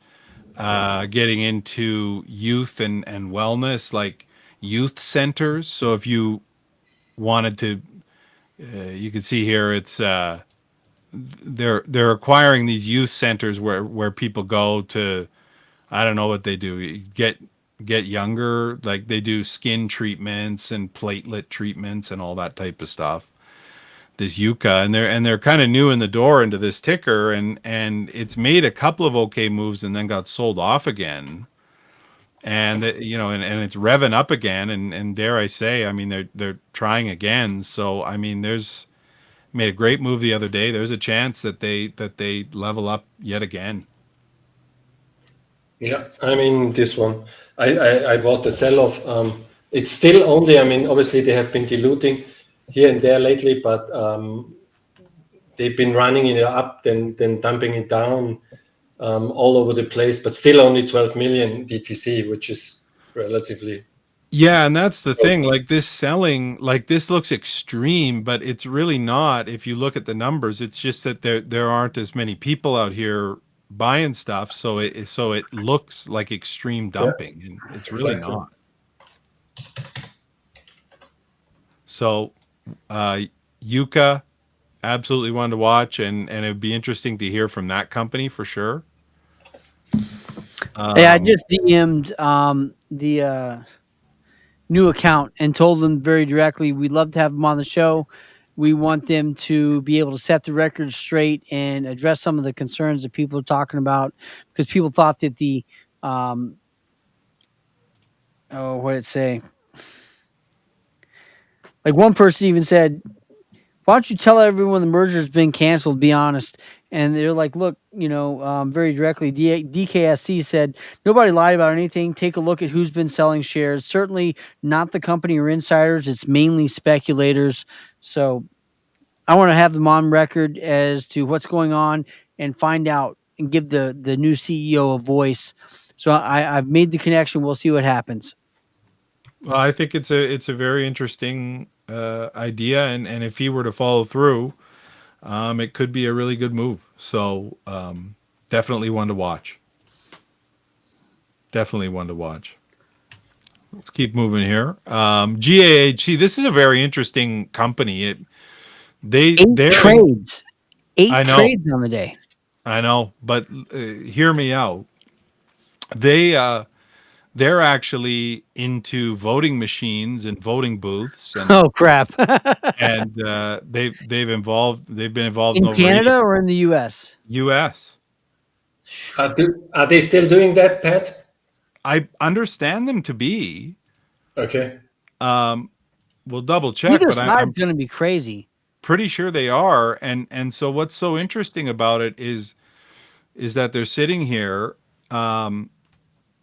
C: getting into youth and wellness, like youth centers. So if you wanted to, you can see here it's they're acquiring these youth centers where people go to. I don't know what they do. Get younger, like they do skin treatments and platelet treatments and all that type of stuff. This Yuka, and they're kind of new in the door into this ticker, and it's made a couple of okay moves and then got sold off again. And and it's revving up again, and dare I say, I mean, they're trying again. So I mean, there's made a great move the other day. There's a chance that they level up yet again.
D: Yeah, I mean this one. I bought the sell off. It's still only. I mean, obviously they have been diluting here and there lately, but they've been running it up, then dumping it down all over the place. But still only 12 million DTC, which is relatively.
C: Yeah, and that's the thing. Like this selling, like this looks extreme, but it's really not. If you look at the numbers, it's just that there aren't as many people out here buying stuff, so it looks like extreme
D: Yeah,
C: dumping, and it's really
D: exactly.
C: not. So, uh, Yuka, absolutely one to watch, and it'd be interesting to hear from that company for sure.
A: Yeah, I
C: Um,
A: just DM'd the new account and told them very directly we'd love to have them on the show. We want them to be able to set the record straight and address some of the concerns that people are talking about because people thought that the what did it say? Like one person even said, "Why don't you tell everyone the merger's been canceled? Be honest." And they're like, "Look, very directly." DKSC said, "Nobody lied about anything. Take a look at who's been selling shares. Certainly not the company or insiders. It's mainly speculators." So I want to have them on record as to what's going on and find out and give the new CEO a voice. So I've made the connection. We'll see what happens.
C: well, I think it's a very interesting idea, and if he were to follow through, it could be a really good move. So definitely one to watch. Definitely one to watch. Let's keep moving here. GAHC. This is a very interesting company. They
A: Eight
C: they're in.
A: trades, eight
C: I know,
A: trades on the day.
C: I know, but hear me out. They they're actually into voting machines and voting booths, and
A: Oh crap!
C: and they've been involved in
A: In
C: over 80
A: Canada or in the U.S.?
C: U.S.
D: Are they still doing that, Pat?
C: I understand them to be.
D: Okay.
C: We'll double check,
A: Either
C: but I'm
A: side's going to be crazy.
C: pretty sure they are. And so what's so interesting about it is that they're sitting here.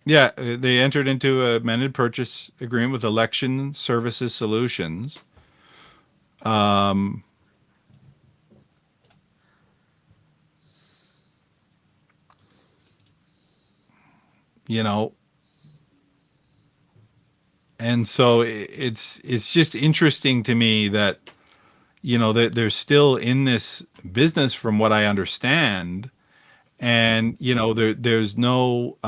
C: Yeah, they entered into a amended purchase agreement with Election Services Solutions. Um, you know, and so it's just interesting to me that that they're still in this business, from what I understand, and there's no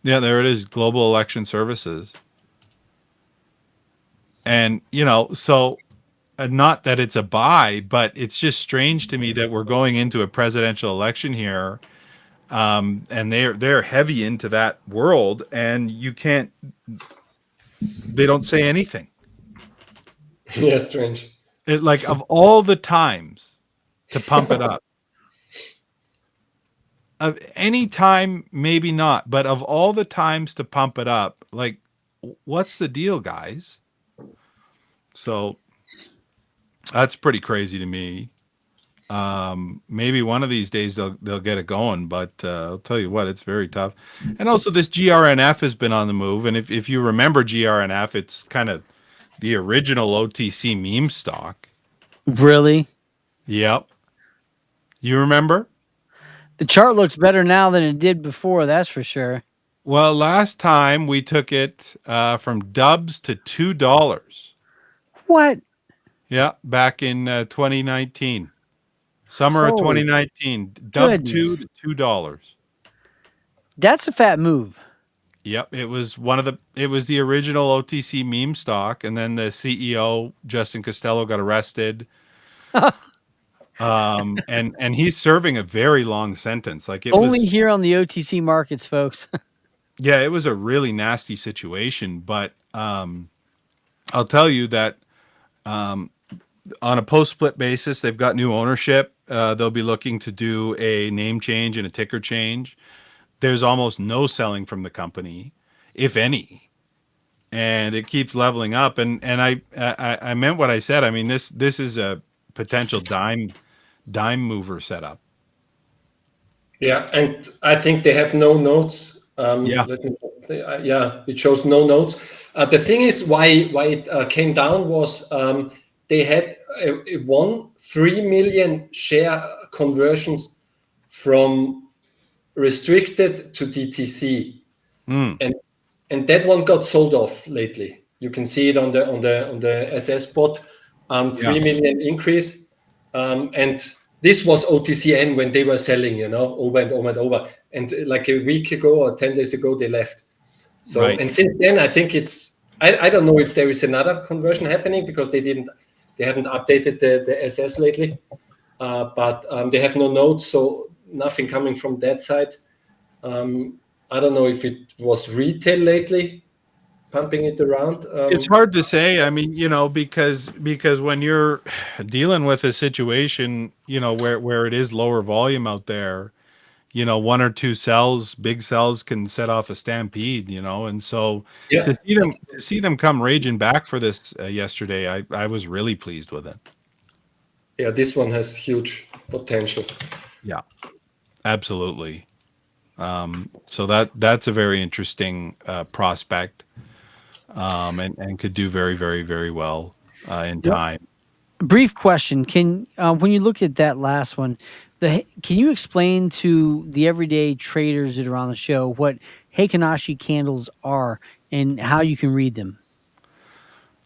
C: yeah, there it is, Global Election Services. And so not that it's a buy, but it's just strange to me that we're going into a presidential election here, and they're heavy into that world, and you can't. They don't say anything.
D: Yeah, strange.
C: It, like, of all the times to pump it up, of any time, maybe not, but of all the times to pump it up, like, what's the deal, guys? So that's pretty crazy to me. Maybe one of these days they'll get it going, but I'll tell you what, it's very tough. And also, this GRNF has been on the move, and if you remember GRNF, it's kind of the original OTC meme stock.
A: Really?
C: Yep. You remember?
A: The chart looks better now than it did before, that's for sure.
C: Well, last time we took it from dubs to $2.
A: What?
C: Yeah, back in 2019, summer of
A: Holy
C: 2019, dub 2
A: goodness.
C: to $2.
A: That's a fat move.
C: Yep, it was the original OTC meme stock, and then the CEO Justin Costello got arrested. And he's serving a very long sentence. Like, it
A: Only
C: was,
A: here on the OTC markets, folks.
C: yeah, it was a really nasty situation. But I'll tell you that on a post-split basis, they've got new ownership. They'll be looking to do a name change and a ticker change. There's almost no selling from the company, if any, and it keeps leveling up. And I meant what I said. I mean, this is a potential dime mover setup.
D: Yeah, and I think they have no notes.
C: Yeah.
D: Yeah, it shows no notes. The thing is, why it came down was they had a 3 million share conversions from restricted to DTC, and that one got sold off lately. You can see it on the SS bot, 3 million increase, and this was OTCN when they were selling, over and over and over. And like a week ago or 10 days ago, they left. So,
C: Right.
D: And since then, I think I don't know if there is another conversion happening because they haven't updated the SS lately, but they have no notes, so nothing coming from that side. I don't know if it was retail lately pumping it around.
C: It's hard to say. I mean, because when you're dealing with a situation, where it is lower volume out there, one or two big cells can set off a stampede, and so
D: Yeah.
C: to see them come raging back for this yesterday, I was really pleased with it.
D: Yeah, this one has huge potential.
C: Yeah, absolutely. So that's a very interesting prospect, and could do very, very, very well in time.
A: Brief question: Can when you look at that last one, can you explain to the everyday traders that are on the show what Heikinashi candles are and how you can read them?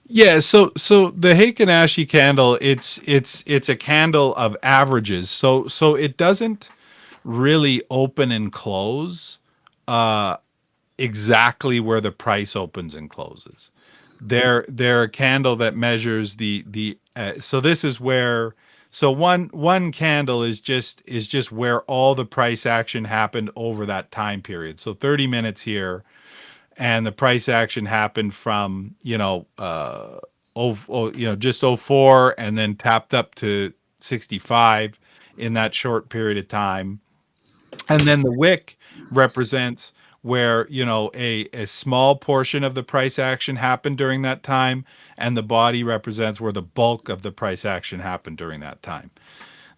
C: Yeah, so the Heikinashi candle, it's a candle of averages. So it doesn't really open and close exactly where the price opens and closes. They're a candle that measures the so this is where, so one candle is just where all the price action happened over that time period. So 30 minutes here, and the price action happened from just 04 and then tapped up to 65 in that short period of time. And then the wick represents where, a small portion of the price action happened during that time, and the body represents where the bulk of the price action happened during that time.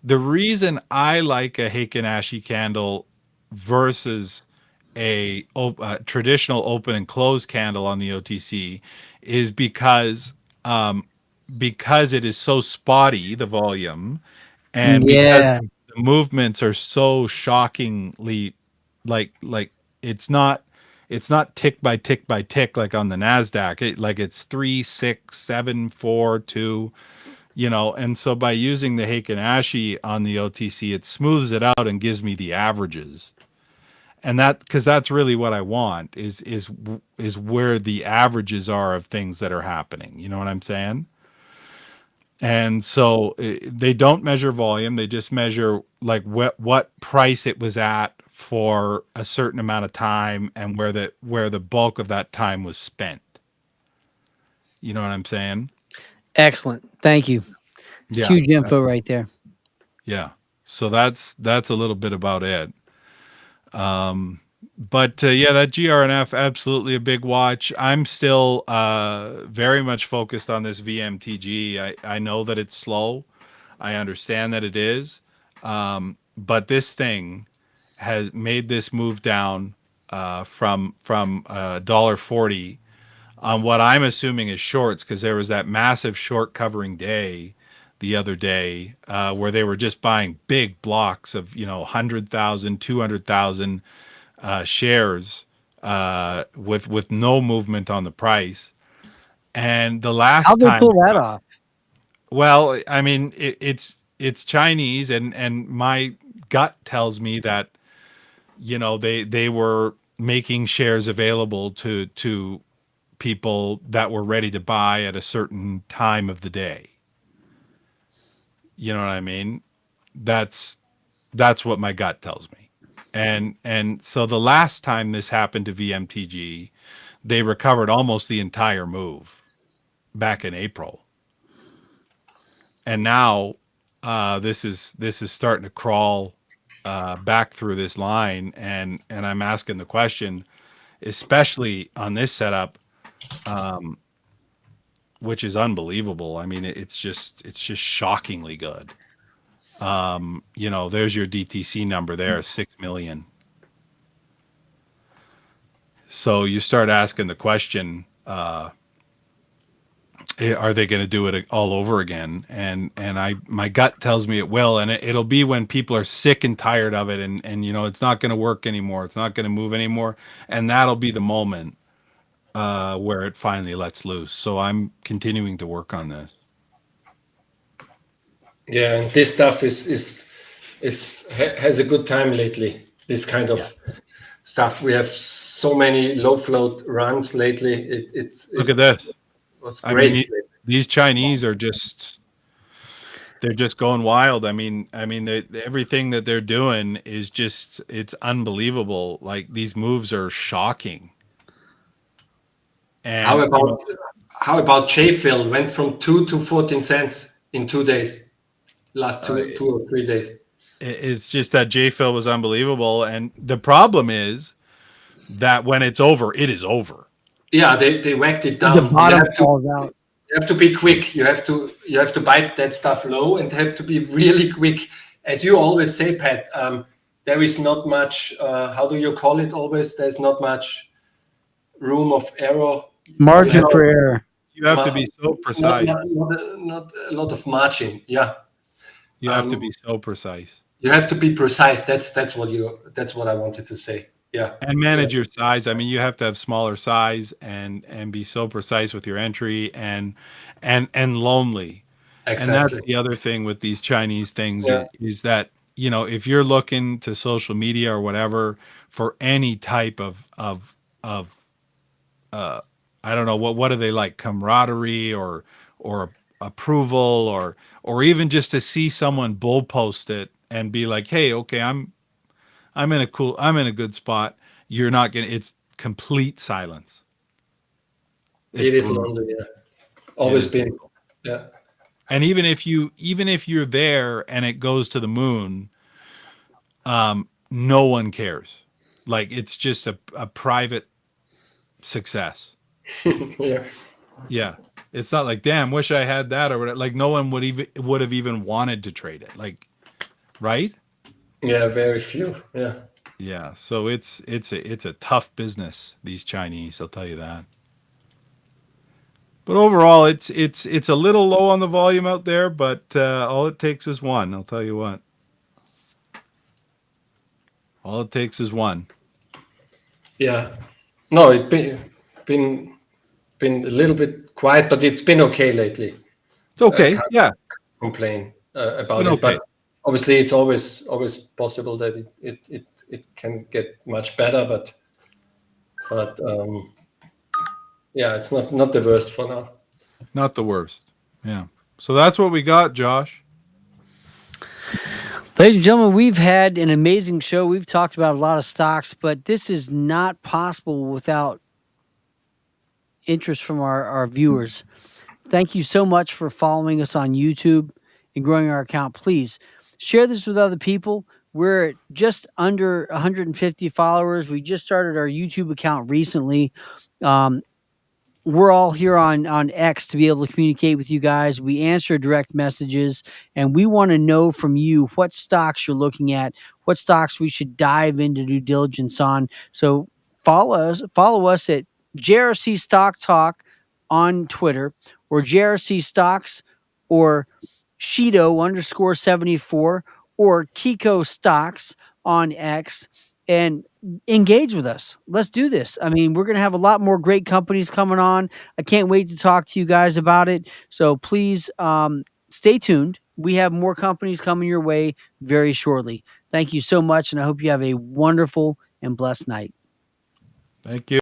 C: The reason I like a Heikinashi candle versus a traditional open and close candle on the OTC is because it is so spotty, the volume, and because
A: Yeah,
C: the movements are so shockingly, like it's not tick by tick by tick like on the Nasdaq. It's 3, 6, 7, 4, 2, and so by using the Heikinashi on the OTC, it smooths it out and gives me the averages. And because that's really what I want is where the averages are of things that are happening. You know what I'm saying? And so they don't measure volume. They just measure like what price it was at for a certain amount of time and where the bulk of that time was spent. You know what I'm saying?
A: Excellent. Thank you. It's
C: Yeah.
A: huge info right there.
C: Yeah. So that's a little bit about it. But yeah, that GRNF absolutely a big watch. I'm still very much focused on this VMTG. I know that it's slow. I understand that it is. But this thing has made this move down from $1.40 on what I'm assuming is shorts, because there was that massive short covering day the other day where they were just buying big blocks of 100,000, 200,000 shares with no movement on the price. And the last
A: How'd they
C: time,
A: pull that off?
C: well, I mean, it's Chinese, and my gut tells me that they were making shares available to people that were ready to buy at a certain time of the day. You know what I mean? That's what my gut tells me. And so the last time this happened to VMTG, they recovered almost the entire move back in April. And now this is starting to crawl back through this line, and I'm asking the question, especially on this setup, which is unbelievable. I mean, it's just shockingly good. There's your DTC number there, 6 million. So you start asking the question, are they going to do it all over again? And my gut tells me it will, and it'll be when people are sick and tired of it, and it's not going to work anymore, it's not going to move anymore, and that'll be the moment where it finally lets loose. So I'm continuing to work on this.
D: Yeah, and this stuff has a good time lately. This kind of stuff. We have so many low float runs lately.
C: Look at this.
D: Was
C: I
D: great.
C: mean, these Chinese are they're just going wild. I mean, everything that they're doing is it's unbelievable. Like, these moves are shocking. And
D: how about JFIL went from 2 to 14 cents in 2 days, last two or 3 days.
C: It's just that JFIL was unbelievable. And the problem is that when it's over, it is over.
D: Yeah, they whacked it down.
A: The bottom falls out.
D: You have to be quick. You have to bite that stuff low and have to be really quick. As you always say, Pat, there is not much. How do you call it? Always, there's not much room of error.
A: Margin for error.
C: You have to be so precise.
D: Not a lot of margin. Yeah.
C: You have to be so precise.
D: You have to be precise. That's what I wanted to say. Yeah.
C: And manage your size. I mean, you have to have smaller size and be so precise with your entry and lonely.
D: Exactly.
C: And that's the other thing with these Chinese things is that, if you're looking to social media or whatever for any type of I don't know, what do they like, camaraderie or approval or even just to see someone bull post it and be like, hey, okay, I'm in a good spot. You're not gonna. It's complete silence.
D: It is London, yeah. Always been, yeah.
C: And even if you're there and it goes to the moon, no one cares. Like, it's just a private success.
D: Yeah.
C: Yeah. It's not like, damn, wish I had that or whatever. Like, no one would have even wanted to trade it. Like, right?
D: Yeah, very few. Yeah.
C: Yeah. So it's a tough business, these Chinese, I'll tell you that. But overall, it's a little low on the volume out there, but all it takes is one. I'll tell you what. All it takes is one.
D: Yeah. No, it's been a little bit quiet, but it's been okay lately.
C: It's okay.
D: Can't complain about it, but obviously it's always possible that it can get much better, but yeah, it's not the worst for now.
C: Not the worst. Yeah. So that's what we got, Josh.
A: Ladies and gentlemen, we've had an amazing show. We've talked about a lot of stocks, but this is not possible without interest from our viewers. Thank you so much for following us on YouTube and growing our account. Please share this with other people. We're at just under 150 followers. We just started our YouTube account recently. We're all here on X to be able to communicate with you guys. We answer direct messages, and we want to know from you what stocks you're looking at, what stocks we should dive into due diligence on. So follow us at JRC Stock Talk on Twitter, or JRC Stocks, or Shido_74, or Kiko Stocks on X, and engage with us. Let's do this. I mean, we're going to have a lot more great companies coming on. I can't wait to talk to you guys about it. So please stay tuned. We have more companies coming your way very shortly. Thank you so much, and I hope you have a wonderful and blessed night.
C: Thank you.